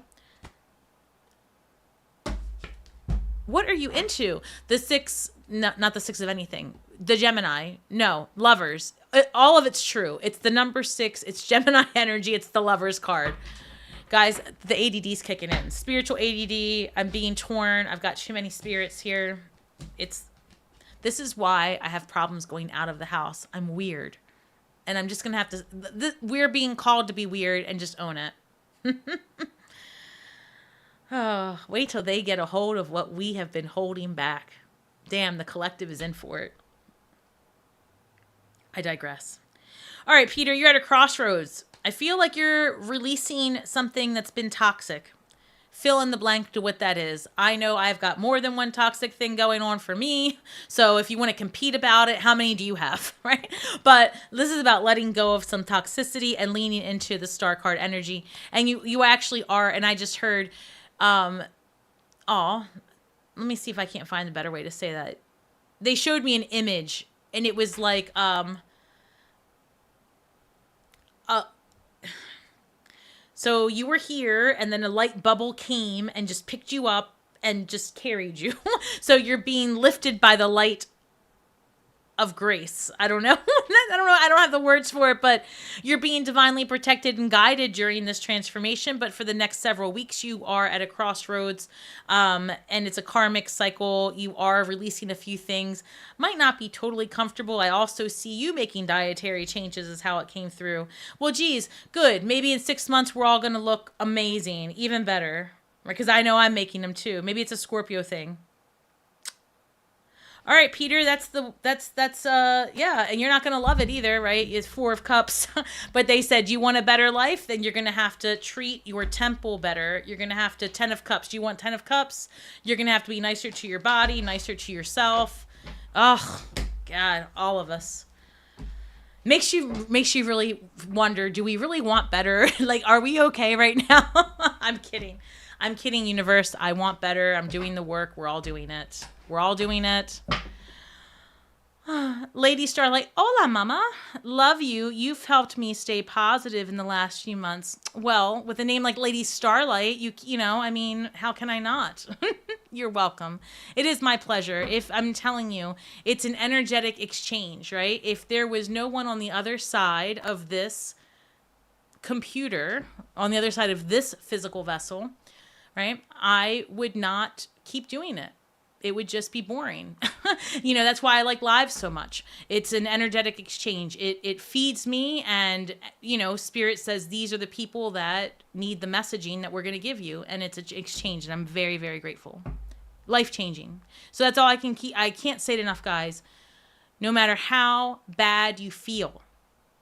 What are you into? The six, not the six of anything. The Gemini. No, lovers. All of it's true. It's the number 6. It's Gemini energy. It's the lovers card. Guys, the ADD's kicking in. Spiritual ADD. I'm being torn. I've got too many spirits here. This is why I have problems going out of the house. I'm weird. And I'm just going to have to... We're being called to be weird and just own it. Oh, wait till they get a hold of what we have been holding back. Damn, the collective is in for it. I digress. All right, Peter, you're at a crossroads. I feel like you're releasing something that's been toxic. Fill in the blank to what that is. I know I've got more than one toxic thing going on for me. So if you want to compete about it, how many do you have, right? But this is about letting go of some toxicity and leaning into the star card energy. And you actually are, and I just heard, let me see if I can't find a better way to say that. They showed me an image, and it was like, so you were here, and then a light bubble came and just picked you up and just carried you. So you're being lifted by the light of grace. I don't know. I don't have the words for it, but you're being divinely protected and guided during this transformation. But for the next several weeks, you are at a crossroads, and it's a karmic cycle. You are releasing a few things. Might not be totally comfortable. I also see you making dietary changes is how it came through. Well, geez, good. Maybe in 6 months, we're all going to look amazing, even better, because I know I'm making them too. Maybe it's a Scorpio thing. All right, Peter, that's yeah, and you're not going to love it either, right? It's 4 of Cups. But they said, you want a better life? Then you're going to have to treat your temple better. You're going to have to 10 of Cups. Do you want 10 of Cups? You're going to have to be nicer to your body, nicer to yourself. Oh, God, all of us. Makes you really wonder, do we really want better? Like, are we okay right now? I'm kidding, universe. I want better. I'm doing the work. We're all doing it. We're all doing it. Lady Starlight, hola, mama. Love you. You've helped me stay positive in the last few months. Well, with a name like Lady Starlight, you know, I mean, how can I not? You're welcome. It is my pleasure. If I'm telling you, it's an energetic exchange, right? If there was no one on the other side of this computer, on the other side of this physical vessel, right, I would not keep doing it. It would just be boring. You know, that's why I like live so much. It's an energetic exchange. It feeds me, and, you know, Spirit says these are the people that need the messaging that we're going to give you, and it's an exchange, and I'm very, very grateful. Life-changing. So that's all I can keep. I can't say it enough, guys. No matter how bad you feel,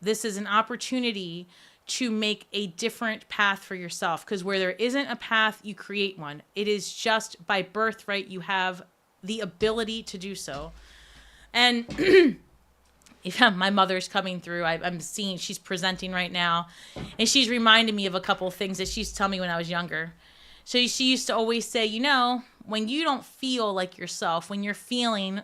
this is an opportunity to make a different path for yourself, because where there isn't a path, you create one. It is just by birthright, you have the ability to do so. And if my mother's coming through, I'm seeing she's presenting right now, and she's reminding me of a couple of things that she used to tell me when I was younger. So she used to always say, you know, when you don't feel like yourself, when you're feeling,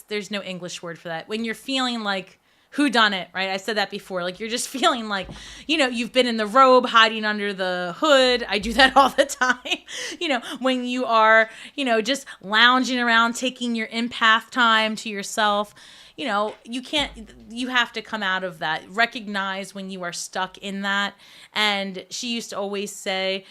there's no English word for that. When you're feeling like, who done it, right? I said that before. Like, you're just feeling like, you know, you've been in the robe hiding under the hood. I do that all the time. You know, when you are, you know, just lounging around, taking your empath time to yourself, you know, you have to come out of that. Recognize when you are stuck in that. And she used to always say,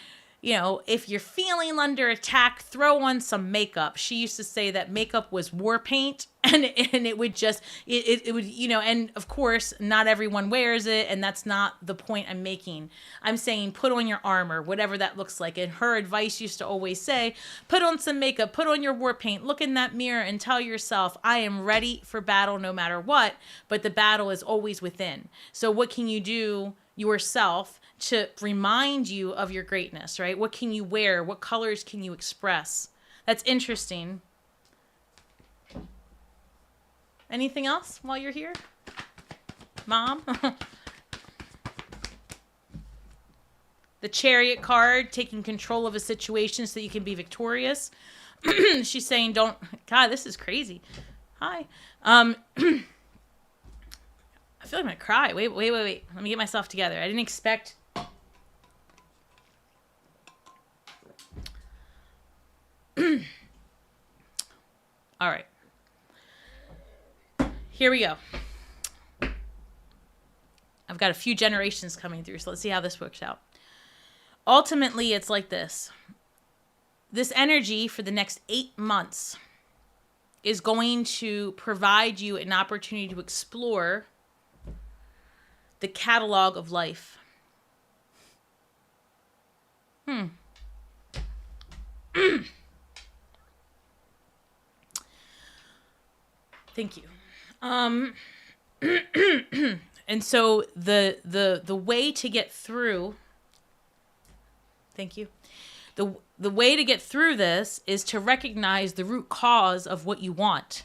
if you're feeling under attack, throw on some makeup. She used to say that makeup was war paint, and it would just, it would, and of course, not everyone wears it, and that's not the point I'm making. I'm saying put on your armor, whatever that looks like. And her advice used to always say, put on some makeup, put on your war paint, look in that mirror and tell yourself, I am ready for battle no matter what, but the battle is always within. So what can you do yourself to remind you of your greatness, right? What can you wear? What colors can you express? That's interesting. Anything else while you're here, Mom? The Chariot card, taking control of a situation so that you can be victorious. She's saying, God, this is crazy. Hi. I feel like I'm going to cry. Wait. Let me get myself together. I didn't expect... All right. Here we go. I've got a few generations coming through, so let's see how this works out. Ultimately, it's like this. This energy for the next 8 months is going to provide you an opportunity to explore the catalog of life. Thank you. And so the way to get through, thank you. The way to get through this is to recognize the root cause of what you want.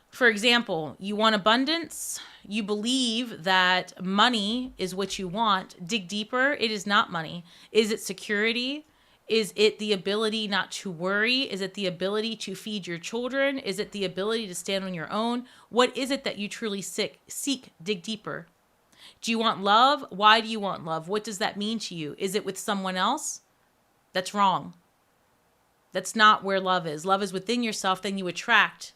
For example, you want abundance. You believe that money is what you want. Dig deeper. It is not money. Is it security? Is it the ability not to worry? Is it the ability to feed your children? Is it the ability to stand on your own? What is it that you truly seek? Dig deeper. Do you want love? Why do you want love? What does that mean to you? Is it with someone else? That's wrong. That's not where love is. Love is within yourself. Then you attract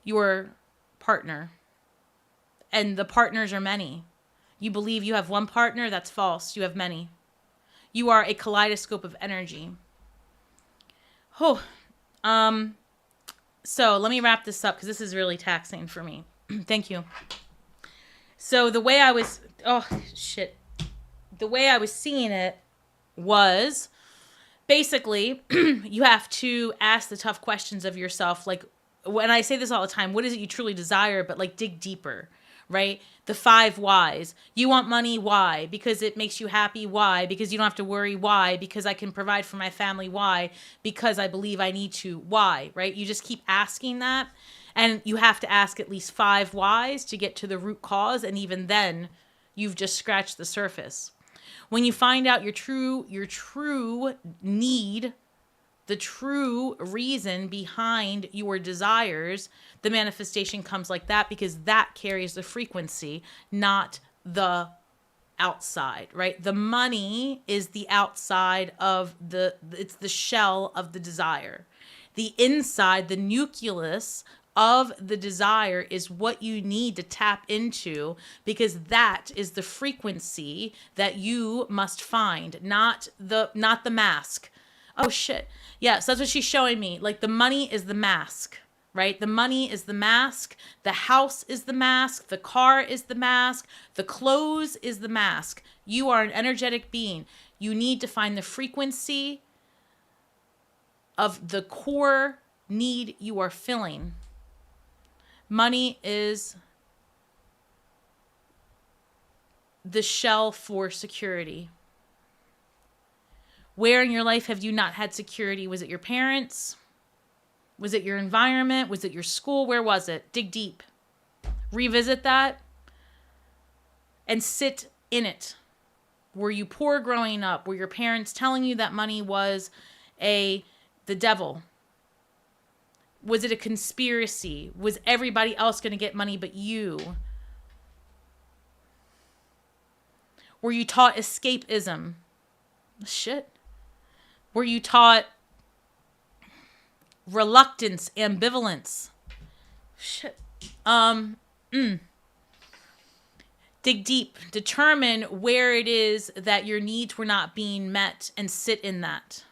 your partner. And the partners are many. You believe you have one partner? That's false. You have many. You are a kaleidoscope of energy. So let me wrap this up because this is really taxing for me. Thank you. So the way I was seeing it was basically you have to ask the tough questions of yourself. Like when I say this all the time, what is it you truly desire? But like dig deeper, right? The 5 whys. You want money. Why? Because it makes you happy. Why? Because you don't have to worry. Why? Because I can provide for my family. Why? Because I believe I need to. Why? Right? You just keep asking that. And you have to ask at least 5 whys to get to the root cause. And even then, you've just scratched the surface. When you find out your true need, the true reason behind your desires, the manifestation comes like that because that carries the frequency, not the outside, right? The money is the outside of it's the shell of the desire. The inside, the nucleus of the desire is what you need to tap into because that is the frequency that you must find, not the mask. Oh shit. Yeah, so that's what she's showing me. Like the money is the mask, right? The money is the mask. The house is the mask. The car is the mask. The clothes is the mask. You are an energetic being. You need to find the frequency of the core need you are filling. Money is the shell for security. Where in your life have you not had security? Was it your parents? Was it your environment? Was it your school? Where was it? Dig deep. Revisit that and sit in it. Were you poor growing up? Were your parents telling you that money was the devil? Was it a conspiracy? Was everybody else going to get money but you? Were you taught escapism? Shit. Were you taught reluctance, ambivalence? Shit. Dig deep, determine where it is that your needs were not being met, and sit in that.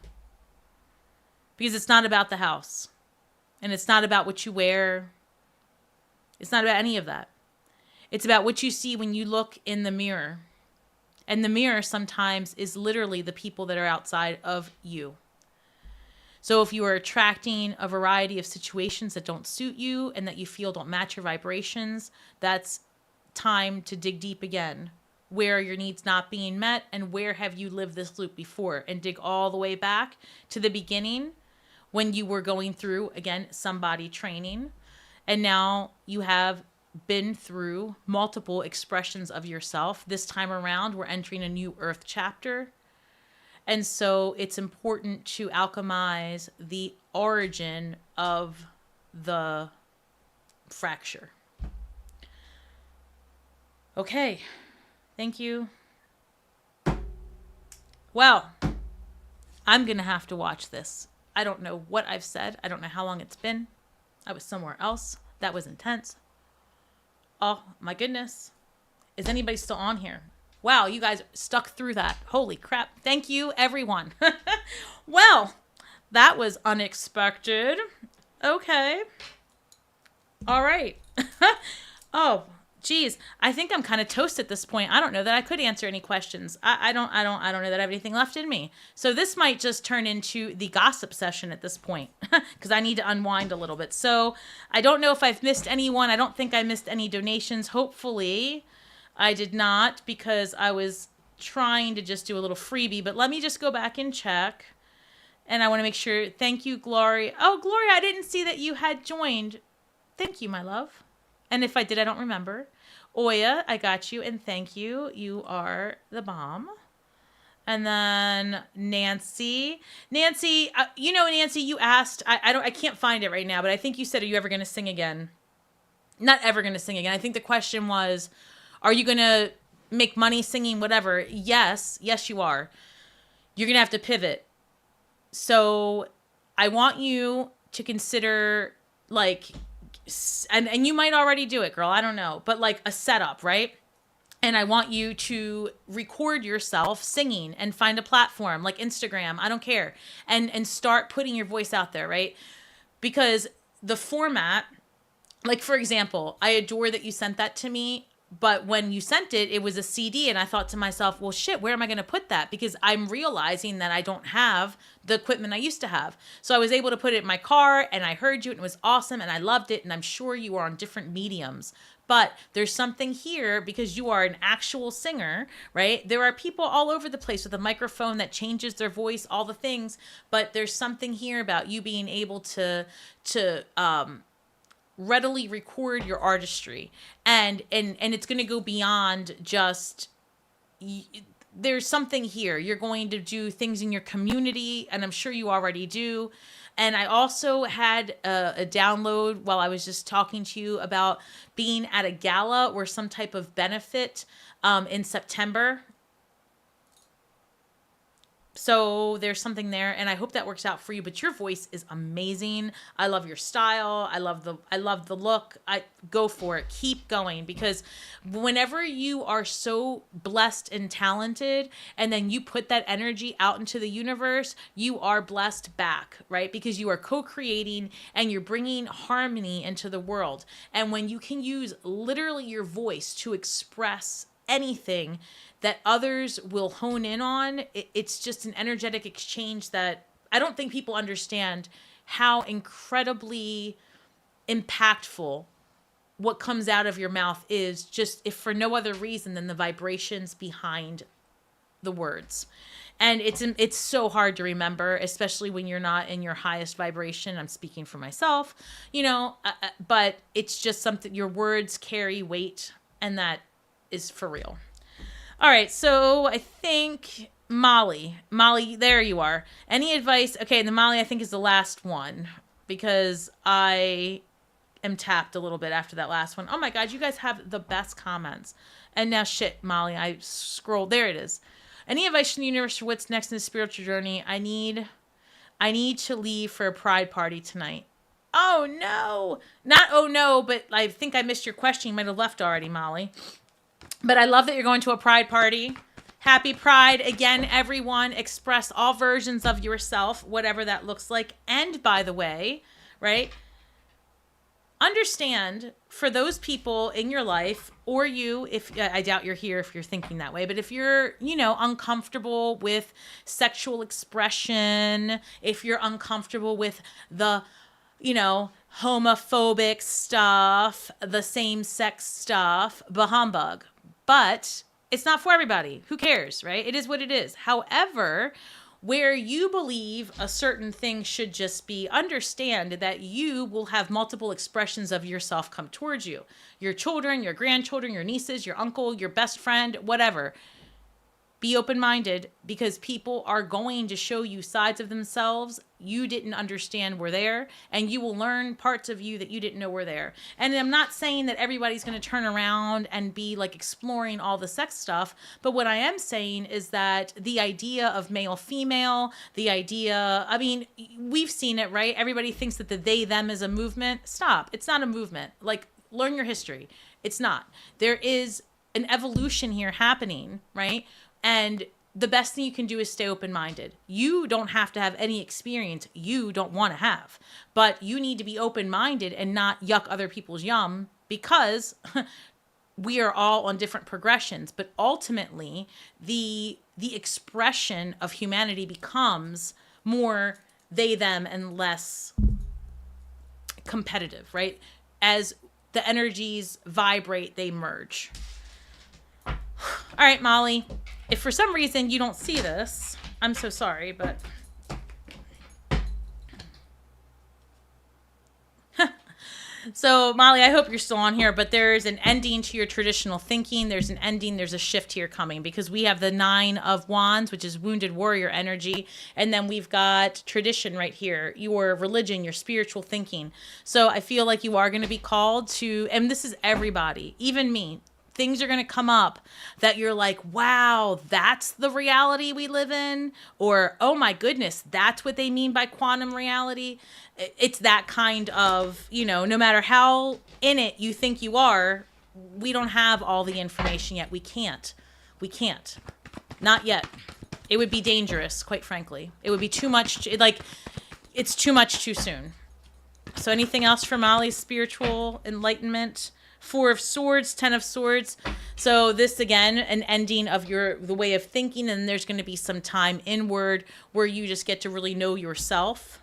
Because it's not about the house, and it's not about what you wear. It's not about any of that. It's about what you see when you look in the mirror. And the mirror sometimes is literally the people that are outside of you. So if you are attracting a variety of situations that don't suit you and that you feel don't match your vibrations, that's time to dig deep again. Where are your needs not being met, and where have you lived this loop before? And dig all the way back to the beginning when you were going through, again, somebody training. And now you have been through multiple expressions of yourself. This time around, we're entering a new earth chapter. And so it's important to alchemize the origin of the fracture. Okay. Thank you. Well, I'm going to have to watch this. I don't know what I've said. I don't know how long it's been. I was somewhere else. That was intense. Oh, my goodness. Is anybody still on here? Wow, you guys stuck through that. Holy crap. Thank you, everyone. Well, that was unexpected. Okay. All right. Oh, geez. I think I'm kind of toast at this point. I don't know that I could answer any questions. I don't know that I have anything left in me. So this might just turn into the gossip session at this point because I need to unwind a little bit. So I don't know if I've missed anyone. I don't think I missed any donations. Hopefully I did not, because I was trying to just do a little freebie, but let me just go back and check. And I want to make sure. Thank you, Gloria. Oh, Gloria, I didn't see that you had joined. Thank you, my love. And if I did, I don't remember. Oya, I got you, and thank you. You are the bomb. And then Nancy. Nancy, Nancy, you asked. I can't find it right now, but I think you said, "Are you ever going to sing again?" Not ever going to sing again. I think the question was, are you going to make money singing, whatever? Yes, you are. You're going to have to pivot. So I want you to consider, like, and you might already do it, girl. I don't know. But like a setup, right? And I want you to record yourself singing and find a platform like Instagram. I don't care. And start putting your voice out there, right? Because the format, like, for example, I adore that you sent that to me. But when you sent it, it was a CD, and I thought to myself, well, shit, where am I going to put that? Because I'm realizing that I don't have the equipment I used to have. So I was able to put it in my car, and I heard you, and it was awesome, and I loved it, and I'm sure you are on different mediums. But there's something here, because you are an actual singer, right? There are people all over the place with a microphone that changes their voice, all the things. But there's something here about you being able to readily record your artistry, and it's going to go beyond just, there's something here. You're going to do things in your community, and I'm sure you already do. And I also had a download while I was just talking to you about being at a gala or some type of benefit in September. So there's something there, and I hope that works out for you. But your voice is amazing. I love your style. I love the look. I go for it. Keep going, because whenever you are so blessed and talented, and then you put that energy out into the universe, you are blessed back, right? Because you are co-creating and you're bringing harmony into the world. And when you can use literally your voice to express anything that others will hone in on, it's just an energetic exchange that I don't think people understand how incredibly impactful what comes out of your mouth is, just if for no other reason than the vibrations behind the words. And it's so hard to remember, especially when you're not in your highest vibration. I'm speaking for myself, but it's just something, your words carry weight, and that is for real. All right, so I think Molly, there you are. Any advice? Okay, the Molly I think is the last one, because I am tapped a little bit after that last one. Oh my God, you guys have the best comments. And now shit, Molly, I scrolled. There it is. Any advice from the universe for what's next in the spiritual journey? I need to leave for a pride party tonight. Oh no. Not oh no, but I think I missed your question. You might have left already, Molly. But I love that you're going to a pride party. Happy Pride. Again, everyone, express all versions of yourself, whatever that looks like. And by the way, right, understand for those people in your life, or you, if I doubt you're here if you're thinking that way, but if you're, uncomfortable with sexual expression, if you're uncomfortable with the, homophobic stuff, the same-sex stuff, bah humbug. But it's not for everybody. Who cares, right? It is what it is. However, where you believe a certain thing should just be, understand that you will have multiple expressions of yourself come towards you. Your children, your grandchildren, your nieces, your uncle, your best friend, whatever. Be open-minded, because people are going to show you sides of themselves you didn't understand were there, and you will learn parts of you that you didn't know were there. And I'm not saying that everybody's going to turn around and be like exploring all the sex stuff, but what I am saying is that the idea of male-female, the idea, I mean, we've seen it, right? Everybody thinks that the they-them is a movement. Stop. It's not a movement. Like, learn your history. It's not. There is an evolution here happening, right? And the best thing you can do is stay open-minded. You don't have to have any experience you don't want to have, but you need to be open-minded and not yuck other people's yum, because we are all on different progressions. But ultimately, the expression of humanity becomes more they, them, and less competitive, right? As the energies vibrate, they merge. All right, Molly, if for some reason you don't see this, I'm so sorry, but so Molly, I hope you're still on here, but there's an ending to your traditional thinking. There's an ending. There's a shift here coming, because we have the 9 of Wands, which is wounded warrior energy. And then we've got tradition right here, your religion, your spiritual thinking. So I feel like you are going to be called to, and this is everybody, even me. Things are going to come up that you're like, wow, that's the reality we live in. Or, oh my goodness, that's what they mean by quantum reality. It's that kind of, no matter how in it you think you are, we don't have all the information yet. We can't. Not yet. It would be dangerous, quite frankly. It would be too much. It's too much too soon. So anything else for Molly's spiritual enlightenment? 4 of Swords, 10 of Swords. So this, again, an ending of the way of thinking, and there's going to be some time inward where you just get to really know yourself.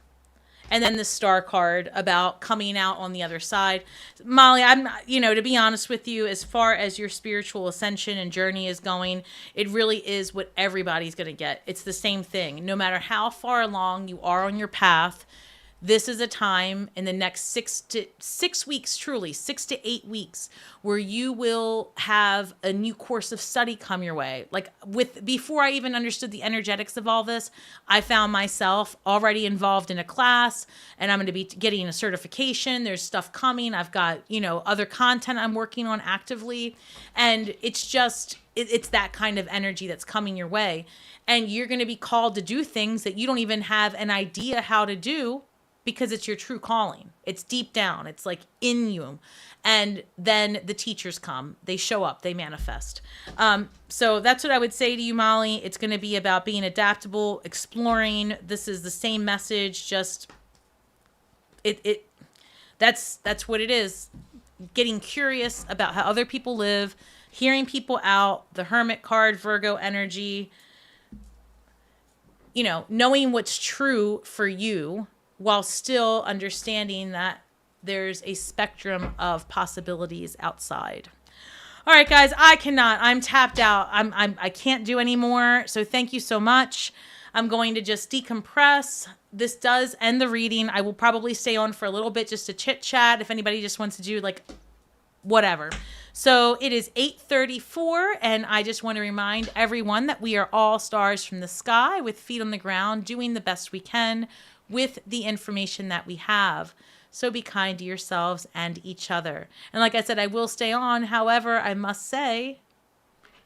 And then the Star card about coming out on the other side. Molly, I'm, to be honest with you, as far as your spiritual ascension and journey is going, it really is what everybody's going to get. It's the same thing. No matter how far along you are on your path, this is a time in the next 6 to 8 weeks where you will have a new course of study come your way. Like before I even understood the energetics of all this, I found myself already involved in a class, and I'm going to be getting a certification. There's stuff coming. I've got, other content I'm working on actively. And it's just, it's that kind of energy that's coming your way. And you're going to be called to do things that you don't even have an idea how to do, because it's your true calling. It's deep down. It's like in you. And then the teachers come. They show up. They manifest. So that's what I would say to you, Molly. It's going to be about being adaptable, exploring. This is the same message. Just that's what it is. Getting curious about how other people live, hearing people out. The Hermit card, Virgo energy. Knowing what's true for you, while still understanding that there's a spectrum of possibilities outside. All right, guys, I'm tapped out. I can't do anymore. So thank you so much. I'm going to just decompress. This does end the reading. I will probably stay on for a little bit just to chit chat if anybody just wants to do whatever. So it is 8:34, and I just want to remind everyone that we are all stars from the sky with feet on the ground, doing the best we can with the information that we have. So be kind to yourselves and each other. And like I said, I will stay on. However, I must say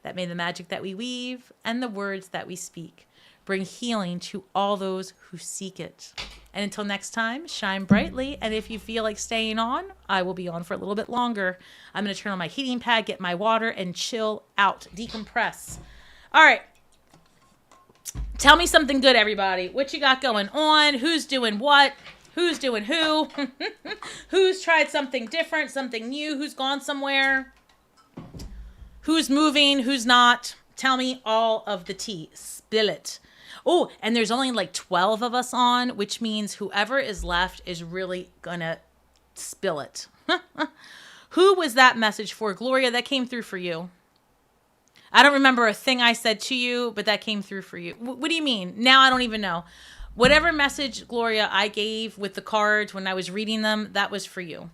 that may the magic that we weave and the words that we speak bring healing to all those who seek it. And until next time, shine brightly. And if you feel like staying on, I will be on for a little bit longer. I'm going to turn on my heating pad, get my water, and chill out, decompress. All right. Tell me something good, everybody. What you got going on? Who's doing what? Who's doing who? Who's tried something different, something new? Who's gone somewhere? Who's moving? Who's not? Tell me all of the tea. Spill it. Oh, and there's only like 12 of us on, which means whoever is left is really gonna spill it. Who was that message for? Gloria, that came through for you. I don't remember a thing I said to you, but that came through for you. What do you mean? Now I don't even know. Whatever message, Gloria, I gave with the cards when I was reading them, that was for you.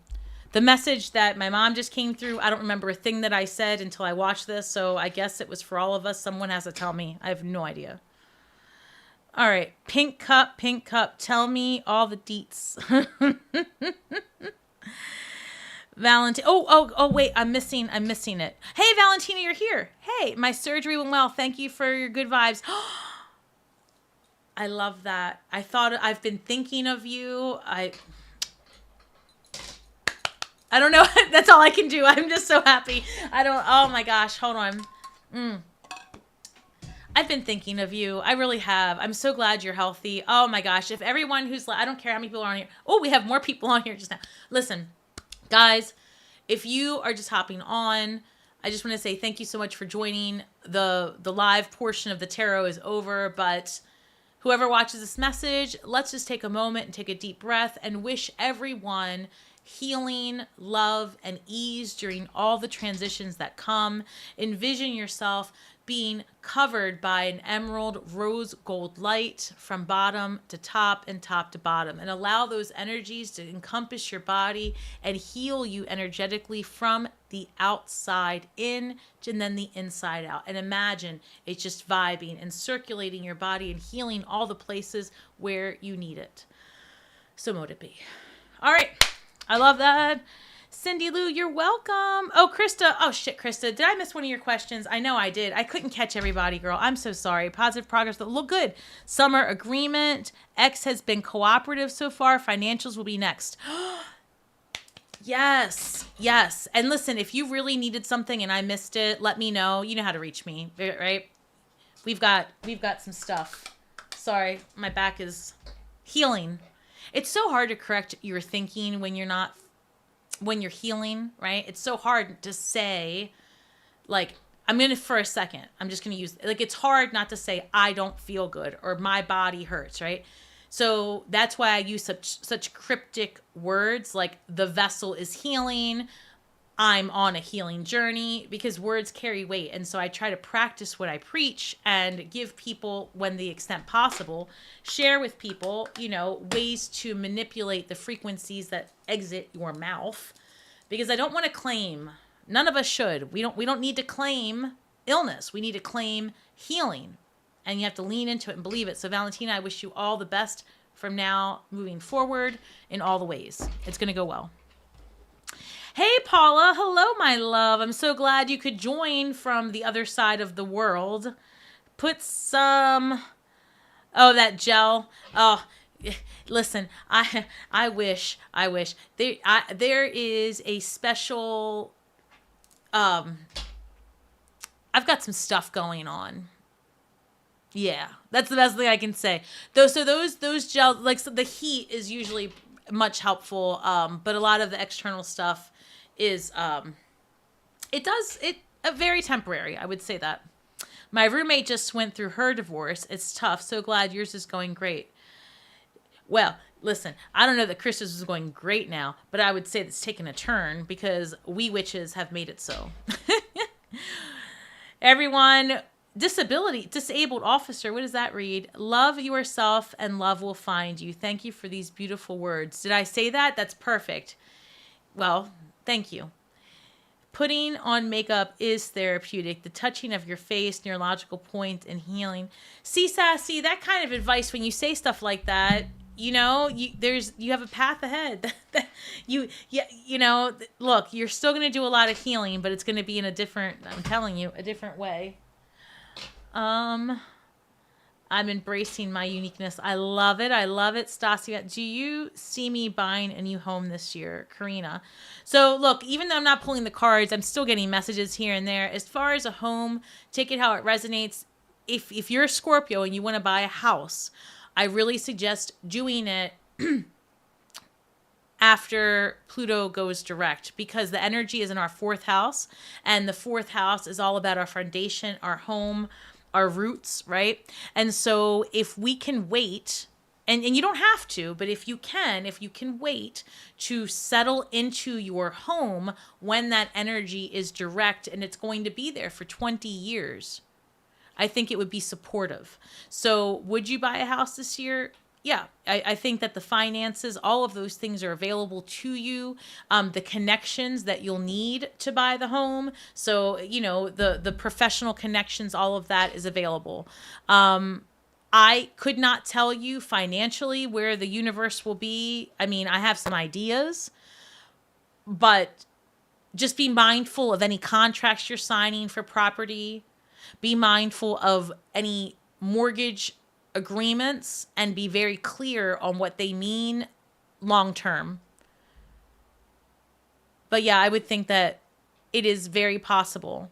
The message that my mom just came through, I don't remember a thing that I said until I watched this, so I guess it was for all of us. Someone has to tell me. I have no idea. All right. Pink cup, tell me all the deets. Valentina. Oh, wait, I'm missing it. Hey, Valentina, you're here. Hey, my surgery went well. Thank you for your good vibes. I love that. I've been thinking of you. I don't know. That's all I can do. I'm just so happy. Oh my gosh. Hold on. I've been thinking of you. I really have. I'm so glad you're healthy. Oh my gosh. If everyone I don't care how many people are on here. Oh, we have more people on here just now. Listen, guys, if you are just hopping on, I just want to say thank you so much for joining. The live portion of the tarot is over, but whoever watches this message, let's just take a moment and take a deep breath and wish everyone healing, love, and ease during all the transitions that come. Envision yourself being covered by an emerald rose gold light from bottom to top and top to bottom, and allow those energies to encompass your body and heal you energetically from the outside in and then the inside out. And imagine it's just vibing and circulating your body and healing all the places where you need it. So mote it be. All right. I love that. Cindy Lou, you're welcome. Oh, Krista. Oh, shit, Krista. Did I miss one of your questions? I know I did. I couldn't catch everybody, girl. I'm so sorry. Positive progress. Look good. Summer agreement. X has been cooperative so far. Financials will be next. Yes. Yes. And listen, if you really needed something and I missed it, let me know. You know how to reach me, right? We've got some stuff. Sorry. My back is healing. It's so hard to correct your thinking when you're healing, right? It's so hard to say, like, for a second, I'm just going to use, like, it's hard not to say, I don't feel good or my body hurts, right? So that's why I use such cryptic words like the vessel is healing, I'm on a healing journey, because words carry weight. And so I try to practice what I preach and give people, when the extent possible, share with people, ways to manipulate the frequencies that exit your mouth, because I don't want to claim, none of us should. We don't need to claim illness. We need to claim healing, and you have to lean into it and believe it. So Valentina, I wish you all the best from now moving forward in all the ways. It's going to go well. Hey, Paula. Hello, my love. I'm so glad you could join from the other side of the world. Put some... Oh, that gel. Oh, listen, I wish. There is a special... I've got some stuff going on. Yeah, that's the best thing I can say. Those gels, like, so the heat is usually much helpful, but a lot of the external stuff is very temporary. I would say that. My roommate just went through her divorce. It's tough. So glad yours is going great. Well, listen, I don't know that Krista's is going great now, but I would say it's taken a turn because we witches have made it so. Everyone, disabled officer, what does that read? Love yourself and love will find you. Thank you for these beautiful words. Did I say that? That's perfect. Well, thank you. Putting on makeup is therapeutic. The touching of your face, neurological point, and healing. See, Sassy, that kind of advice, when you say stuff like that, you have a path ahead. Look, you're still going to do a lot of healing, but it's going to be in a different way. I'm embracing my uniqueness. I love it. I love it. Stasi, do you see me buying a new home this year? Karina. So look, even though I'm not pulling the cards, I'm still getting messages here and there. As far as a home, take it how it resonates. If you're a Scorpio and you want to buy a house, I really suggest doing it after Pluto goes direct, because the energy is in our fourth house, and the fourth house is all about our foundation, our home, our roots, right? And so if we can wait, and you don't have to, but if you can wait to settle into your home when that energy is direct, and it's going to be there for 20 years, I think it would be supportive. So would you buy a house this year? Yeah, I think that the finances, all of those things are available to you. The connections that you'll need to buy the home. So, the professional connections, all of that is available. I could not tell you financially where the universe will be. I mean, I have some ideas, but just be mindful of any contracts you're signing for property. Be mindful of any mortgage agreements and be very clear on what they mean long term. But yeah, I would think that it is very possible.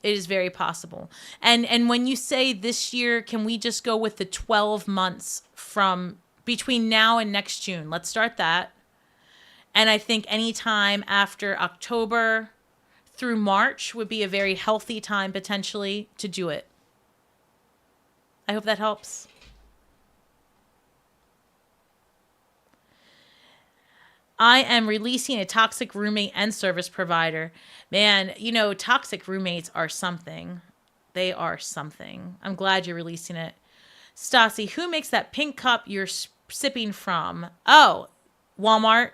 It is very possible. And when you say this year, can we just go with the 12 months from between now and next June? Let's start that. And I think any time after October through March would be a very healthy time potentially to do it. I hope that helps. I am releasing a toxic roommate and service provider. Man, toxic roommates are something. They are something. I'm glad you're releasing it. Stasi, who makes that pink cup you're sipping from? Oh, Walmart.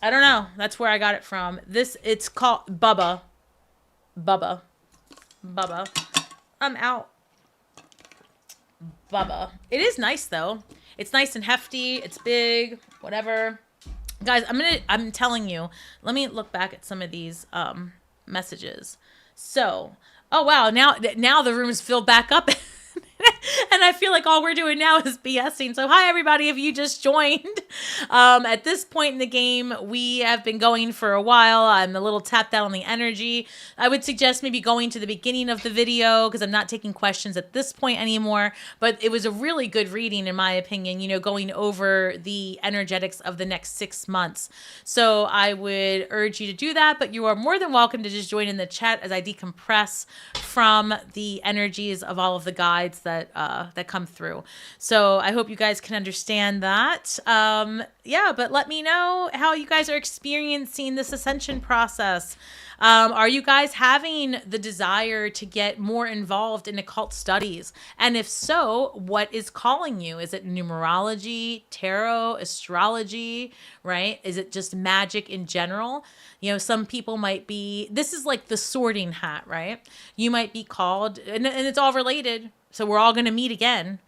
I don't know. That's where I got it from. It's called Bubba. Bubba. I'm out. Bubba. It is nice though. It's nice and hefty. It's big. Whatever. Guys, I'm telling you. Let me look back at some of these messages. So, oh wow, now the room is filled back up. And I feel like all we're doing now is BSing. So hi, everybody, if you just joined. At this point in the game, we have been going for a while. I'm a little tapped out on the energy. I would suggest maybe going to the beginning of the video because I'm not taking questions at this point anymore. But it was a really good reading, in my opinion, going over the energetics of the next 6 months. So I would urge you to do that. But you are more than welcome to just join in the chat as I decompress from the energies of all of the guides that come through. So I hope you guys can understand that. But let me know how you guys are experiencing this ascension process. Are you guys having the desire to get more involved in occult studies? And if so, what is calling you? Is it numerology, tarot, astrology, right? Is it just magic in general? Some people might be, this is like the sorting hat, right? You might be called, and it's all related. So we're all going to meet again,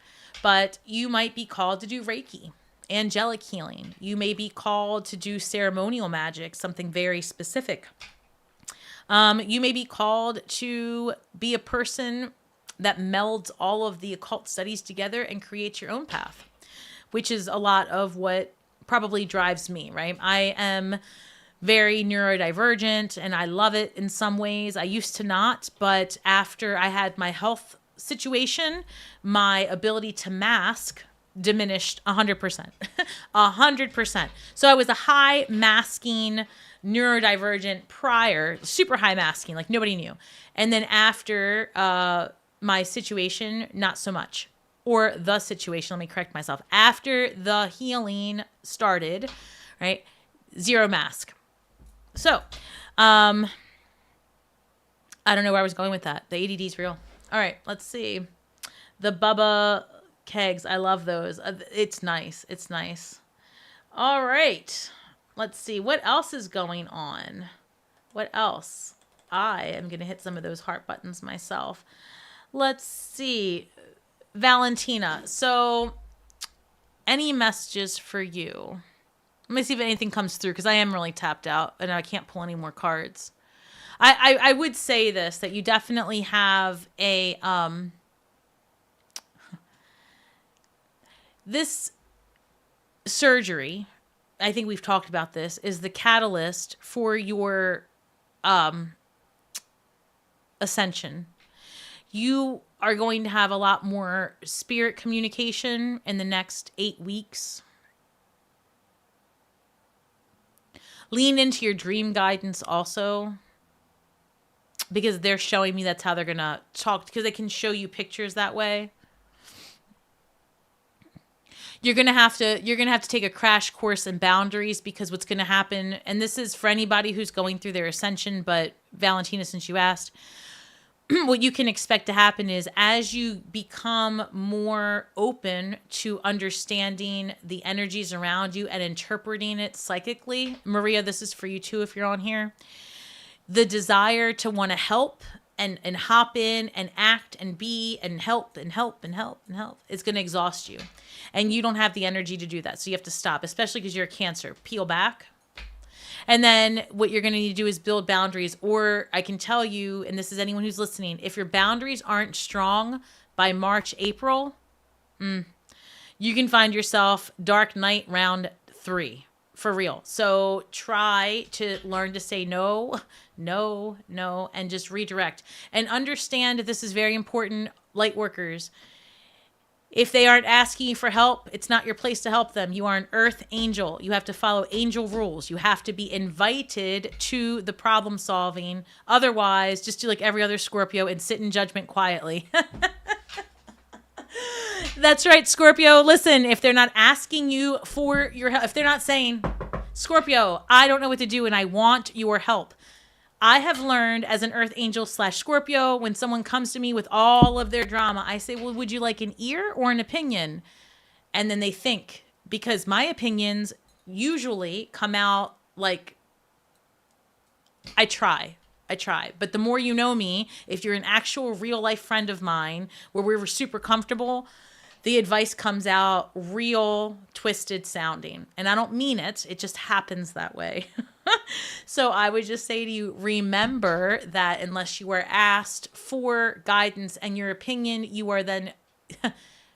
but you might be called to do Reiki, angelic healing. You may be called to do ceremonial magic, something very specific. You may be called to be a person that melds all of the occult studies together and creates your own path, which is a lot of what probably drives me, right? I am very neurodivergent and I love it in some ways. I used to not, but after I had my health situation, my ability to mask diminished 100%. 100%. So I was a high masking neurodivergent prior, super high masking, like nobody knew. And then after my situation, not so much. Or the situation, let me correct myself. After the healing started, right, zero mask. So, I don't know where I was going with that. The ADD is real. All right, let's see. The Bubba kegs, I love those. It's nice. It's nice. All right. Let's see. What else is going on? What else? I am going to hit some of those heart buttons myself. Let's see. Valentina. So, any messages for you? Let me see if anything comes through because I am really tapped out and I can't pull any more cards. I would say this, that you definitely have a this surgery, I think we've talked about this, is the catalyst for your ascension. You are going to have a lot more spirit communication in the next 8 weeks. Lean into your dream guidance also, because they're showing me that's how they're going to talk, because they can show you pictures that way. You're going to have to take a crash course in boundaries, because what's going to happen, and this is for anybody who's going through their ascension, but Valentina, since you asked, what you can expect to happen is as you become more open to understanding the energies around you and interpreting it psychically, Maria, this is for you too if you're on here, the desire to want to help and hop in and act and be and help is going to exhaust you. And you don't have the energy to do that. So you have to stop, especially because you're a Cancer. Peel back. And then what you're going to need to do is build boundaries. Or I can tell you, and this is anyone who's listening, if your boundaries aren't strong by March, April, you can find yourself dark night round 3 for real. So try to learn to say no, and just redirect. And understand, this is very important, light workers. If they aren't asking you for help, it's not your place to help them. You are an earth angel. You have to follow angel rules. You have to be invited to the problem solving. Otherwise, just do like every other Scorpio and sit in judgment quietly. That's right, Scorpio. Listen, if they're not asking you for your help, if they're not saying, Scorpio, I don't know what to do and I want your help. I have learned as an earth angel / Scorpio, when someone comes to me with all of their drama, I say, well, would you like an ear or an opinion? And then they think, because my opinions usually come out like, I try. But the more you know me, if you're an actual real life friend of mine where we were super comfortable, the advice comes out real twisted sounding. And I don't mean it. It just happens that way. So I would just say to you, remember that unless you are asked for guidance and your opinion, you are then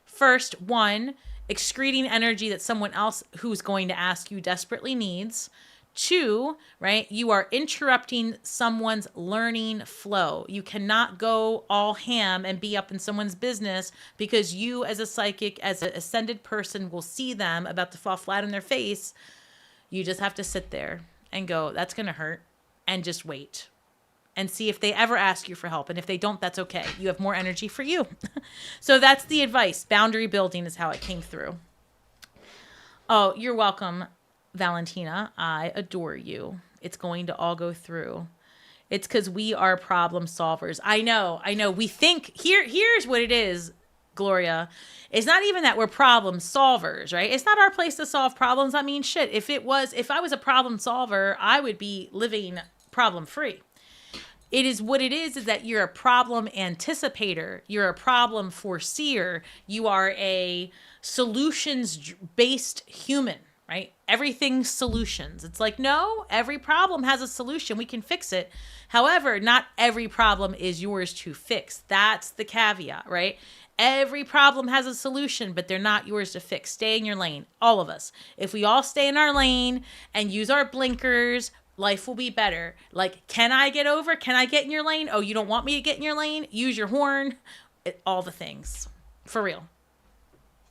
first, one, excreting energy that someone else who's going to ask you desperately needs. 2, right? You are interrupting someone's learning flow. You cannot go all ham and be up in someone's business, because you as a psychic, as an ascended person, will see them about to fall flat on their face. You just have to sit there and go, that's going to hurt, and just wait and see if they ever ask you for help. And if they don't, that's okay. You have more energy for you. So that's the advice. Boundary building is how it came through. Oh, you're welcome, Valentina. I adore you. It's going to all go through. It's because we are problem solvers. I know. We think here's what it is, Gloria. It's not even that we're problem solvers, right? It's not our place to solve problems. I mean, shit. If I was a problem solver, I would be living problem free. It is what it is that you're a problem anticipator. You're a problem foreseer. You are a solutions-based human, right? Everything's solutions. It's like, no, every problem has a solution. We can fix it. However, not every problem is yours to fix. That's the caveat, right? Every problem has a solution, but they're not yours to fix. Stay in your lane. All of us. If we all stay in our lane and use our blinkers, life will be better. Like, can I get over? Can I get in your lane? Oh, you don't want me to get in your lane? Use your horn. All the things. For real.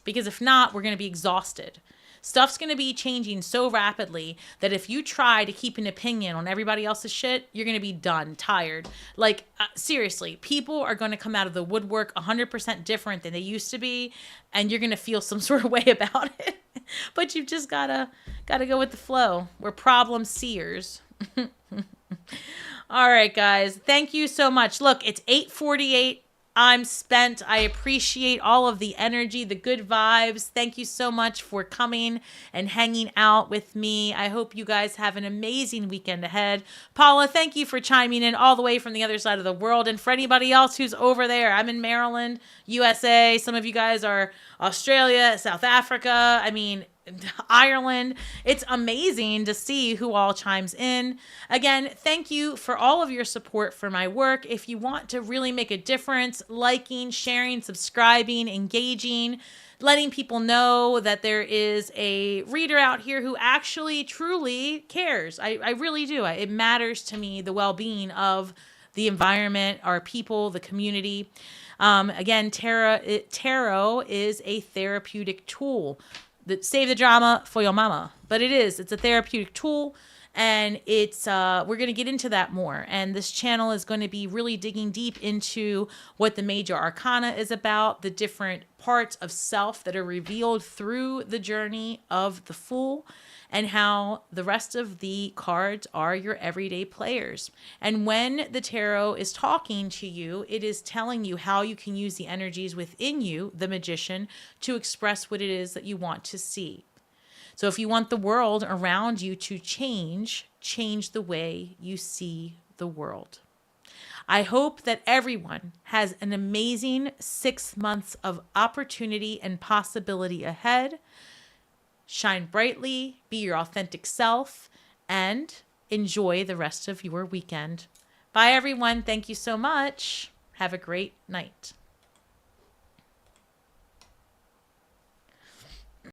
Because if not, we're going to be exhausted. Stuff's going to be changing so rapidly that if you try to keep an opinion on everybody else's shit, you're going to be done, tired. Like, seriously, people are going to come out of the woodwork 100% different than they used to be, and you're going to feel some sort of way about it. But you've just gotta go with the flow. We're problem seers. All right, guys. Thank you so much. Look, it's 8:48. I'm spent. I appreciate all of the energy, the good vibes. Thank you so much for coming and hanging out with me. I hope you guys have an amazing weekend ahead. Paula, thank you for chiming in all the way from the other side of the world. And for anybody else who's over there, I'm in Maryland, USA. Some of you guys are Australia, South Africa. I mean, Ireland. It's amazing to see who all chimes in. Again, thank you for all of your support for my work. If you want to really make a difference, liking, sharing, subscribing, engaging, letting people know that there is a reader out here who actually truly cares. I really do. It matters to me, the well-being of the environment, our people, the community. Again, tarot is a therapeutic tool. Save the drama for your mama. But it's a therapeutic tool, and it's we're going to get into that more. And this channel is going to be really digging deep into what the major arcana is about, the different parts of self that are revealed through the journey of the Fool, and how the rest of the cards are your everyday players. And when the tarot is talking to you, it is telling you how you can use the energies within you, the magician, to express what it is that you want to see. So if you want the world around you to change the way you see the world. I hope that everyone has an amazing 6 months of opportunity and possibility ahead. Shine brightly, be your authentic self, and enjoy the rest of your weekend. Bye, everyone. Thank you so much. Have a great night.